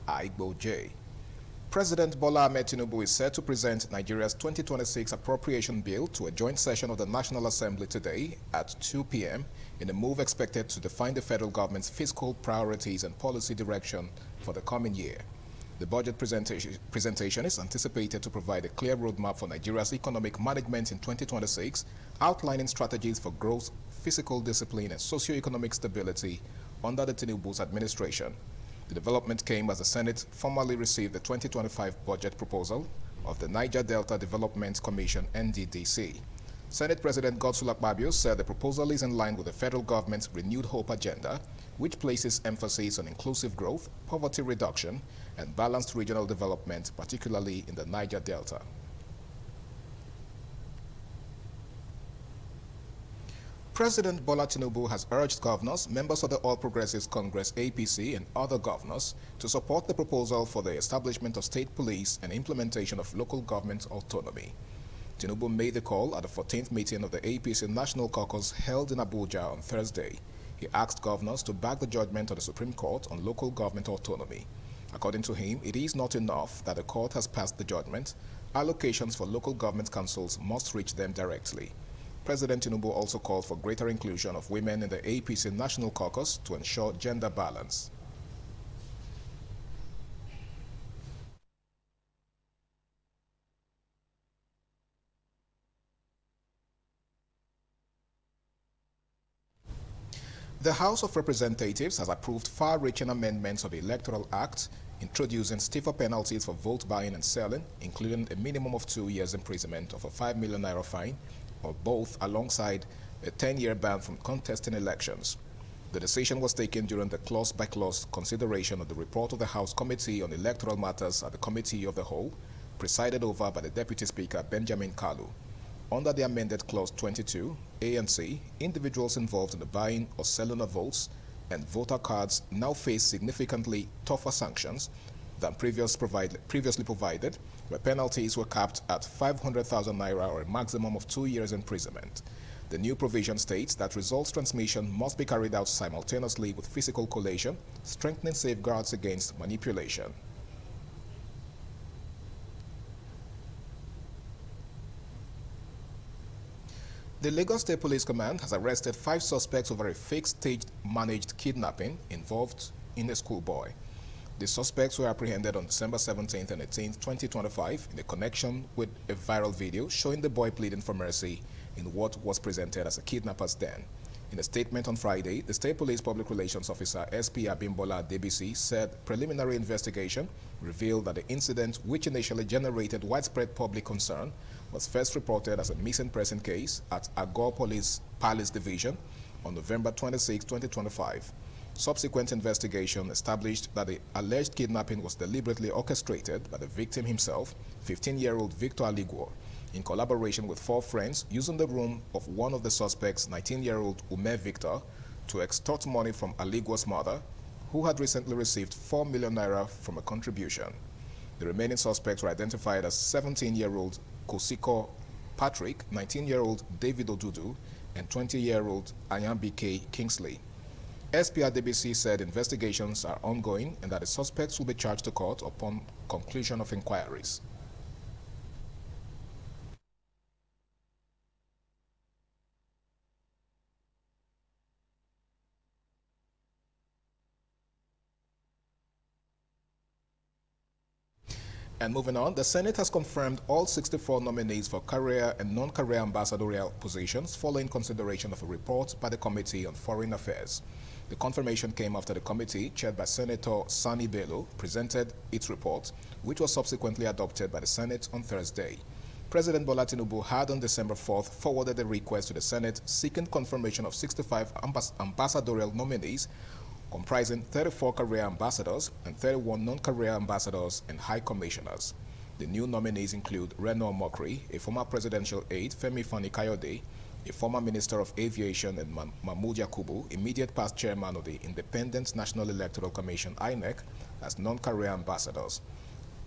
Igboje. President Bola Ahmed Tinubu is set to present Nigeria's 2026 appropriation bill to a joint session of the National Assembly today at 2 p.m. in a move expected to define the federal government's fiscal priorities and policy direction for the coming year. The budget presentation is anticipated to provide a clear roadmap for Nigeria's economic management in 2026, outlining strategies for growth, fiscal discipline, and socio-economic stability under the Tinubu's administration. The development came as the Senate formally received the 2025 budget proposal of the Niger Delta Development Commission, NDDC. Senate President Godswill Akpabio said the proposal is in line with the federal government's renewed hope agenda, which places emphasis on inclusive growth, poverty reduction, and balanced regional development, particularly in the Niger Delta. President Bola Tinubu has urged governors, members of the All Progressives Congress APC, and other governors to support the proposal for the establishment of state police and implementation of local government autonomy. Tinubu made the call at the 14th meeting of the APC National Caucus held in Abuja on Thursday. He asked governors to back the judgment of the Supreme Court on local government autonomy. According to him, it is not enough that the court has passed the judgment. Allocations for local government councils must reach them directly. President Tinubu also called for greater inclusion of women in the APC National Caucus to ensure gender balance. The House of Representatives has approved far-reaching amendments of the Electoral Act, introducing stiffer penalties for vote buying and selling, including a minimum of 2 years imprisonment of a 5 million naira fine, or both, alongside a 10-year ban from contesting elections. The decision was taken during the clause-by-clause consideration of the report of the House Committee on Electoral Matters at the Committee of the Whole, presided over by the Deputy Speaker Benjamin Kalu. Under the amended Clause 22, A and C, individuals involved in the buying or selling of votes and voter cards now face significantly tougher sanctions than previously provided, where penalties were capped at 500,000 naira or a maximum of 2 years imprisonment. The new provision states that results transmission must be carried out simultaneously with physical collation, strengthening safeguards against manipulation. The Lagos State Police Command has arrested 5 suspects over a fake-staged managed kidnapping involved in a schoolboy. The suspects were apprehended on December 17th and 18th, 2025 in a connection with a viral video showing the boy pleading for mercy in what was presented as a kidnapper's den. In a statement on Friday, the State Police Public Relations Officer SP Abimbola Adebisi said preliminary investigation revealed that the incident, which initially generated widespread public concern, was first reported as a missing person case at Agor Police Palace Division on November 26, 2025. Subsequent investigation established that the alleged kidnapping was deliberately orchestrated by the victim himself, 15-year-old Victor Aliguo, in collaboration with 4 friends, using the room of one of the suspects, 19-year-old Ume Victor, to extort money from Aliguo's mother, who had recently received 4 million naira from a contribution. The remaining suspects were identified as 17-year-old Kosiko Patrick, 19-year-old David Odudu, and 20-year-old Anyambike Kingsley. SP Adebisi said investigations are ongoing and that the suspects will be charged to court upon conclusion of inquiries. And moving on, the Senate has confirmed all 64 nominees for career and non-career ambassadorial positions following consideration of a report by the Committee on Foreign Affairs. The confirmation came after the committee, chaired by Senator Sani Bello, presented its report, which was subsequently adopted by the Senate on Thursday. President Bola Tinubu had on December 4th forwarded a request to the Senate seeking confirmation of 65 ambassadorial nominees, comprising 34 career ambassadors and 31 non-career ambassadors and high commissioners. The new nominees include Reno Mokri, a former presidential aide, Femi Fani-Kayode, a former Minister of Aviation, and Mahmoud Yakubu, immediate past chairman of the Independent National Electoral Commission, INEC, as non-career ambassadors.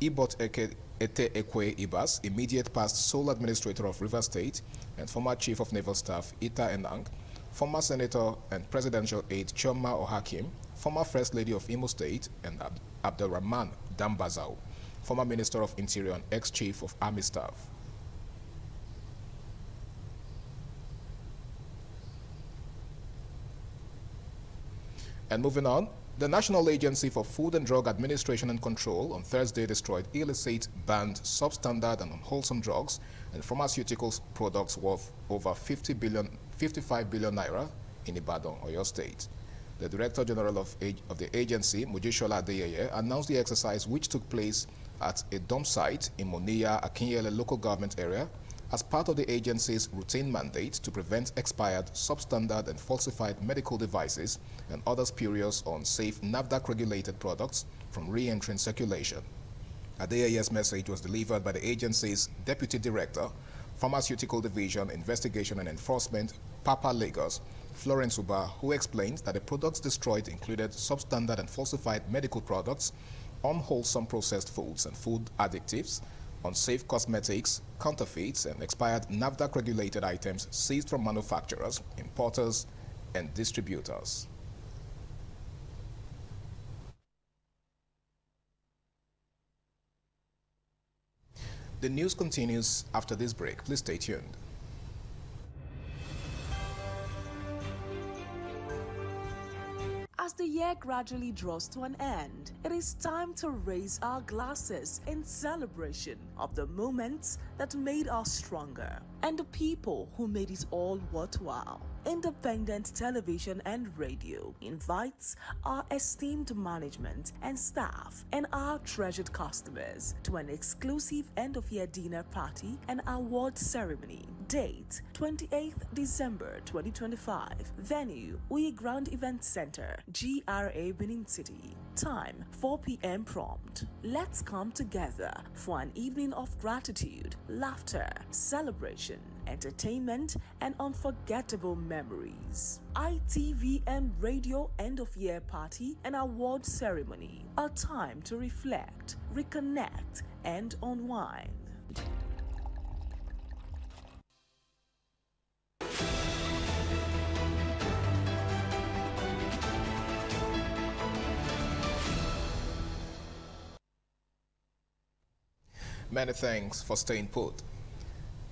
Ibot Ete Ekwe Ibas, immediate past sole administrator of Rivers State, and former Chief of Naval Staff, Ita Enang, former Senator and Presidential Aide Chioma Ohakim, former First Lady of Imo State, and Abdelrahman Dambazao, former Minister of Interior and ex-Chief of Army Staff. And moving on, the National Agency for Food and Drug Administration and Control on Thursday destroyed illicit, banned, substandard and unwholesome drugs and pharmaceuticals products worth over 55 billion naira in Ibadan, Oyo State. The Director General of the agency, Mujishola Adeyeye, announced the exercise, which took place at a dump site in Moniya, Akinyele local government area, as part of the agency's routine mandate to prevent expired, substandard and falsified medical devices and other spurious or unsafe NAFDAC-regulated products from re-entering circulation. Adeyeye's message was delivered by the agency's Deputy Director, Pharmaceutical Division, Investigation and Enforcement, Papa Lagos, Florence Uba, who explained that the products destroyed included substandard and falsified medical products, unwholesome processed foods and food additives, unsafe cosmetics, counterfeits, and expired NAFDAC-regulated items seized from manufacturers, importers, and distributors. The news continues after this break. Please stay tuned. As the year gradually draws to an end, it is time to raise our glasses in celebration of the moments that made us stronger and the people who made it all worthwhile. Independent Television and Radio invites our esteemed management and staff and our treasured customers to an exclusive end-of-year dinner party and award ceremony. Date 28th December 2025. Venue Uyi Grand Event Center, GRA Benin City. Time 4 p.m. prompt. Let's come together for an evening of gratitude, laughter, celebration, entertainment, and unforgettable memories. ITVM Radio End-of-Year Party and Award Ceremony. A time to reflect, reconnect, and unwind. Many thanks for staying put.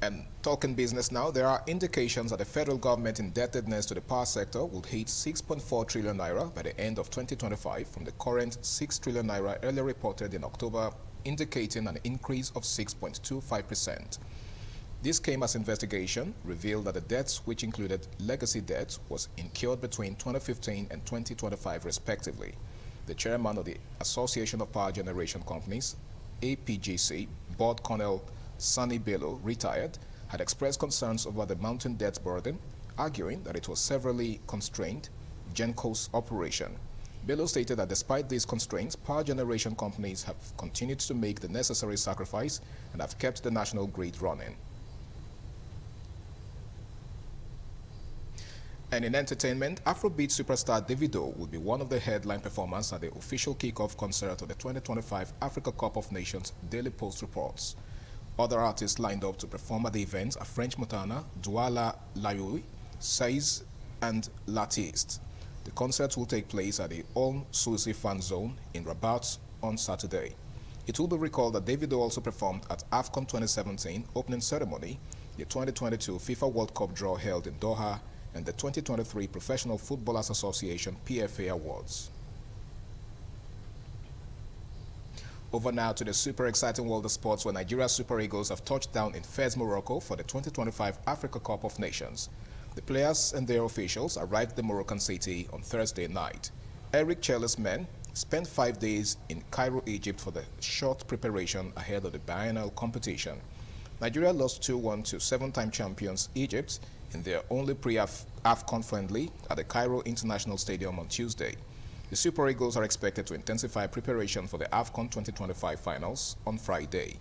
And talking business now, there are indications that the federal government indebtedness to the power sector will hit 6.4 trillion naira by the end of 2025 from the current 6 trillion naira earlier reported in October, indicating an increase of 6.25%. This came as investigation revealed that the debts, which included legacy debt, was incurred between 2015 and 2025 respectively. The chairman of the Association of Power Generation Companies, APGC, Board Colonel Sani Bello, retired, had expressed concerns over the mounting debt burden, arguing that it was severely constrained GenCo's operation. Bello stated that despite these constraints, power generation companies have continued to make the necessary sacrifice and have kept the national grid running. And in entertainment, Afrobeat superstar Davido will be one of the headline performers at the official kickoff concert of the 2025 Africa Cup of Nations, Daily Post reports. Other artists lined up to perform at the event are French Montana, Douala Layoui, Saiz, and Latiste. The concert will take place at the All-Souci Fan Zone in Rabat on Saturday. It will be recalled that Davido also performed at AFCON 2017 opening ceremony, the 2022 FIFA World Cup draw held in Doha, and the 2023 Professional Footballers Association PFA Awards. Over now to the super exciting world of sports, where Nigeria Super Eagles have touched down in Fez, Morocco for the 2025 Africa Cup of Nations. The players and their officials arrived at the Moroccan city on Thursday night. Eric Chelle's men spent 5 days in Cairo, Egypt for the short preparation ahead of the biennial competition. Nigeria lost 2-1 to seven-time champions Egypt in their only pre-AFCON friendly at the Cairo International Stadium on Tuesday. The Super Eagles are expected to intensify preparation for the AFCON 2025 finals on Friday.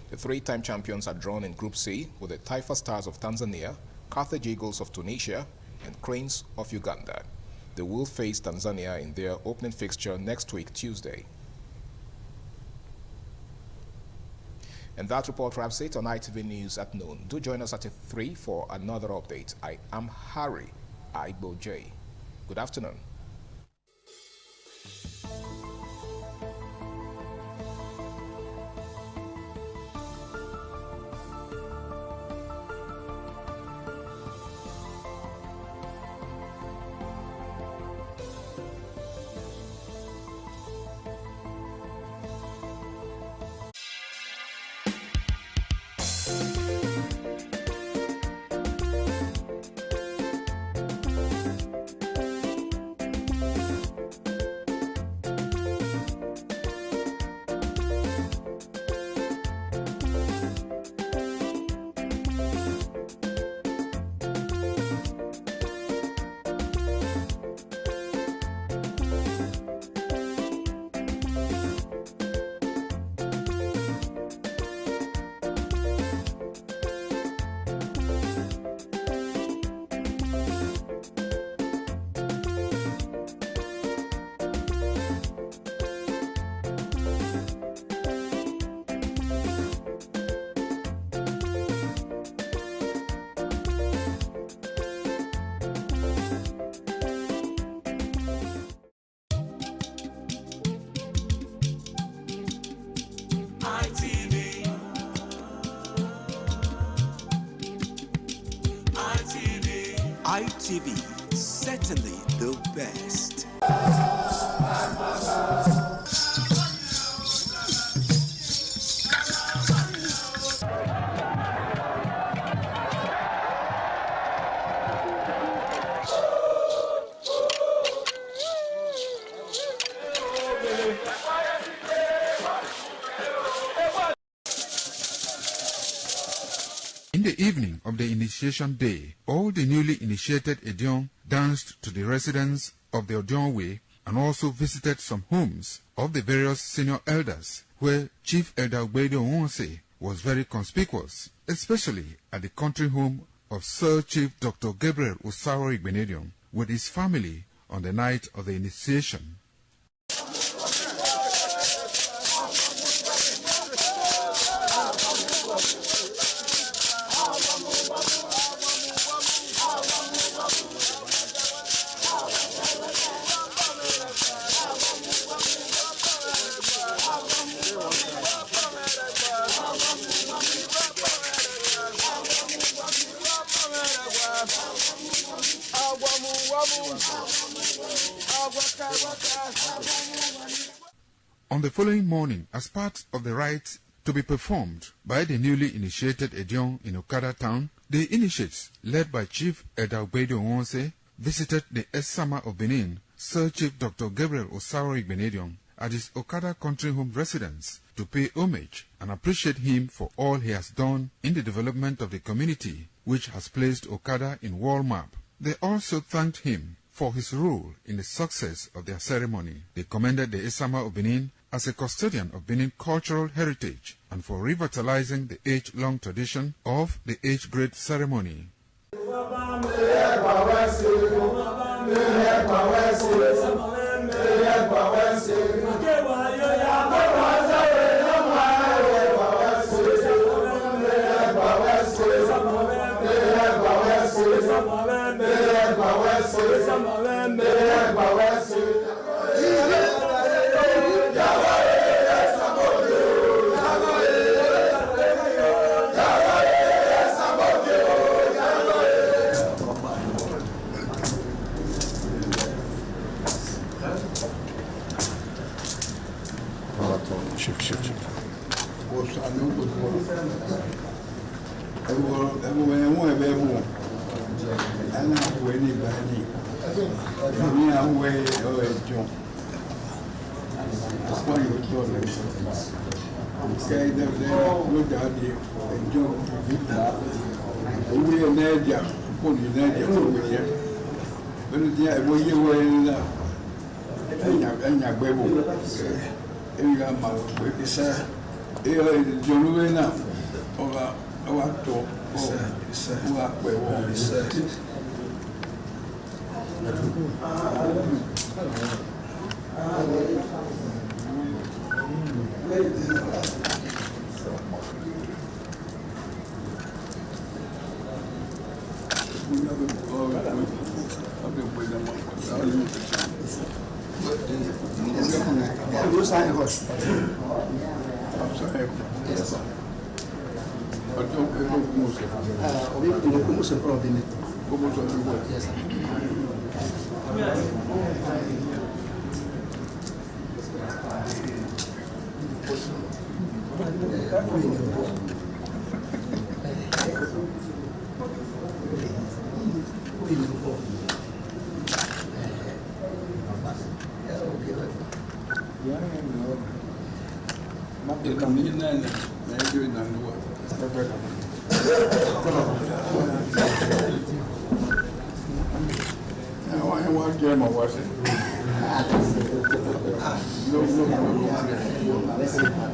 The three-time champions are drawn in Group C with the Taifa Stars of Tanzania, Carthage Eagles of Tunisia, and Cranes of Uganda. They will face Tanzania in their opening fixture next week, Tuesday. And that report wraps it on ITV News at noon. Do join us at 3 for another update. I am Harry Aigbo J. Good afternoon. ITV, certainly the best. In the evening of the initiation day, all the newly initiated Edion danced to the residents of the Odion Way and also visited some homes of the various senior elders, where Chief Elder Ogbeide Onwonse was very conspicuous, especially at the country home of Sir Chief Dr. Gabriel Osaro Igbenedion with his family on the night of the initiation. On the following morning, as part of the rite to be performed by the newly initiated Edion in Okada town, the initiates, led by Chief Elder Ogbeide Onwonse, visited the Esama of Benin, Sir Chief Dr. Gabriel Osaro Igbenedion, at his Okada country home residence to pay homage and appreciate him for all he has done in the development of the community, which has placed Okada in world map. They also thanked him for his role in the success of their ceremony. They commended the Esama of Benin as a custodian of Benin cultural heritage and for revitalizing the age-long tradition of the age-grade ceremony. You sign what? I'm sorry. Yes, sir. Yes, sir.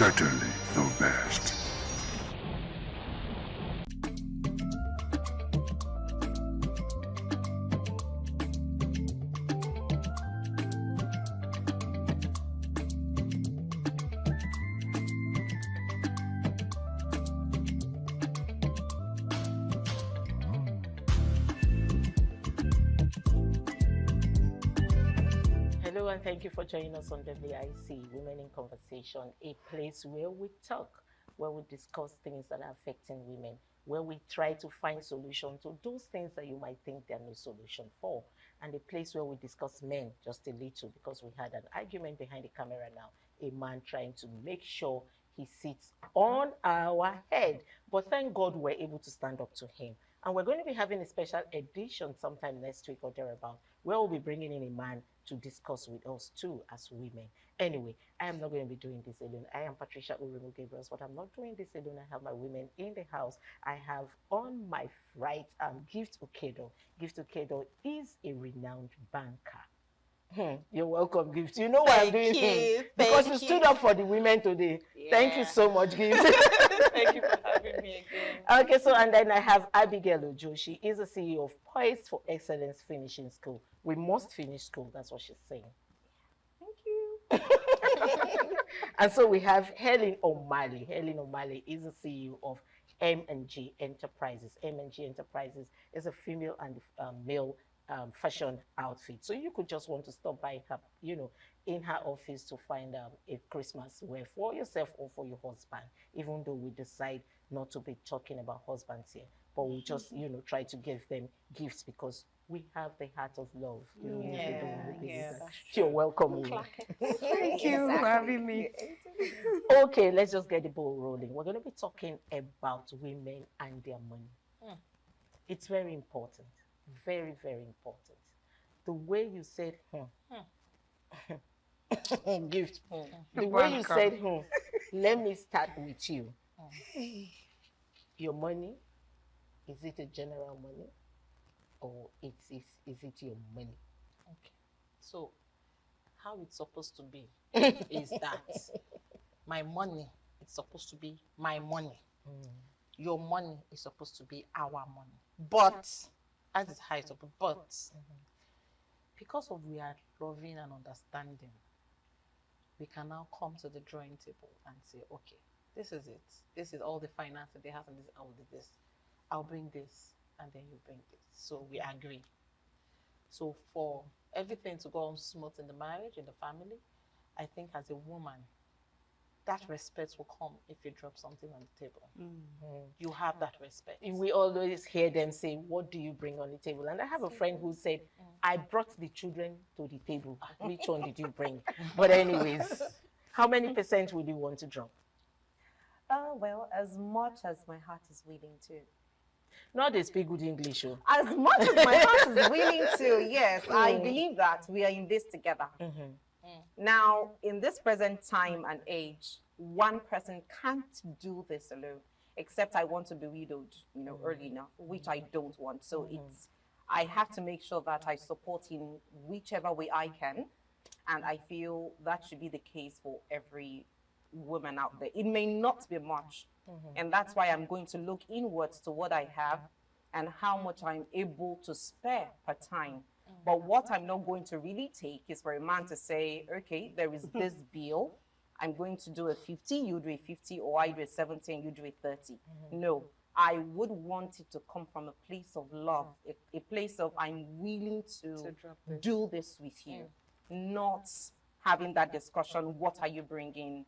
Certainly the best. Hello and thank you for joining us on WIC, Women in Conversation, a place where we talk, where we discuss things that are affecting women, where we try to find solutions to those things that you might think there are no solution for, and a place where we discuss men just a little, because we had an argument behind the camera now, a man trying to make sure he sits on our head. But thank God we're able to stand up to him. And we're going to be having a special edition sometime next week or thereabout, where we'll be bringing in a man to discuss with us too as women. Anyway, I am not going to be doing this alone. I am Patricia Uremu Gabriels, but I'm not doing this alone. I have my women in the house. I have on my right Gift Okedo. Gift Okedo is a renowned banker. You're welcome, Gift. You know why I'm doing it? Because you stood up for the women today. Yeah. Thank you so much, Gift. Thank you for having me again. Okay, so and then I have Abigail Ojo. She is the CEO of Poised for Excellence Finishing School. We must finish school, that's what she's saying. Thank you. And so we have Helen O'Malley. Helen O'Malley is the CEO of M&G Enterprises. M&G Enterprises is a female and male fashion outfit. So you could just want to stop by her, in her office to find a Christmas wear for yourself or for your husband, even though we decide not to be talking about husbands here. But we just, try to give them gifts because we have the heart of love. You're welcome. Thank you for having me. Okay, let's just get the ball rolling. We're going to be talking about women and their money. It's very important. Very, very important. The way you said, gift. The way you said, let me start with you. Your money, is it a general money or is it your money? Okay. So, how it's supposed to be is that my money is supposed to be my money. Your money is supposed to be our money. But, that is how it's supposed to be. But, because of we are loving and understanding, we can now come to the drawing table and say, okay, this is it. This is all the finance that they have, and this, I will do this. I'll bring this, and then you bring this. So we agree. So for everything to go on smooth in the marriage, in the family, I think as a woman, that respect will come if you drop something on the table. You have that respect. We always hear them say, what do you bring on the table? And I have a friend who said, I brought the children to the table. Which one did you bring? But anyways, how many percent would you want to drop? Well, as much as my heart is willing to. Not they speak good English. Oh. As much as my heart is willing to, yes. I believe that we are in this together. Now, in this present time and age, one person can't do this alone, except I want to be widowed, early enough, which I don't want. So I have to make sure that I support in whichever way I can. And I feel that should be the case for every woman out there. It may not be much. And that's why I'm going to look inwards to what I have and how much I'm able to spare per time. But what I'm not going to really take is for a man to say, okay, there is this bill. I'm going to do a 50, you do a 50, or I do a 70 and you do a 30. No, I would want it to come from a place of love, a place of I'm willing to do this with you, not having that discussion, what are you bringing?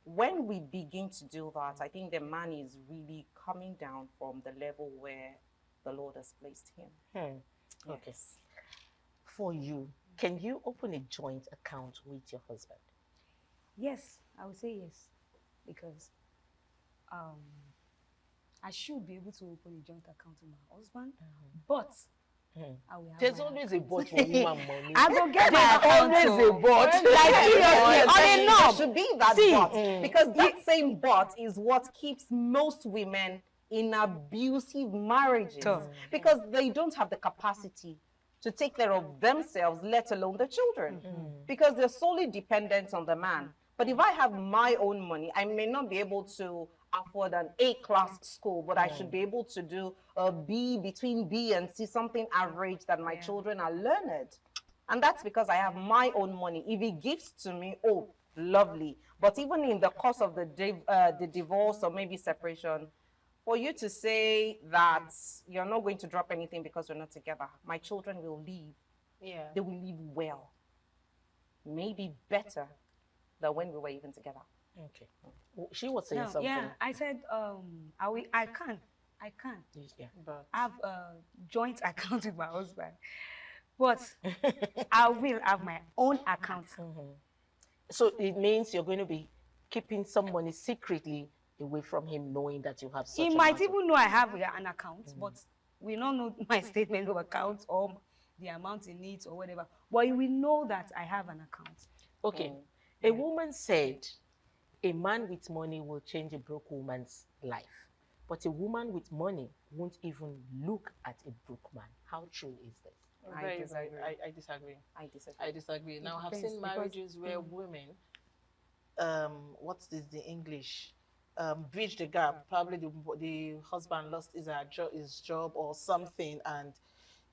When we begin to do that, I think the man is really coming down from the level where the Lord has placed him. Okay. For you, can you open a joint account with your husband? Yes, I would say yes, because I should be able to open a joint account with my husband, but I will have there's always a but for woman money. I will get my always a but. There should be that but, because that same but is what keeps most women in abusive marriages, because they don't have the capacity to take care of themselves, let alone the children, because they're solely dependent on the man. But if I have my own money, I may not be able to afford an A-class school, but I should be able to do a B, between B and C, something average that my children are learned. And that's because I have my own money. If he gives to me, oh, lovely. But even in the course of the divorce or maybe separation, for you to say that you're not going to drop anything because we're not together, my children will leave. They will leave well. Maybe better than when we were even together. Okay. She was saying something. Yeah, I said I can. Yeah. But I have a joint account with my husband. But I will have my own account. So it means you're going to be keeping some money secretly away from him, knowing that you have such He might even know I have an account, but we don't know my statement of account or the amount in it or whatever. But he will know that I have an account. Okay. A woman said, a man with money will change a broke woman's life. But a woman with money won't even look at a broke man. How true is this? I disagree. I disagree. Now, I've seen marriages where women, what's this, the English, bridge the gap. Probably the husband lost his job or something, and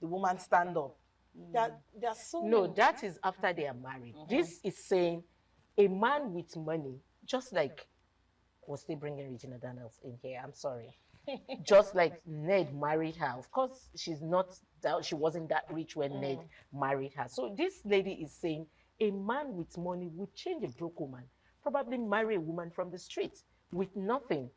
the woman stand up. There's so no, that is after they are married. This is saying a man with money, just like, was they bringing Regina Daniels in here? I'm sorry. Just like Ned married her. Of course, she wasn't that rich when Ned married her. So this lady is saying a man with money would change a broke woman, probably marry a woman from the street with nothing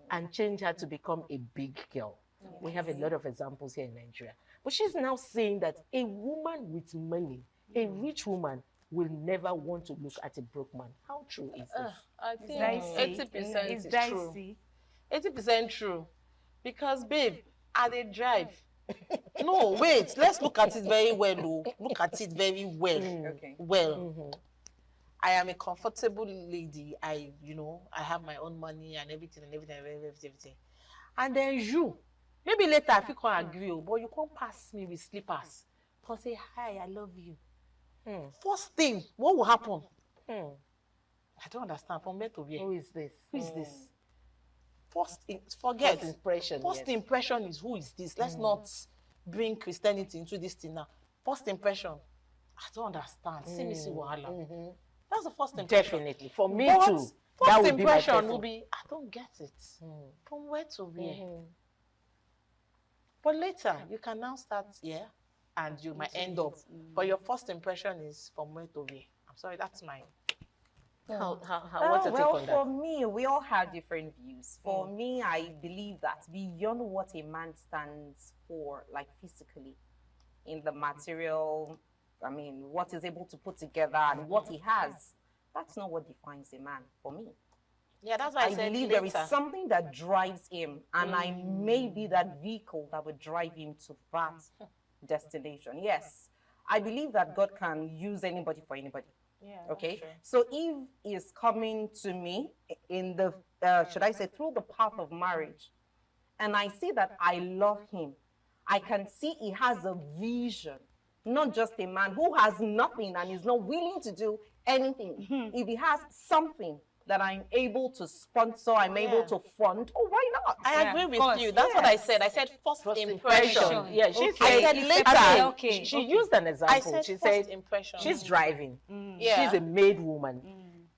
and change her to become a big girl. We have a lot of examples here in Nigeria. But she's now saying that a woman with money, a rich woman, will never want to look at a broke man. How true is this? I think 80% is true. 80% true. Because, babe, they drive. No, wait. Let's look at it very well. Look at it very well. Okay. Well, I am a comfortable lady. I have my own money and everything. And then you, maybe later if you can't agree, but you can't pass me with slippers. Can say, hi, I love you. First thing, what will happen? I don't understand. From where to where? Who is this? Who is this? Forget. First impression. First impression is who is this? Let's not bring Christianity into this thing now. First impression, I don't understand. See me, see wahala. That's the first impression. Definitely. For me But too. First impression will be, I don't get it. From where to where? But later, you can now start here and you might end up. But your first impression is from where to where. I'm sorry, that's mine. What's your take on that? For me, we all have different views. For me, I believe that beyond what a man stands for, like physically, in the material, what he's able to put together and what he has, that's not what defines a man for me. Yeah, that's why I said believe there is something that drives him, and I may be that vehicle that would drive him to that destination. Yes, I believe that God can use anybody for anybody. Yeah, okay, true. so if he's coming to me in the, should I say, through the path of marriage, and I see that I love him, I can see he has a vision, not just a man who has nothing and is not willing to do anything. If he has something that I'm able to sponsor, I'm able to fund, why not? I agree with you. That's what I said. I said first impression. Yeah, she I said later. She used an example. I said she first said impression. she's driving. Yeah. She's a maid woman.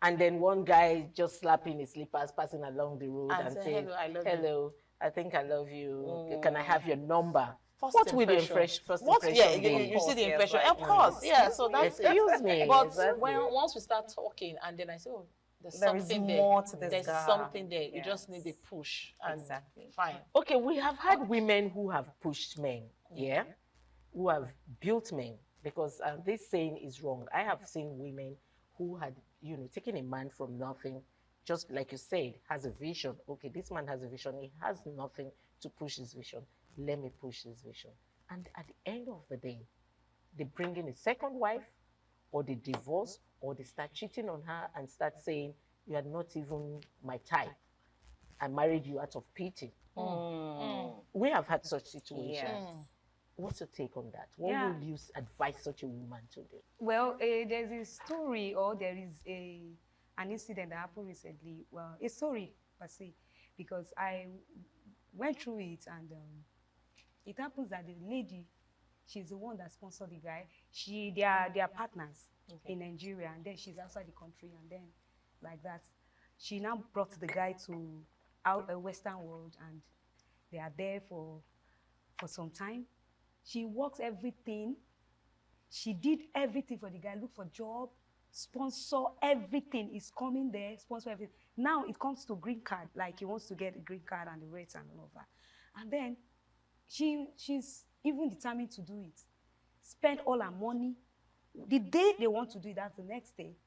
And then one guy just slapping his slippers, passing along the road and saying, hello, I love hello, I think I love you. Can I have your number? First What will the impression. first What? impression Yeah, be? you see the impression. right. Of course, yeah. So that's Excuse me. But Exactly. once we start talking, and then I say, oh, there's There is something more there. to this There's guy. something there. You Yes. just need a push. And Exactly. Fine. Okay, we have had women who have pushed men, yeah, who have built men, because this saying is wrong. I have seen women who had, taken a man from nothing, just like you said, has a vision. Okay, this man has a vision. He has nothing to push his vision. Let me push his vision. And at the end of the day, they bring in a second wife, or they divorce, or they start cheating on her and start saying, you are not even my type. I married you out of pity. We have had such situations. Yes. What's your take on that? What Yeah. would you advise such a woman to do? Well, there's a story, or there is an incident that happened recently. Well, a story per se, because I went through it, and it happens that the lady, she's the one that sponsored the guy. They are partners in Nigeria, and then she's outside the country, and then like that, she now brought the guy to a Western world, and they are there for some time. She works everything. She did everything for the guy, look for job, sponsor everything. He's coming there, sponsor everything. Now it comes to green card, like he wants to get a green card and the rates and all of that. And then she's even determined to do it. Spend all her money. The day they want to do it, that's the next day.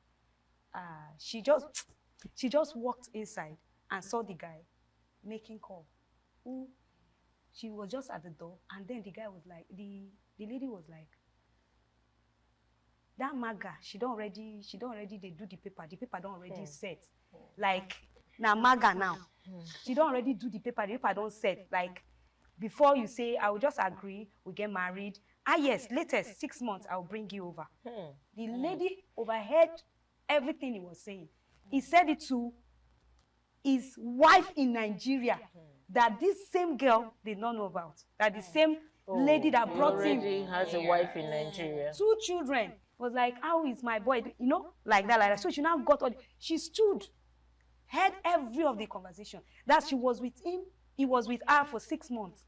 She just walked inside and saw the guy making call. She was just at the door, and then the guy was like, the lady was like, that maga, she don't already they do the paper don't already set. Like, now maga now. She don't already do the paper don't set. Like, before you say, I will just agree, we get married. Yes, latest 6 months, I'll bring you over. The lady overheard everything he was saying. He said it to his wife in Nigeria, that this same girl did not know about. That the same lady that brought him already has a wife in Nigeria. 2 children was like, how is my boy? Like that. So she now got she stood, heard every of the conversation. That she was with him he was with her for 6 months.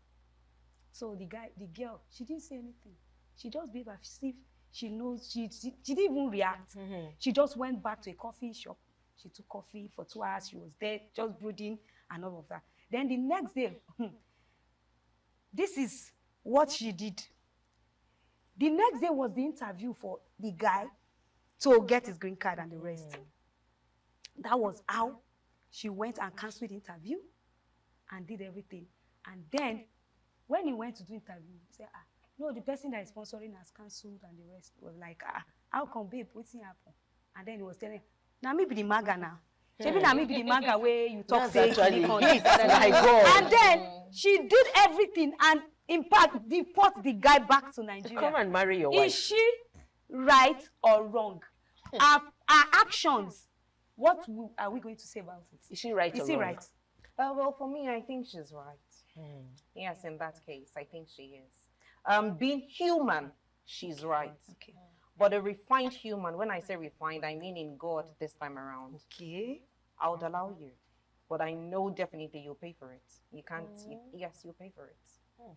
So the girl, she didn't say anything. She just behaved as if she knows. She didn't even react. She just went back to a coffee shop. She took coffee for 2 hours. She was there just brooding and all of that. Then the next day, this is what she did. The next day was the interview for the guy to get his green card and the rest. That was how she went and canceled the interview and did everything. And then when he went to do interview, he said, no, the person that is sponsoring has cancelled, and the rest was like, how come, babe, what's happened? And then he was telling, now maybe the maga now. Maybe now maybe the maga where you talk say actually my God. And then she did everything and in fact deport the guy back to Nigeria. Come and marry your wife. Is she right or wrong? Our actions, what are we going to say about it? Is she right or wrong? Is he right? Well, for me, I think she's right. Yes, in that case, I think she is. Being human, she's right. Okay. But a refined human, when I say refined, I mean in God this time around. Okay. I would allow you. But I know definitely you'll pay for it. You can't, yes, you'll pay for it.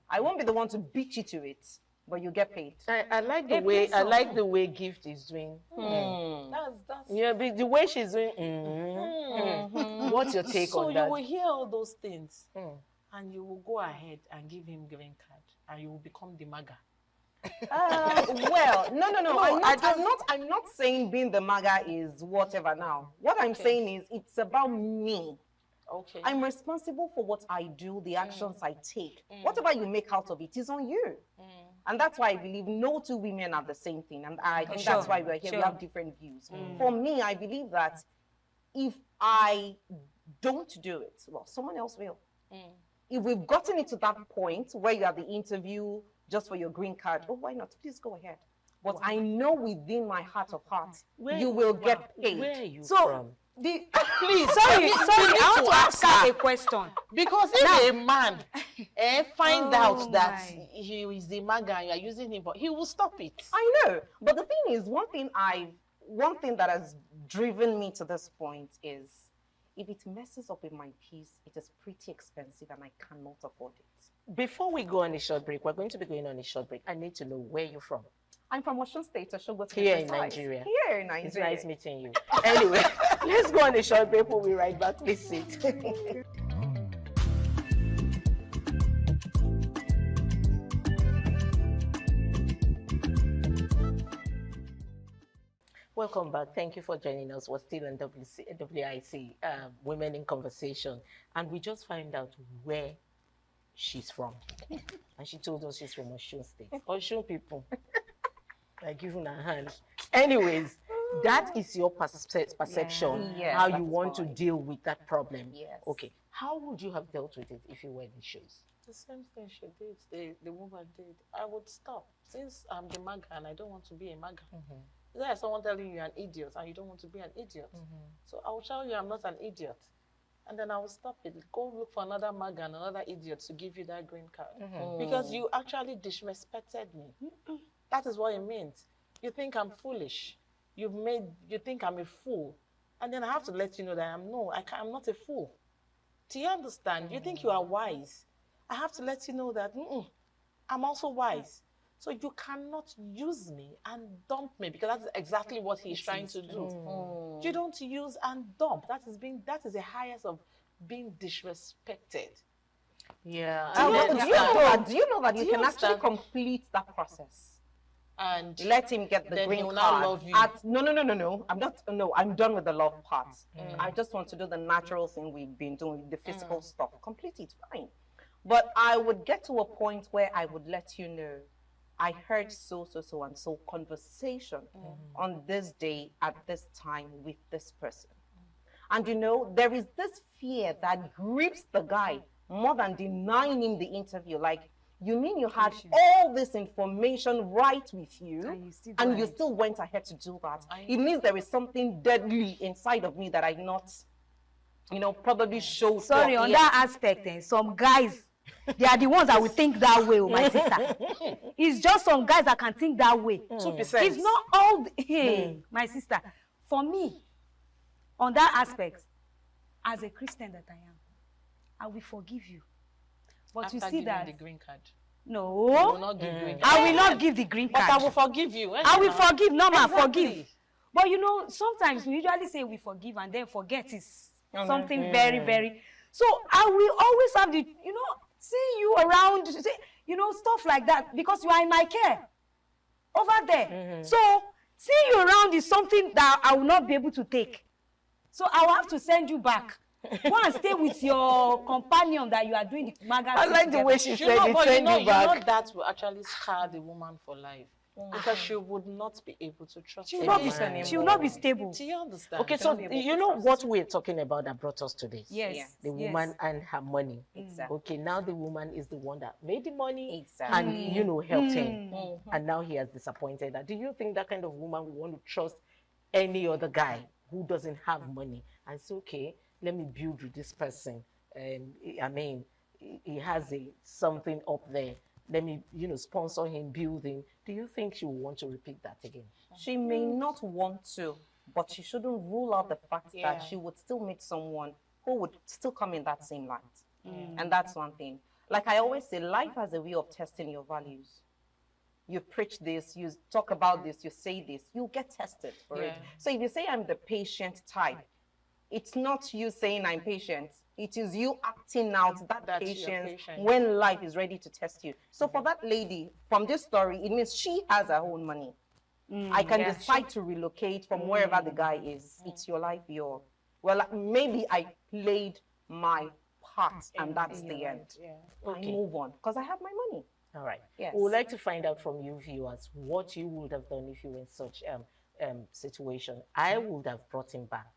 I won't be the one to beat you to it, but you get paid. I like the way Gift is doing. That's yeah, the way she's doing. What's your take on that? So you will hear all those things, and you will go ahead and give him green card, and you will become the MAGA. Well, no. I'm not saying being the MAGA is whatever now. What I'm saying is it's about me. Okay. I'm responsible for what I do, the actions I take. Whatever you make out of it is on you. And that's why I believe no two women are the same thing. And I think that's why we're here. We have different views. For me, I believe that if I don't do it, well, someone else will. If we've gotten it to that point where you have the interview just for your green card, oh, why not? Please go ahead. But I know within my heart of hearts, you will get paid. Where are you So, from? Please, sorry, I want to ask her a question. Because if a man find out that he is the MAGA and you are using him, he will stop it. I know. But the thing is, one thing that has driven me to this point is, if it messes up with my peace, it is pretty expensive and I cannot afford it. Before we go on a short break, we're going to be going on a short break. I need to know where you're from. I'm from Osun State, Here in Nigeria. Here in Nigeria. It's nice meeting you. Anyway, let's go on a short break. We'll be right back. Please sit. Welcome back. Thank you for joining us. We're still on WIC, Women in Conversation. And we just found out where she's from. And she told us she's from Osun State. Osun people. I give her a hand. Anyways, that is your perception, Yes, how you want to deal with that problem. Yes. Okay. How would you have dealt with it if you were in the shoes? The same thing she did, the woman did. I would stop. Since I'm the MAGA and I don't want to be a MAGA. There's someone telling you you're an idiot and you don't want to be an idiot. So I will tell you I'm not an idiot. And then I will stop it. Go look for another MAGA and another idiot to give you that green card. Because you actually disrespected me. That is what it means. You think I'm foolish. You think I'm a fool. And then I have to let you know that I'm not a fool. Do you understand? You think you are wise. I have to let you know that I'm also wise. So you cannot use me and dump me, because that's exactly what he's trying to do. You don't use and dump. That is the highest of being disrespected. Yeah. Do you know that you can actually complete that process? And let him get the then green he will card. now love you. No. I'm done with the love part. I just want to do the natural thing we've been doing, the physical stuff. Complete it, fine. But I would get to a point where I would let you know, I heard so and so conversation on this day at this time with this person. And you know, there is this fear that grips the guy more than denying him the interview. Like, you mean you had all this information right with you and you still went ahead to do that? It means there is something deadly inside of me that I not, probably show. Sorry, on that aspect, some guys, they are the ones that will think that way, my sister. It's just some guys that can think that way. 2%. It's not all, my sister. For me, on that aspect, as a Christian that I am, I will forgive you. But After you see giving that the green card. no, You will not give green card. I will not give the green But card. I will forgive you. I will forgive, normal, Exactly. forgive. But you know, sometimes we usually say we forgive and then forget is Oh, no. something very, very. So I will always have the, you know, see you around, see, you know, stuff like that because you are in my care over there. So seeing you around is something that I will not be able to take. So I will have to send you back. Go and stay with your companion that you are doing the magazine. I like the way she said it, send you back. You know that will actually scar the woman for life. Because she would not be able to trust She will not be, she will not be stable. Do you understand? Okay, so you know what we're talking about that brought us to this? Yes. The woman and her money. Exactly. Okay, now the woman is the one that made the money Exactly. and, you know, helped him. And now he has disappointed her. Do you think that kind of woman would want to trust any other guy who doesn't have money and say, okay, let me build with this person? I mean, he has something up there. Let me, you know, sponsor him building. Do you think she will want to repeat that again? She may not want to, but she shouldn't rule out the fact that she would still meet someone who would still come in that same light. And that's one thing. Like I always say, life has a way of testing your values. You preach this, you talk about this, you say this, you get tested for it. So if you say I'm the patient type, it's not you saying I'm patient. It is you acting out that patience when life is ready to test you. So for that lady, from this story, it means she has her own money. I can decide to relocate from wherever the guy is. It's your life, well, maybe I played my part and that's the end. I move on because I have my money. All right. Yes. We would like to find out from you viewers what you would have done if you were in such situation. I would have brought him back.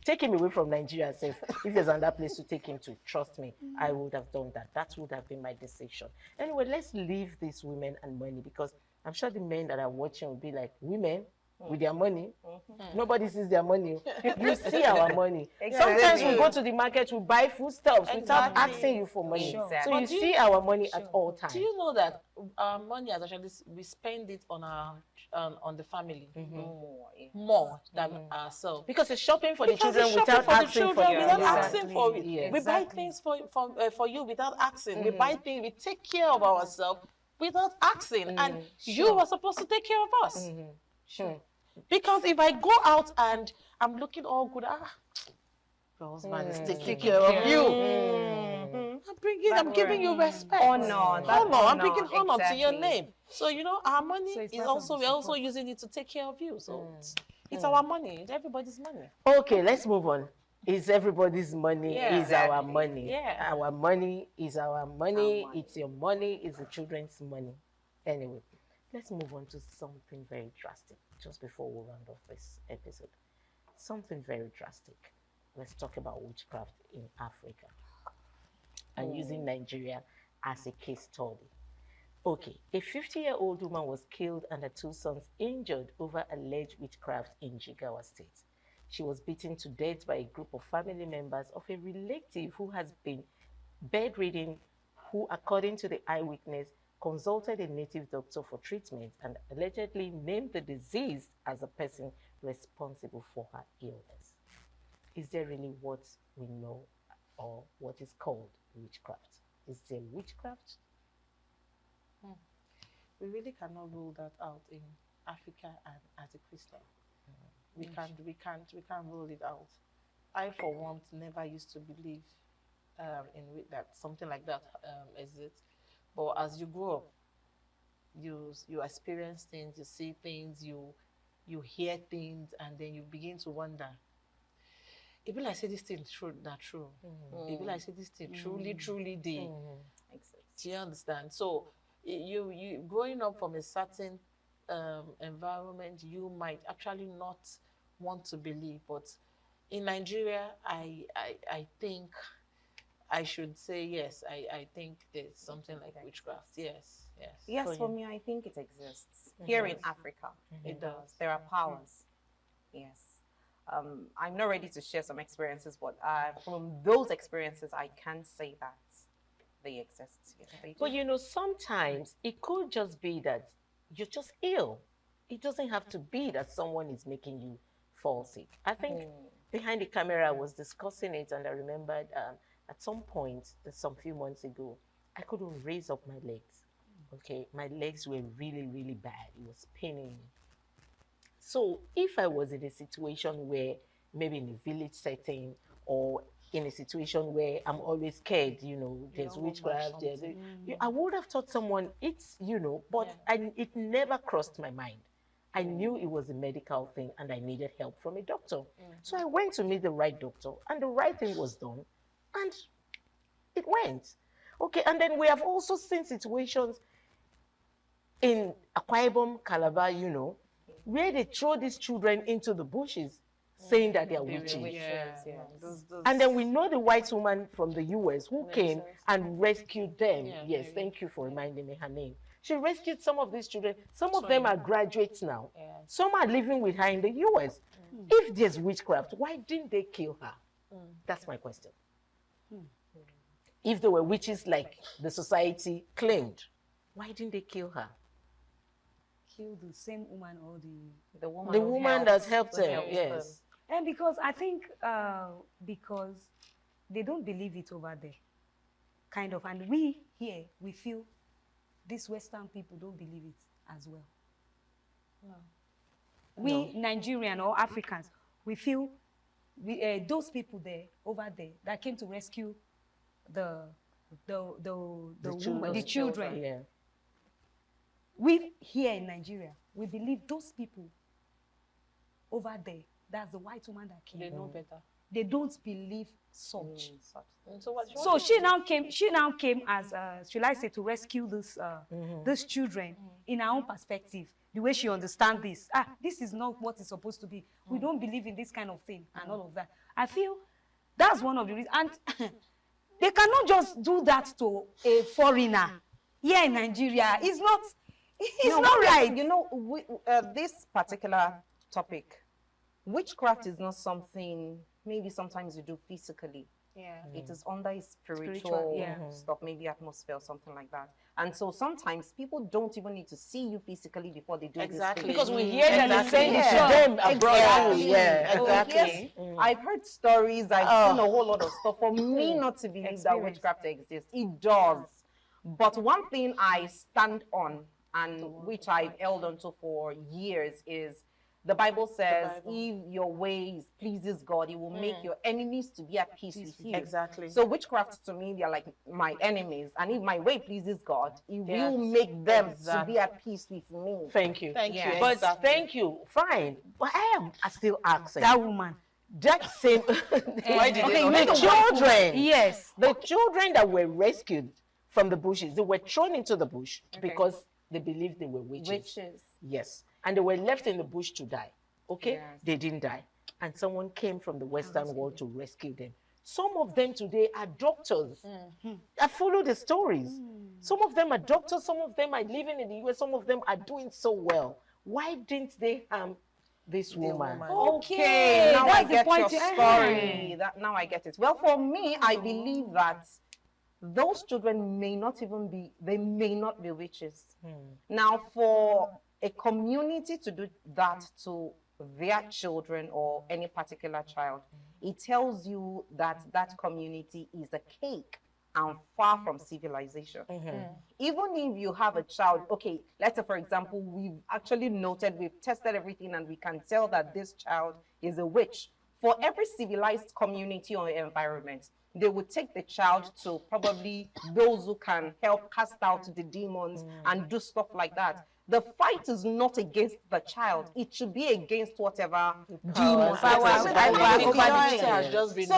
Take him away from Nigeria. Safe. If there's another place to take him to, trust me, I would have done that. That would have been my decision. Anyway, let's leave these women and money because I'm sure the men that are watching will be like, women with their money. Nobody sees their money. You see our money. Exactly. Sometimes we go to the market, we buy foodstuffs without asking you for money. Exactly. So you see our money at all times. Do you know that our money has actually, we spend it on our on the family more than ourselves, because it's shopping for the children without asking for it. Without asking for it. Yes. We buy things for you without asking. We buy things, we take care of ourselves without asking, and you are supposed to take care of us. Because if I go out and I'm looking all good, your husband is taking care of you. I'm giving you respect. Honor. I'm bringing honor to your Exactly. name. So you know, our money is also, we're also using it to take care of you. So it's our money. It's everybody's money. Okay, let's move on. It's everybody's money. Yeah, Is our exactly. money. Yeah. Our money is our money. It's your money. It's the children's money. Anyway, let's move on to something very drastic just before we round off this episode. Something very drastic. Let's talk about witchcraft in Africa and using Nigeria as a case study. Okay, a 50-year-old woman was killed and her two sons injured over alleged witchcraft in Jigawa State. She was beaten to death by a group of family members of a relative who has been bedridden, who, according to the eyewitness, consulted a native doctor for treatment and allegedly named the disease as the person responsible for her illness. Is there really what we know or what is called witchcraft? Is there witchcraft? We really cannot rule that out in Africa and as a Christian. We can't rule it out. I, for one, never used to believe in that something like that exists. But as you grow up, you experience things, you see things, you hear things, and then you begin to wonder. It be like say this thing true, not true. It be like say this thing truly did. Do you understand? So you growing up from a certain environment, you might actually not want to believe. But in Nigeria, I think I should say yes. I think there's something like witchcraft. Yes. Yes, for me, I think it exists. Here in Africa, it does. There are powers. Yes. I'm not ready to share some experiences, but from those experiences, I can say that they exist. Yes, they do. But you know, sometimes it could just be that you're just ill. It doesn't have to be that someone is making you fall sick. I think behind the camera I was discussing it, and I remembered at some point, some few months ago, I couldn't raise up my legs. Okay, my legs were really, really bad. It was paining me. So if I was in a situation where maybe in a village setting or in a situation where I'm always scared, you know, there's witchcraft, I would have thought someone, but it never crossed my mind. I knew it was a medical thing and I needed help from a doctor. So I went to meet the right doctor and the right thing was done and it went. Okay, and then we have also seen situations in Akwa Ibom, Calabar, you know, where they throw these children into the bushes saying that they are witches. And then we know the white woman from the US who came and rescued them. Yes, thank you for reminding me her name. She rescued some of these children. Some of them are graduates now. Some are living with her in the US. If there's witchcraft, why didn't they kill her? That's my question. If there were witches like the society claimed, why didn't they kill her? Kill the same woman or the woman that helped her, yes. And because I think because they don't believe it over there, kind of, and we here, we feel these Western people don't believe it as well. No. We Nigerian or Africans, we feel those people there, over there, that came to rescue the children. Yeah. We here in Nigeria, we believe those people over there, that's the white woman that came. They know better. They don't believe such. So she now came as, should I say, to rescue these children in her own perspective, the way she understands this. This is not what it's supposed to be. We don't believe in this kind of thing and all of that. I feel that's one of the reasons. And they cannot just do that to a foreigner here in Nigeria. It's not right. You know, this particular topic, witchcraft is not something maybe sometimes you do physically. It is under a spiritual stuff, maybe atmosphere or something like that. And so sometimes people don't even need to see you physically before they do this thing. Because we hear them saying it to them abroad. Exactly. I've heard stories, I've seen a whole lot of stuff. For me not to believe that witchcraft exists, it does. But one thing I stand on, and which I've held on to for years, is the Bible says, if your ways pleases God, He will make your enemies to be at peace with you. Exactly. So witchcraft to me, they're like my enemies. And if my way pleases God, He will make them to be at peace with me. Thank you. Thank you. But thank you. Fine. But I am still asking. That woman. That same. The children. Yes. The children that were rescued from the bushes, they were thrown into the bush because they believed they were witches. Yes. And they were left in the bush to die. Okay? Yes. They didn't die. And someone came from the Western world to rescue them. Some of them today are doctors. I follow the stories. Some of them are doctors. Some of them are living in the US. Some of them are doing so well. Why didn't they harm this woman? Okay. Now I get your story. Now I get it. Well, for me, I believe that those children may not even be, they may not be witches. Now, for a community to do that to their children or any particular child, it tells you that that community is a cake and far from civilization. Even if you have a child, okay, let's say, for example, we've actually noted, we've tested everything, and we can tell that this child is a witch. For every civilized community or environment, they would take the child to probably those who can help cast out the demons and do stuff like that. The fight is not against the child. It should be against whatever demons. So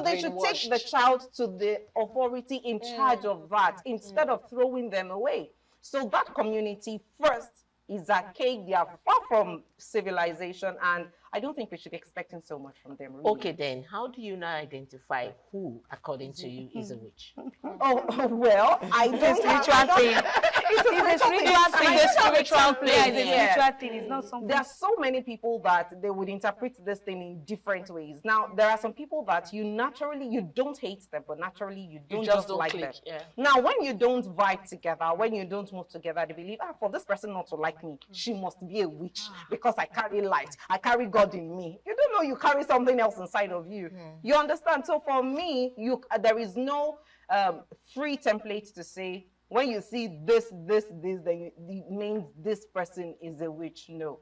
they should take the child to the authority in charge of that instead of throwing them away. So that community first is archaic. They are far from civilization, and I don't think we should be expecting so much from them. Really. Okay, then, how do you now identify who, according to you, is a witch? Well, it's a spiritual thing. It's a spiritual thing. It's not something. There are so many people that they would interpret this thing in different ways. Now, there are some people that you don't hate them, but naturally you don't just like them. Now, when you don't vibe together, when you don't move together, they believe, for this person not to like me, she must be a witch because I carry light, I carry God in me. You don't know you carry something else inside of you. You understand? So for me, there is no free template to say when you see this, then it means this person is a witch. No.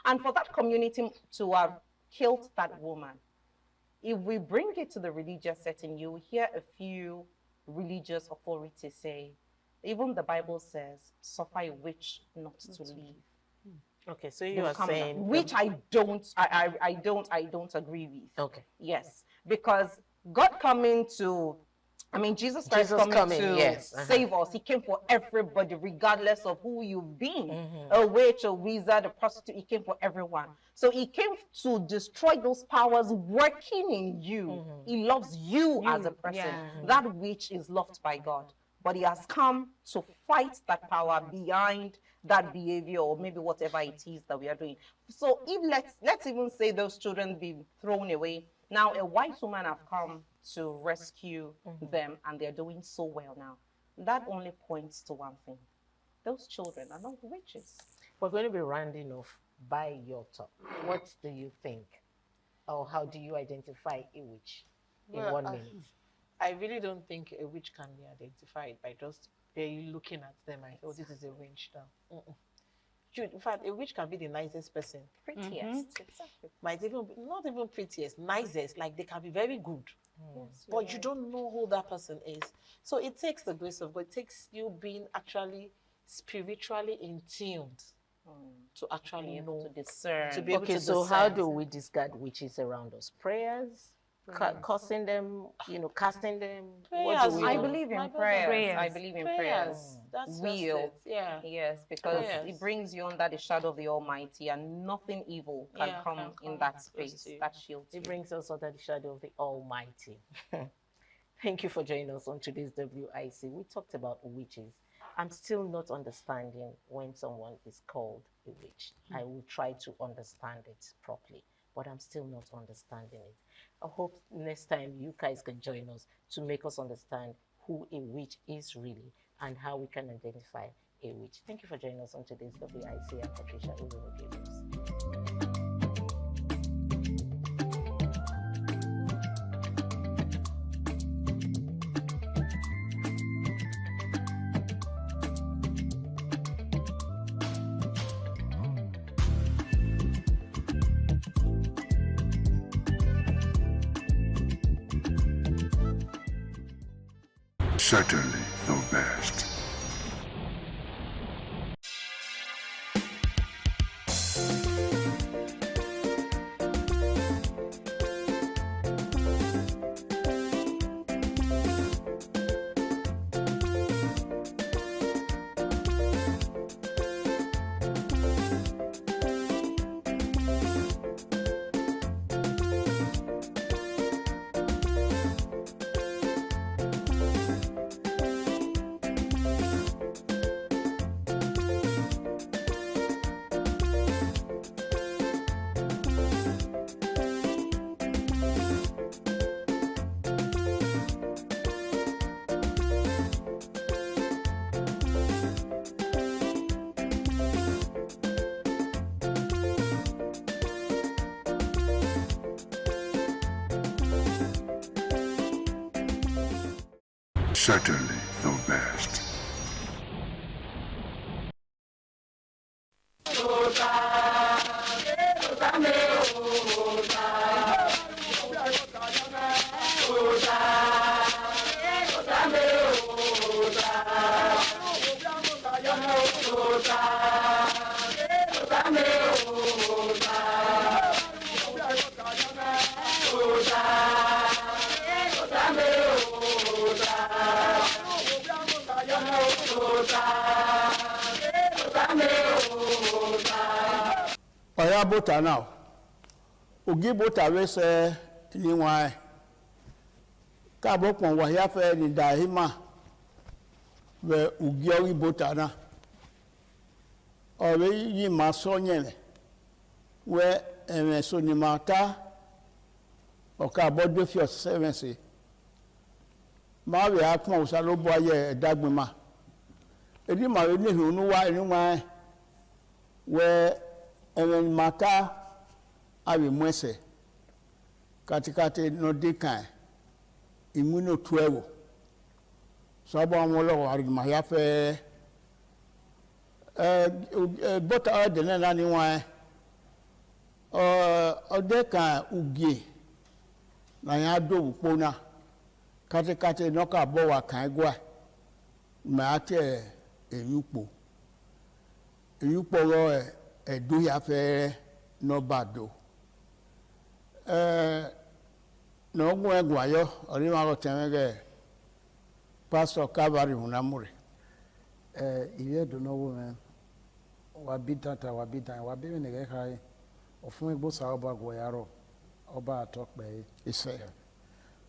And for that community to have killed that woman, if we bring it to the religious setting, you will hear a few religious authorities say, even the Bible says, suffer a witch not to live. Okay, so you are saying, which I don't agree with. Okay. Yes, because God coming to, Jesus Christ coming to save us. He came for everybody, regardless of who you've been. A witch, a wizard, a prostitute. He came for everyone. So he came to destroy those powers working in you. He loves you as a person. That witch is loved by God. But he has come to fight that power behind that behavior, or maybe whatever it is that we are doing. So if let's even say those children be thrown away. Now a white woman have come to rescue them, and they're doing so well now. That only points to one thing. Those children are not witches. We're going to be rounding off by your talk. What do you think? Or how do you identify a witch in 1 minute? I really don't think a witch can be identified by just looking at them and oh, this is a witch now. In fact, a witch can be the nicest person. Prettiest. Exactly. Might even be, not even prettiest, nicest. Like they can be very good. Yes, but you don't know who that person is. So it takes the grace of God. It takes you being actually spiritually in tuned to actually know, to discern. To be able to discern. So how do we discard witches around us? Prayers? Cursing them, casting them. Prayers. I believe in prayers. I believe in prayers. That's will. Yeah. Yes, because it brings you under the shadow of the Almighty, and nothing evil can come in that space. That shields you. It brings us under the shadow of the Almighty. Thank you for joining us on today's WIC. We talked about witches. I'm still not understanding when someone is called a witch. I will try to understand it properly, but I'm still not understanding it. I hope next time you guys can join us to make us understand who a witch is really and how we can identify a witch. Thank you for joining us on today's WIC. I'm Patricia Gabriels. Certainly the best. Certainly the best. Oya bota now. Ugi bota we se ni wan. Ka bo pon wa ya fe ni dahima. We ugi ori bota na. Ore yi ma so nyele. We eme so ni mata. O ka bo do fi o 7 se. Ma we a pon usa lo bo aye dagbin ma. Edi ma we ni hunu wa ni wan. We Ewen mata awi mwese katikati no dekan imuno tuewo sabo amolo ari ma ya fe bota de na ni wa ode kan ugie na ya do pona kate no ka bo wa kan gwa ma te eyupo ro edo ya fe no bado no gwa gwa yo ori ma ro temege pastor Calvary hunamure iye do no wo wa bidata wa bidan wa be ne ge kai ofun igbo sa oba gwo yaro oba atokpe ise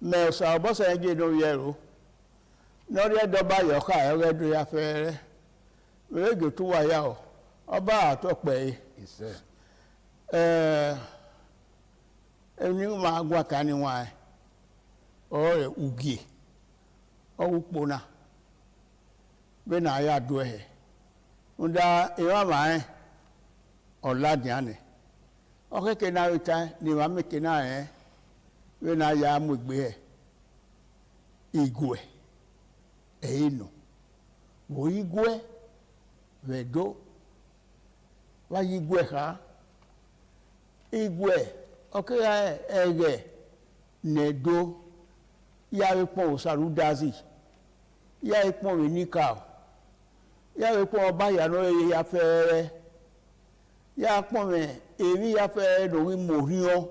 me sa obo sa je do yero no re do ba yo ka e do ya fere we go to wa ya o oba atokpe ise eni ma gwa ka ni wa o ugie o upona be na ya do he unda ewa ma oladiane okeke na uta ni wa meke na we na ya mugbe igwe eino wo igwe wedo wa igwe ha igwe oke ya ege nedo ya wepo sarudazi ya wepo wenika ya wepo oba ya no ya fere ya pon me ewi ya fere do wi morio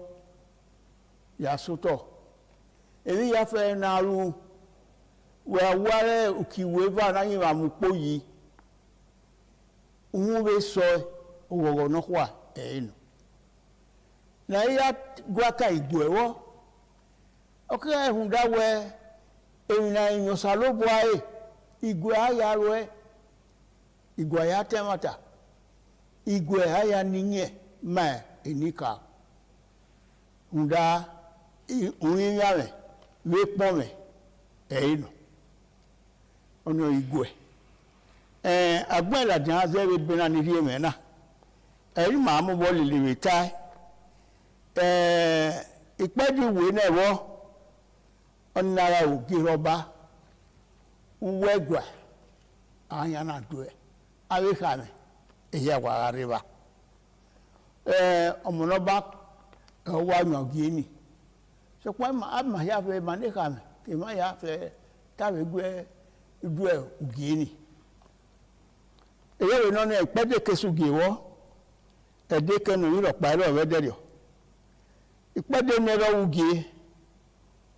ya soto ewi ya fere na ru we aware ukiwe ba na yin ma mu poyi umu be so owogo no kwa enu na ya gwaka igwewo oke ehun dawe ewina inyo salobo aye igwe aya roe igwe ya temata igwe aya ninye ma enika unda unyame we pome eino ono igwe agbela jan zebe bena ni rie mena eri ma mu bo liliwe tai ìpẹ́jù ìwé náà wọ́ ọ̀nàrà ògì rọba uwẹ́gbà àyànnàdó ẹ̀ àwíkàmì èyí àwàrà rẹwà ọmọlọ́ba ọwọ́ àyàngí ẹni ṣùgbọ́n àmà yà fẹ́ màníkàmì kì má yà fẹ́ táwé gbé ìdú ẹ̀ ògì ẹni èyí rẹ̀ náà ìpẹ́jù kẹsùgì wọ́ ẹ̀dẹ́kẹ́nu ìrọ̀pá ẹ̀rọ ọ̀rẹ́dẹ̀rẹ̀ ìpàdé nẹ́rọ ugie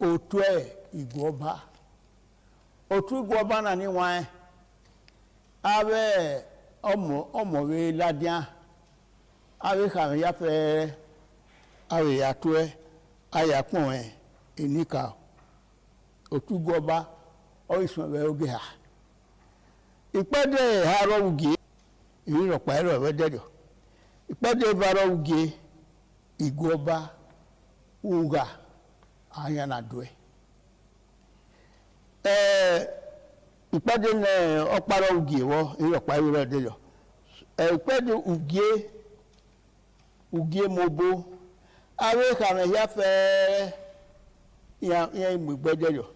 òtú ẹ̀ ìgbọ́ba òtú ìgbọ́ba náà ní wọn abẹ́ ọmọwé ládíá abẹ́ kàmí yáfẹ́ abẹ́ yàtọ̀ ẹ̀ ayàpọ̀ ẹ̀ ẹ̀níkà òtú ìgbọ́ba ọ̀ìsùn ẹ̀ oge ha ìpàdé àárọ̀ ugie ìrìnàpá ẹ̀rọ ẹ̀wẹ́dẹ̀dọ̀ ìpàdé ìbára ugie ìgbọ́ba uga àyànnàdó ìpàdé ní ọ̀pára ugie wọ́ ìrọ̀pá ìrọ̀ ẹ̀dẹ́yọ̀ ìpàdé ugie mobo awé kàmẹ́ yáfẹ́ yẹn ìmùgbẹ́dẹ́yọ̀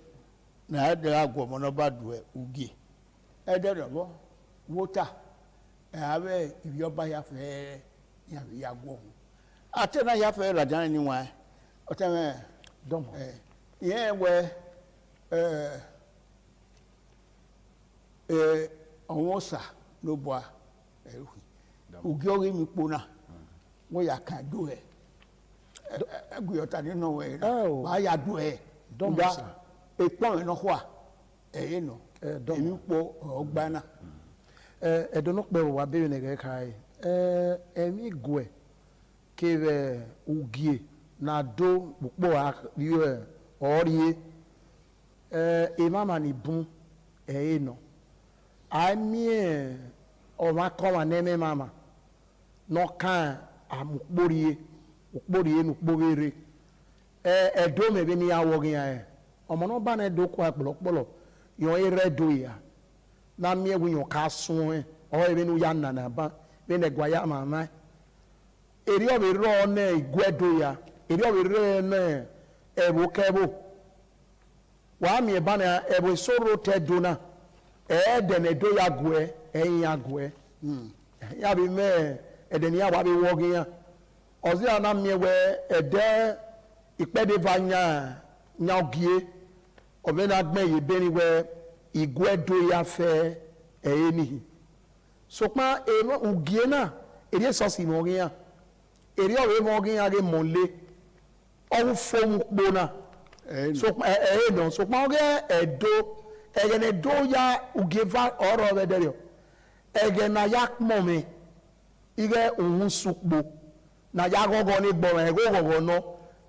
náà ẹ̀dẹ́ àgọ́ ọmọ náà bá dùn ẹ̀ ugie ẹ̀dẹ́yọ̀ wọ́ wọ́tà awé ìyọba yáfẹ́ yàgbọ́ ọ̀hún àtẹ̀nà yáfẹ́ ràdánù níwọ̀n ọtẹmẹ dọmọ yẹn wẹ ọwọn sà ló bọ ẹrù ògì ọrẹ mi kpona wọn yà kàn dó ẹ ẹgbẹ̀yọta nínú ẹ wàá yà dó ẹ nga ekpọ́n ẹ̀ nọ́kọ́ à ẹ̀yẹ nọ èmi kpọ́ ọgbàna. ẹ̀dọ́nọ́pẹ̀ wà bẹ́ẹ̀ nìkẹ́ ká yẹ ẹ̀mí gùẹ̀ kébẹ̀ ugie na do kpukpo ọrie imama ni bun no amie ọma kọma n'eme mama n'ọkan amukporie nu kpobere ẹdọ mẹbi ni awọ gị ya ọmọ náà bá na ẹdọ kọ akpọlọkpọlọ yọ ẹrẹ do ya na mie wu yọ ká sún ẹ ọ ẹbi nu ya nana ba bi na ẹgwa ya mama eri ọbẹ rọ ọ na igwe do ya eri ọbẹ rẹ ẹ na ẹbù kẹbù wa mi ba na ebo soro te do na de ne do ya goe ya goe ya bi me de ni ya wa bi wo gen ya ozi ana mi we de ipede vanya nya ogie obe na gbe ye be ni we igwe do ya fe ni so pa ugie na eri so si mo gen ya eri o we mo gen ya ge monle o fo mu po na so no so pa ge edo egene do ya ugeva oro we de egena yak momi ige ohun sukpo na ya gogo ni gbo e gogo no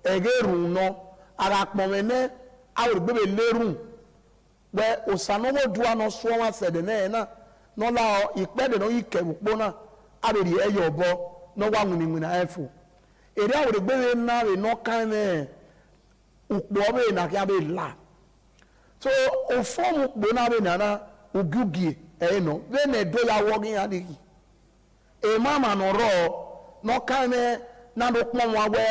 ege run no ara pon ne awur gbebe lerun we osanowo duwa no so wa sede na no la ipede no ike upo na aberi eyo bo no wa nuni na efu ere awur gbebe na we no kan me upo be na kia be la so o form upo na be na ugugie no we ne do ya wogin adiki e mama no ro no kan me na do pon wa we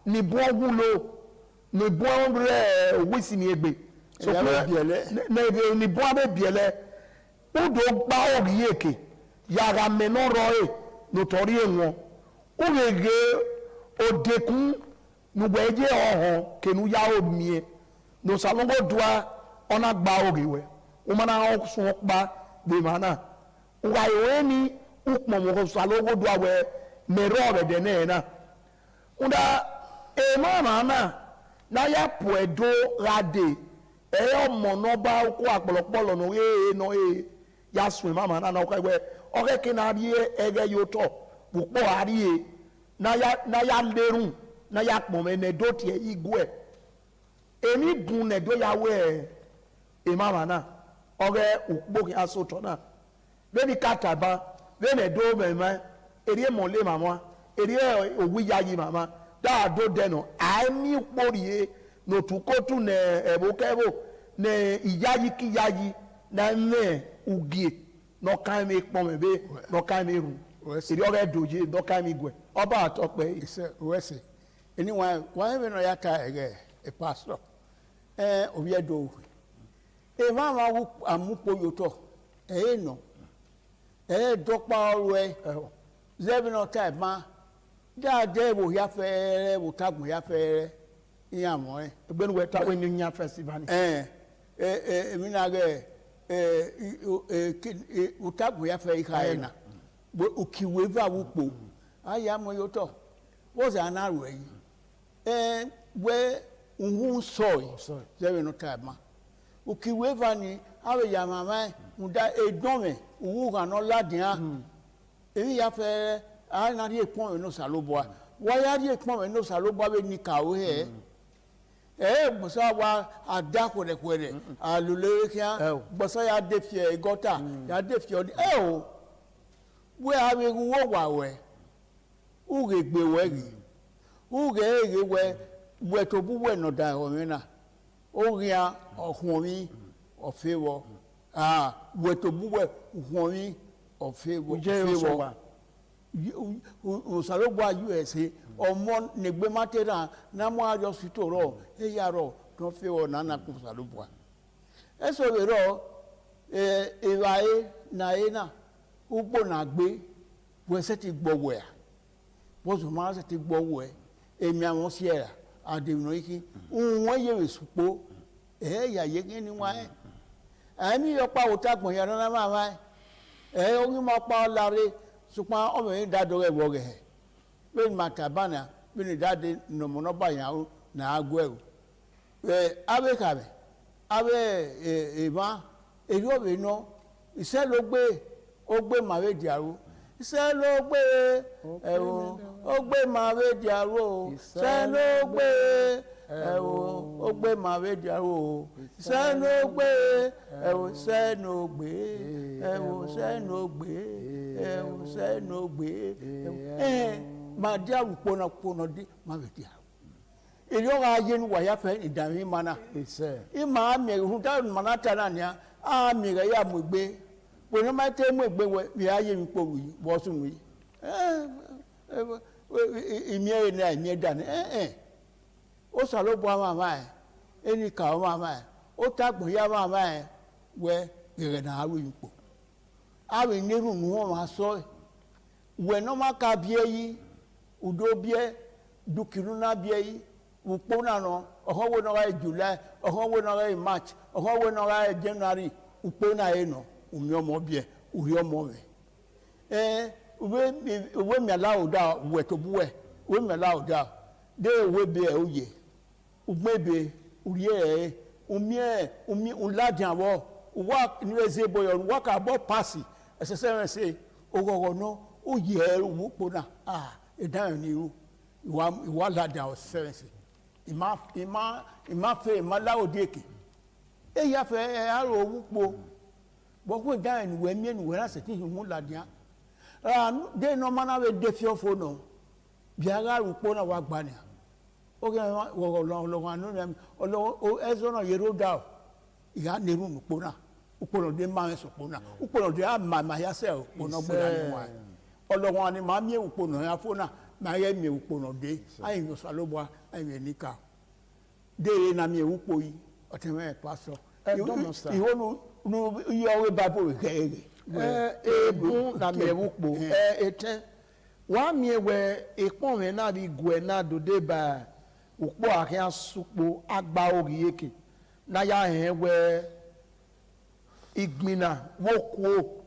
ni bo gulo ni bo re wisi ni egbe so na ni bo abe biele o do gba ori eke ya ga me no ro no tori enwo o gege o dekun nu gbeje ohun kenu ya o mie no salongo dua ona gba ori we o mana o sun pa be mana wa iwe ni ukmo mo salongo dua we me ro be de na unda e mama na ya puedo rade e omo no ba ku apolopolo no no ya sun mama na ko we o ke kina ri ege yo to pupo ari na ya lerun na ya pon me ne do tie igwe emi gun ne do ya we e mama na o ge ukpo ki aso to na be ni kataba be ne do me ma eri mo le mama eri owi yayi mama da do deno ami porie no tukotu ne ebokebo ne iyayi ki yayi na ne ugie no kan mi pon me be no kan mi ru eri o ge doje no kan mi gwe oba atope ise wese eni wa we no ya ka ege e pastor obi edo e mama wu amupo yoto no dopa owe zebino type ma de wo ya fere wo tagun ya fere iya mo egbenu we ta we ni nya festival emi na ge wo tagun ya fere ka na bo ukiwe va wupo aya mo yoto wo za na ro yi we unhu soy zebino type ma ukiwe va ni awe ya mama nda edome uwu kan no ladin emi ya fere na ri epon no saloboa wa ya ri epon no saloboa be ni kawe gbosa wa adako de kwere alule kia gbosa ya defie gota ya defie o we ave wo wa we uge gbe we ri uge ege we to bu we no da o mi na o ria ohun mi ofewo we to bu we ohun mi ofewo usalogba USA omo negbe matera na mo ajo sitoro eyaro to fe o na ku salogba eso we ro ewae na ugbo na gbe we se ti gbowo ya bo so ma se ti gbowo emi awon siera adewino iki won ye we supo ya ye ni wa ami yo pa otagbon ya na ma oyin ma pa lare supa ọmọ yìí dá dọ́rọ̀ ẹ̀wọ̀ rẹ̀ pé ní màtàbánà pé ní dáadé nọmọnọba ìyàwó nà ágọ́ ẹ̀rù abẹ́ kàbẹ̀ abẹ́ ìbá èyí ọ̀bẹ iná iṣẹ́ ló gbé ó gbé màwé dìáró iṣẹ́ ló gbé ẹ̀rù ó gbé màwé dìáró iṣẹ́ ló gbé ẹ̀rù ó gbé màwé dìáró iṣẹ́ ló gbé ẹ̀rù iṣẹ́ ló gbé ẹ̀rù iṣẹ́ ló gbé no gbe ma dia pona di ma be dia e yo ga yin wa ya fe idami mana e ma mi hu da mana ta na nia a mi ga ya mo gbe bo no ma te mo gbe we mi aye mi po wi bo sun wi mi e na mi da ni o sa lo bo ama ma eni ka mama o ta gbo ya mama we gere na aru yupo awe neru nu won ma so we no ma ka bie yi udo bie dukiru na bie yi upo na no oho we no ga July oho we no ga March oho we no ga January upo na e no umi omo bie uri omo we we mi ala oda we to buwe we mi ala oda de we be oye ugbebe uri e umi unladian wo wa ni eze boyo wa ka bo pasi esese se ogogo no oye upo na e dan ni ru ìwà ladian o sense ima fe mala odeke e ya fe aro wupo bo ko dan ni we mi ni we na se tin mu ladian de no mana we de fiofo no biara rupo na wa gba ni o ge wo lo anu o ezo na yero da ya neru nupo na upo de ma so po na upo de ma ya se upo no gbo ni wa Ọlọ́run ni ma mi upo no ya fo na ma ye mi upo no de ayin no salobo ayin ni ka de na mi upo yi o te me pa so ihonu nu yo we babo gere ebu na mi upo ete wa mi we ipon me na bi gue na do de ba upo akin asupo agba ori eke na ya we igbina woko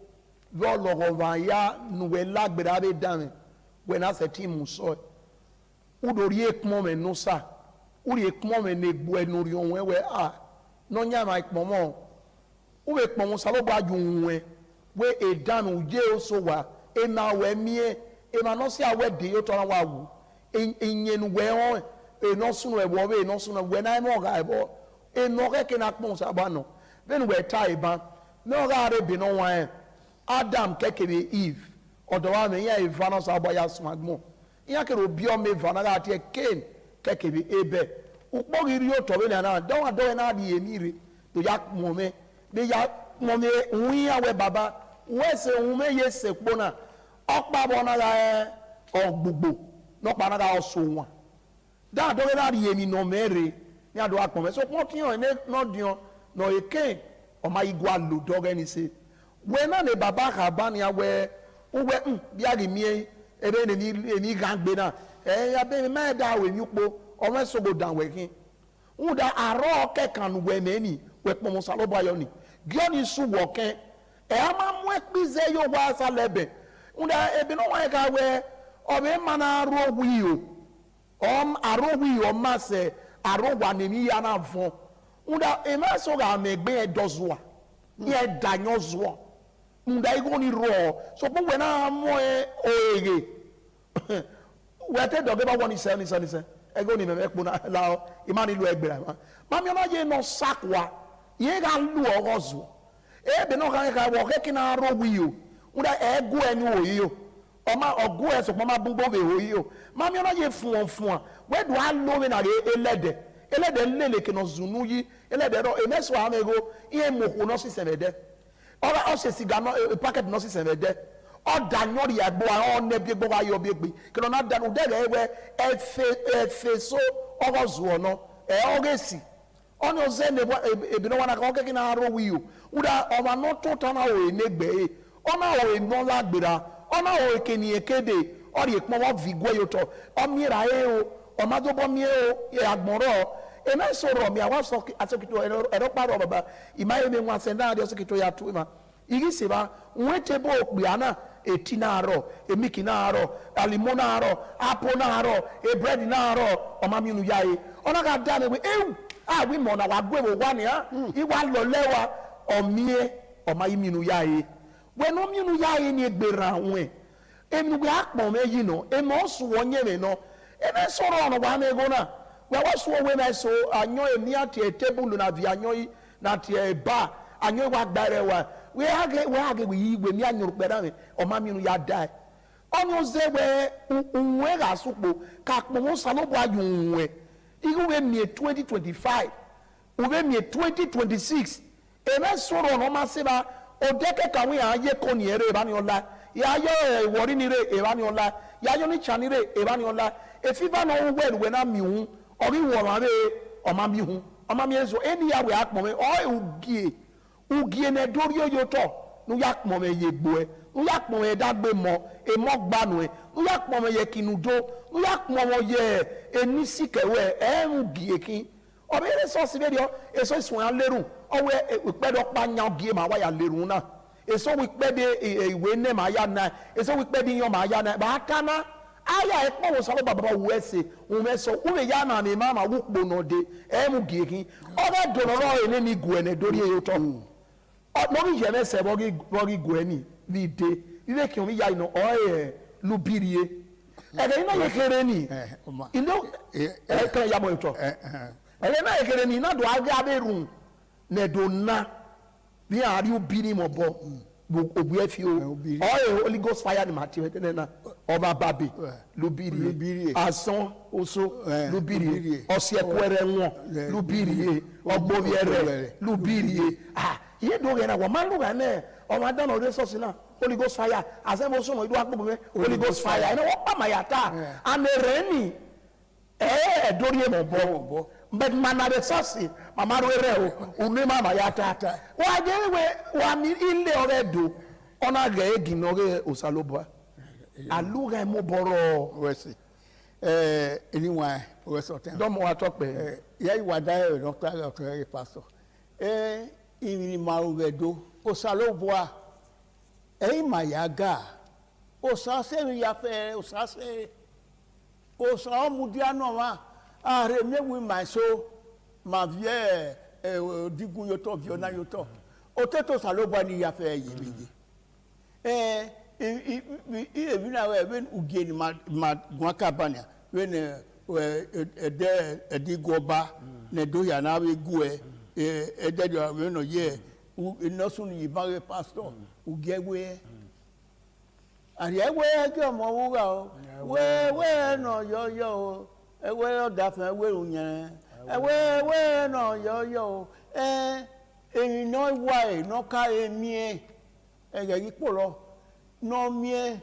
yo logo va ya nuwe lagbera be dame we na se ti mu so udori ekmo me no sa uri ekmo me ne gbo enu ri onwe we no nya ma ekmo mo uwe ekmo mo salo gba ju nwe we e dame uje o so wa e na we mie e ma no si awe de yo to na wa wu enyenu we on e no sunu e bo we no sunu we na mo ga e bo e no ke na pon sa ba no ben we tai ba no ga re bi no wa Adam kekebe Eve odowa me ya Ivana so aboya smagmo iya ke obi o me Ivana ga tie Cain kekebe Abel ukpogiri o to we na don do na di emire to ya mo me be ya mo me wi ya we baba we se wu me ye se pona okpa bo na ga ogbugbo no pa na ga so won da do we na di emi no mere ni ado akpon me so pon kiyan ne no dion no e Cain o ma igwa lo do ga ni se we na ne baba habani ya we uwe bia gi mie ebe ne ni gangbe na ya be me da we nyupo o me so go dan we kin uda aro ke kan we me ni we pomo salobo ayo ni gio ni su wo ken ama mu ekpize yo wa sa lebe uda ebi no wa ka we o be mana aro wi o aro wi o ma se aro wa ni ya na fon uda e ma so ga me gbe e dozwa ye danyo zo munda igo ni ro so po we na mo oege we te doge ba woni se ni ego ni me ekpo na la imani lu egbera ma mi na ye no sakwa ye ga lu ogozo e be no ka wo ke kina ro wi o munda ego eni oyi o oma ogo e so po ma bugbo be oyi o ma mi na ye fun a we do a lo we na elede nlele ke no zunu yi elede ro emeso amego ihe moko no sisemede ora o se siga no packet no sisemede o danyori agbo a on nebi gbo ayo bi gbe ke no na danu de we efe so ogozu no ogesi ono ze ne ebi no wana ka okeki na aro wi o uda o ma no to tana o enegbe ona o eno lagbera ona o ekeni ekede ori epon wo vigwe yo to o mira o o ma do bo mi o e agbonro e na so ro mi awa so asokito ero paro baba imaye me nwa se na de asokito ya tu ma igi se ba nwete bo okpi ana eti na aro emiki na aro alimo na aro apo na aro e bread na aro o ma mi nu yae ona ga da me we mo na wa gwe wo wa ni iwa lo lewa o mie o ma mi nu yae we no mi nu yae ni egbera won emi we akpon me yi no e mo so wonye me no e be so ro no wa me go na we was we na so anyo emi ati table na vi anyo yi na ti ba anyo wa gbare wa we age we igwe mi anyo pera me o ma mi nu ya dai onyo ze we unwe ga supo ka pon salobo ayunwe igwe mi 2025 we mi 2026 e be so ro no ma se ba o deke kan we aye ko ni ere ba ni ola ya yo wori ni re e ba ni ola ya yo ni chanire e ba ni ola e fiva no we na mi hu ori wo ma be o ma mi hu ama mi enso eni ya we akpọ me o ugie ne dori oyo to nu ya akpọ me ye gbo e nu ya akpọ me dagbe mo e mo gbanu e nu ya akpọ me ye kinudo nu ya akpọ mo ye enisi kewe e ugie kin o be re so si be dio e so sun alerun o we pe do pa nya ugie ma wa ya lerun na e so we pe de iwe ne ma ya na e so we pe de yan ma ya na ba kana aya ekpo wo salo baba wo ese wo meso wo ya na me mama wo kpo no de e mu giekin o ga do no ro ni gu ene dori e to no bi je me se bogi gu eni bi de ile ki o mi ya ino o lubirie e ga ina ye kere ni ino e kan ya mo to e na ye kere ni na do aga berun ne do na bi ari obiri mo bo obu efi o Holy Ghost fire ni ma ti wete na ọba babe lubiri asan oso lubiri ose ekwere won lubiri ogboviere lubiri ye do ge na wo man luga na o ma dan o resource na Holy Ghost fire asemo so mo idu akpo me Holy Ghost fire ina wo pa mayata amere ni dori e mo bo but mana resource mama ro ere o unu mama mayata wa je we wa mi ile oredo ona ge egi no ge osalobo aluga mo boro wesi anyone we so ten do mo wa to pe ya iwa da e no ta o to pastor imi marugedo osalobo mayaga osase mi ya fe osase osa mudia no ma are me wi my so ma vie digun yoto viona yoto oteto salobo ni ya fe yibiji ebi na we ben ugie ni ma gwaka bania we ne edigoba ne do ya na we gue ededo we no ye no sun yi ba pastor ugie we ari ewe ke mo wuga o we no yo ewe o da fan ewe unyan ewe no yo eyin no wa no ka emi ege ipolo no mie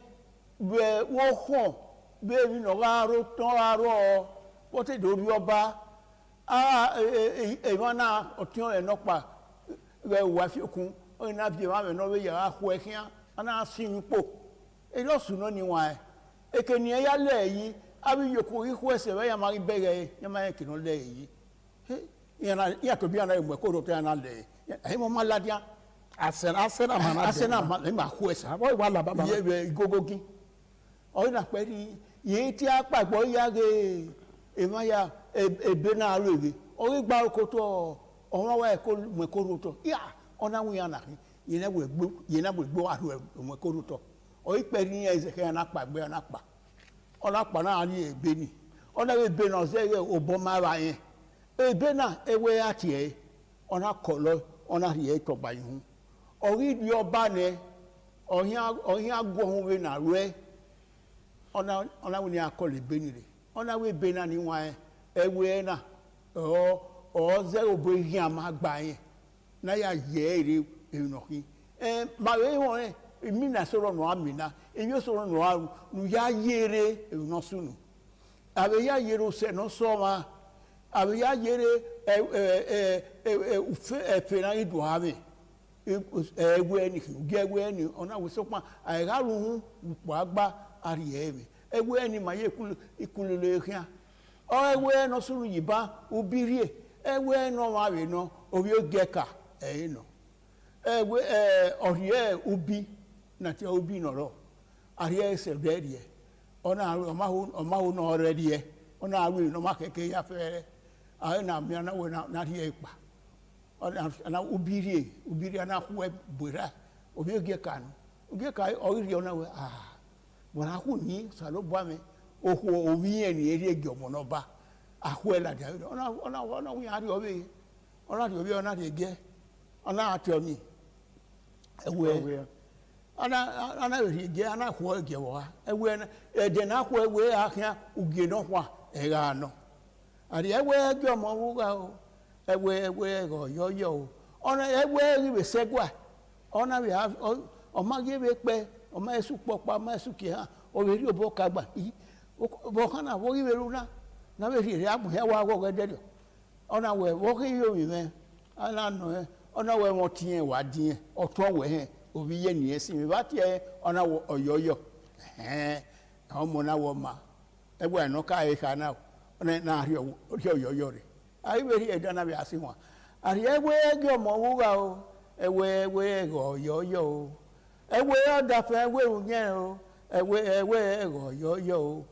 be wo ho be mi no garo to aro o te do bi oba mana otion e no pa we wa fi okun o na bi ma me no we ya ho ehia ana sin po e lo su no ni wa e ke ni ya le yi abi yoku ihu ese we ya ma bege ya ma ke no le yi ya to bi ana e mo ko ro te ana le e mo ma ladia asena ma ma ku esa boy wa la baba ye gogogi o na pe ni ye ti apagbo ya ge e ma ya ebe na arege o gba oko to o wa ko mo ko ro to ya ona wi ana ye na gbo aru mo ko ro to o pe ni eze ke na pagbo na pa ona pa na ani ebe ni ona ebe na se obo ma wa yen ebe na ewe ati e ona kolo ona ri e to gba yun ori di oba ne ohin agwo hun we na re ona we ni akole ebe ni re ona we ebe na ni wa ewe na o ze obo hin ama gba yen na ya ye ere enoki ma we won emi na soro no amina emi soro no aru nu ya yere no sunu abe ya yere se no so ma abe ya yere fe na idu ave egwe ni gegwe ni ona we so pa aigaru hu po agba ari ebe egwe ni ma ye ikulule hia o egwe no sunu yiba ubirie egwe no wa we no obi ogeka no egwe orie ubi na ti obi noro ari ese ready ona aru oma hu no ready ona aru no ma keke ya fere ai na mi na we na ri epa ona ubiri ana hu bura obi ogeka no ogeka ori ona we bona hu ni salo bo ame ohu owi eni eri egomo no ba ahu ela dia ona wi ari obi ona ri ege ona ati oni ewe ana ri ege ana hu ege wa ewe ede na hu ewe ahia ugie no hwa ega no ari ewe egomo wuga o ewe go yo ona ewe ri be segwa ona we have o ma ge be pe o ma esu popa ma esu ki ha o ri obo kagba bo kana wo ri be runa na be ri abu he wa go gede ona we wo ke yo mi me ana no ona we mo tie wa din oto we he obi ye ni esi mi ba tie ona wo oyoyo ọmọ na wo ma egbe no ka e ka na ona na ri oyoyo re ai be ri e da na bi asi wa ari egbe ge ọmọ wo ga o ewe oyoyo o ewe oda fe ewe unye o ewe oyoyo o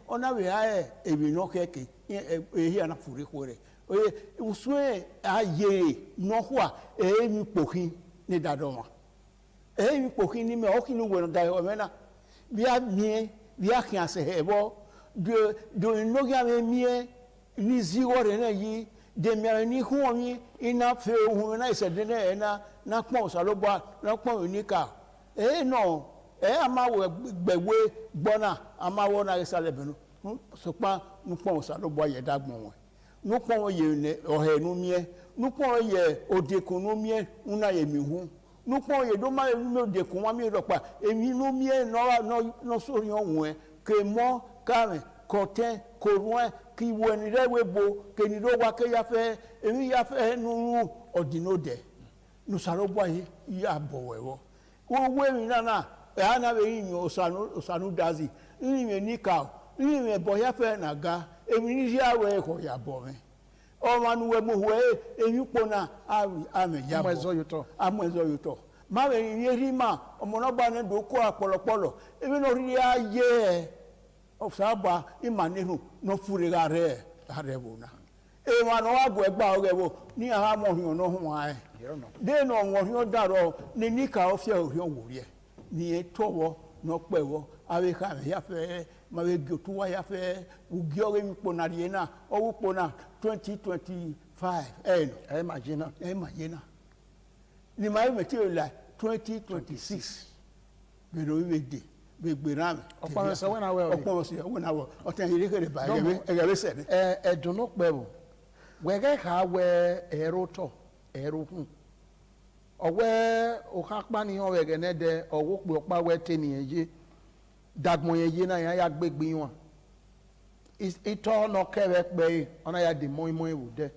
ona we ha ebi no keke ehi ana furi kore oye usue aye no kwa mi pokin ni dadoma mi pokin ni me okinu we no da o mena bia mie bia kian se hebo do no ga me mie ni zigo re na yi de me ni hu mi ina fe hu na ise de na pon so lo gba na pon ni ka no ama we gbewe gbona ama wo na isale benu so pa nu pon so lo gba ye dagbon won nu pon ye ne ohe nu mie nu pon ye odekun nu mie una ye mi hu nu pon ye do ma nu odekun wa mi ro pa emi nu mie no sori ohun ke mo kame koten korun ki wo ni rewe bo ke ni ro wa ke ya fe emi ya fe nu odinode nu saro gba yi ya bowewo wo mi na ana be yin osanu dazi ni me nika ni me boya fe na ga emi ni ya we ko ya bo me o manu we mu we emi po na ame ya bo amezo yuto ma be ni ri ma omo no gba ne do ko apolopolo emi no ri aye o saba imanehu no fure ga re bo na e ma no agbo egba o gewo ni aha mo hin no hu ai de no mo hin daro ni nika o fie o hin wo ri ni towo no pewo awe ka ya fe ma we gotu wa ya fe ugiore mi po na ri na o wu po na 2025 no imagine ni ma me ti la 2026 be ro we de be gbera mi opon se we na we o ten ire kere ba ege se ni edun no pewo we ge ka we ero to ero hun owe okapa ni o wege ne de owo pe opa we te ni ye dagbon ye na ya gbegbe won ito no kere pe ona ya de moi wo de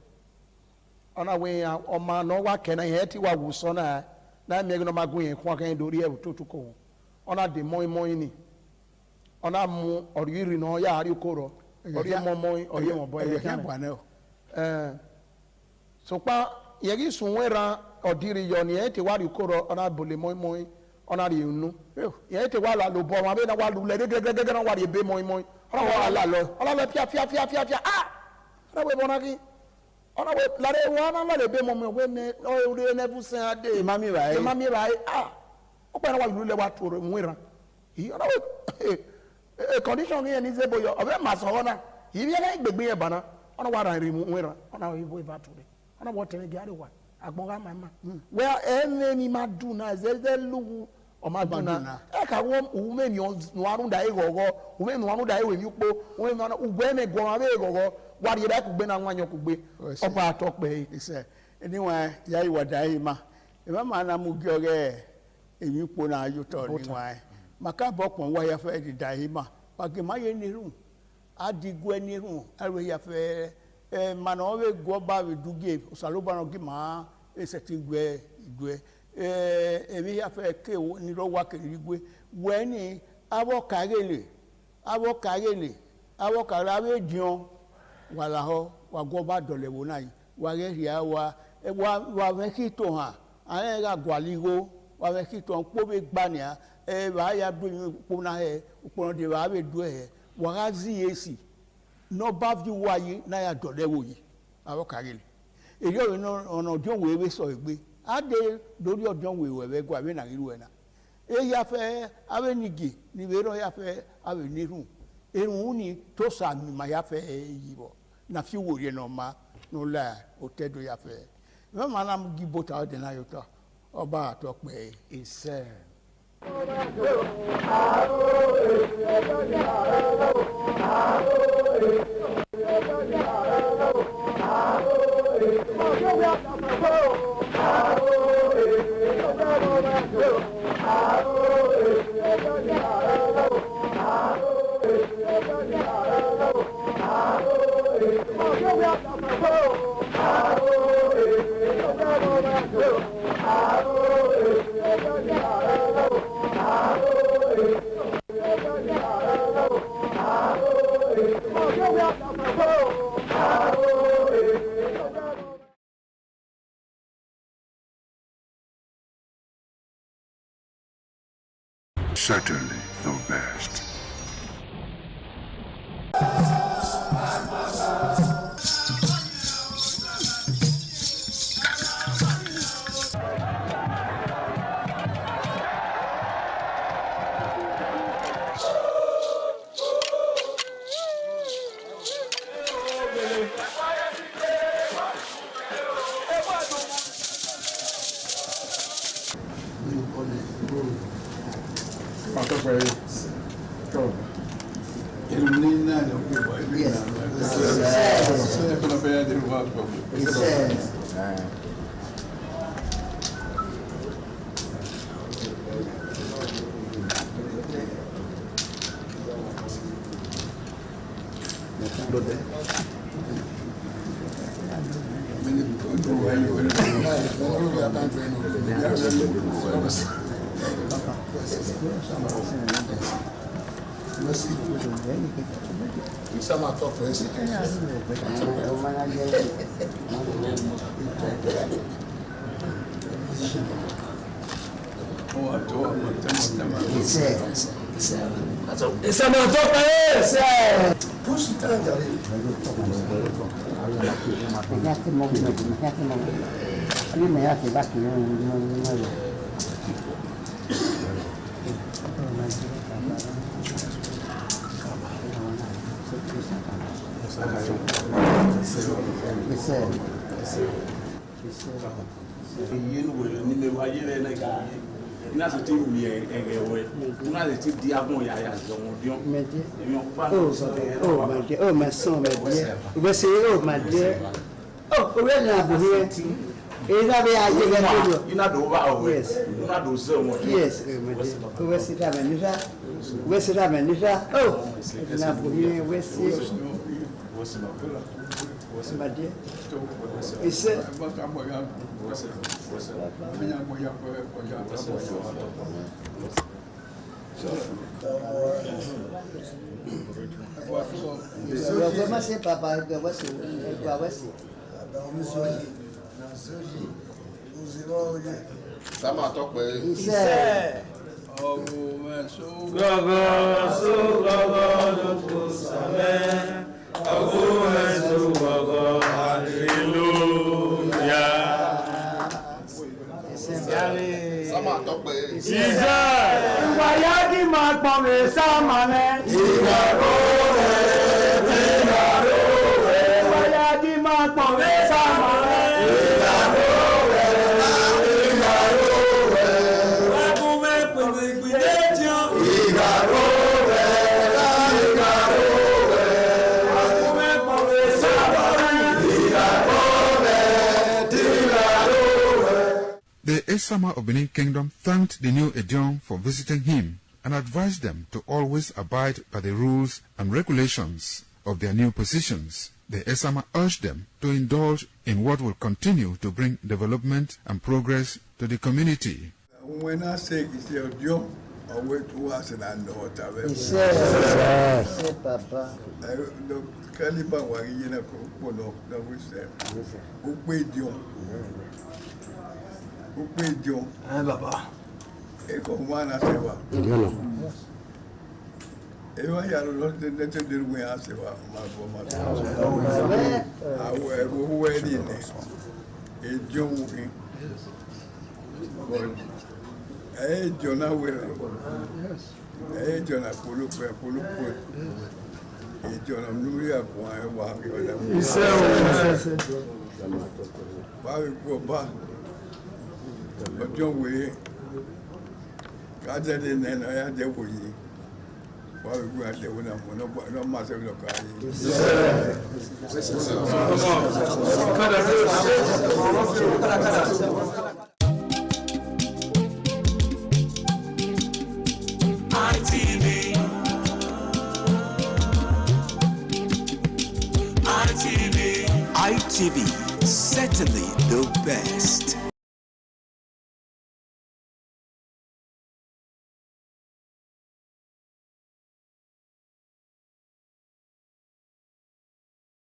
ona we ya o ma no wa ke na ye ti wa wu so na me no ma gun yen kwa kan dori e to ko ona de moi ni ona mu oriri no ya ari koro ori ori mo boy ya bwa na so pa ye gi sunwera odiri yo ni e ti wa ri koro ona bole moi ona ri unu ye te wa la lo bo ma be na wa lu le gege na wa ri be moi ona wa la lo pia ona we bona ki ona we la re wa na le be moi we me o ri ne bu sen ade mami ba o pe na wa lu le wa to nwera ona we condition ni ni ze boyo o be ma so ona yi bi na gbegbe ye bana ona wa ran ri mu nwera ona we bo ba to re ona wo tele gi ade wa agbon ga mama where any ma do na ze lu o ma do na e ka wo ume ni no arun da igogo ume no arun da ewe mi po ume no ugbe me go ma be igogo wa ri da ku gbe na nwanyo ku gbe o pa to pe ise anyway ya iwa dai ma e ma na mu gi oge emi po na ayo to ni wa maka bo pon wa ya fe di dai ma pa ke ma ye ni ru adigu eni ru awe ya fe mana owe go ba we duge osaloba no gi ma eseti igwe emi ya fe ke ni ro wa kiri igwe we ni abo kagele we dion wala ho wa go ba dole wo na yi wa ge ria wa me ki to han an ga gwaligo wa me ki to po be gba ni ba ya do po na po de ba be do wa ga zi no ba vi wa yi na ya dole wo yi abo kagele eyi o no ona ojo we so egbe ade lórí ọdún we we go abe na iru ena ya fe abe nigi ni be ro ya fe abe niru erun ni to sa mi ma ya fe yibo na fi wo re no ma no la o tedo ya fe me ma na gi bota de na yo to oba to pe ise Certainly the best. Oh, my son, my dear. We say, oh, my dear. Oh, we're not here. Is that where I get you? Not over. Yes. Not do so much. Yes, we sit down and we sit down and oh, not here. We see. My dear. It's comment c'est papa de voici quoi voici ça m'a toqué ici oh mais so Wayagi makpame samane Wayagi makpame samane The Esama of Benin Kingdom thanked the new Edion for visiting him and advised them to always abide by the rules and regulations of their new positions. The Esama urged them to indulge in what will continue to bring development and progress to the community. When I say it's your job, I wait to us and I know what I will. Yes, Papa. Caliban was in a cocoa, no, we said. Who paid you? Who paid you? Papa. Echo one as ever. Ever had a lot of letter did we ask about my former. I will wait in it. A joking. Hey, Jonah will. Hey, Jonah, pull up. Hey, Jonah, Nuria, he said, why we go back? But John, we got that in and I had that for you. Why we go out there when I'm no matter of the ITV, certainly the best.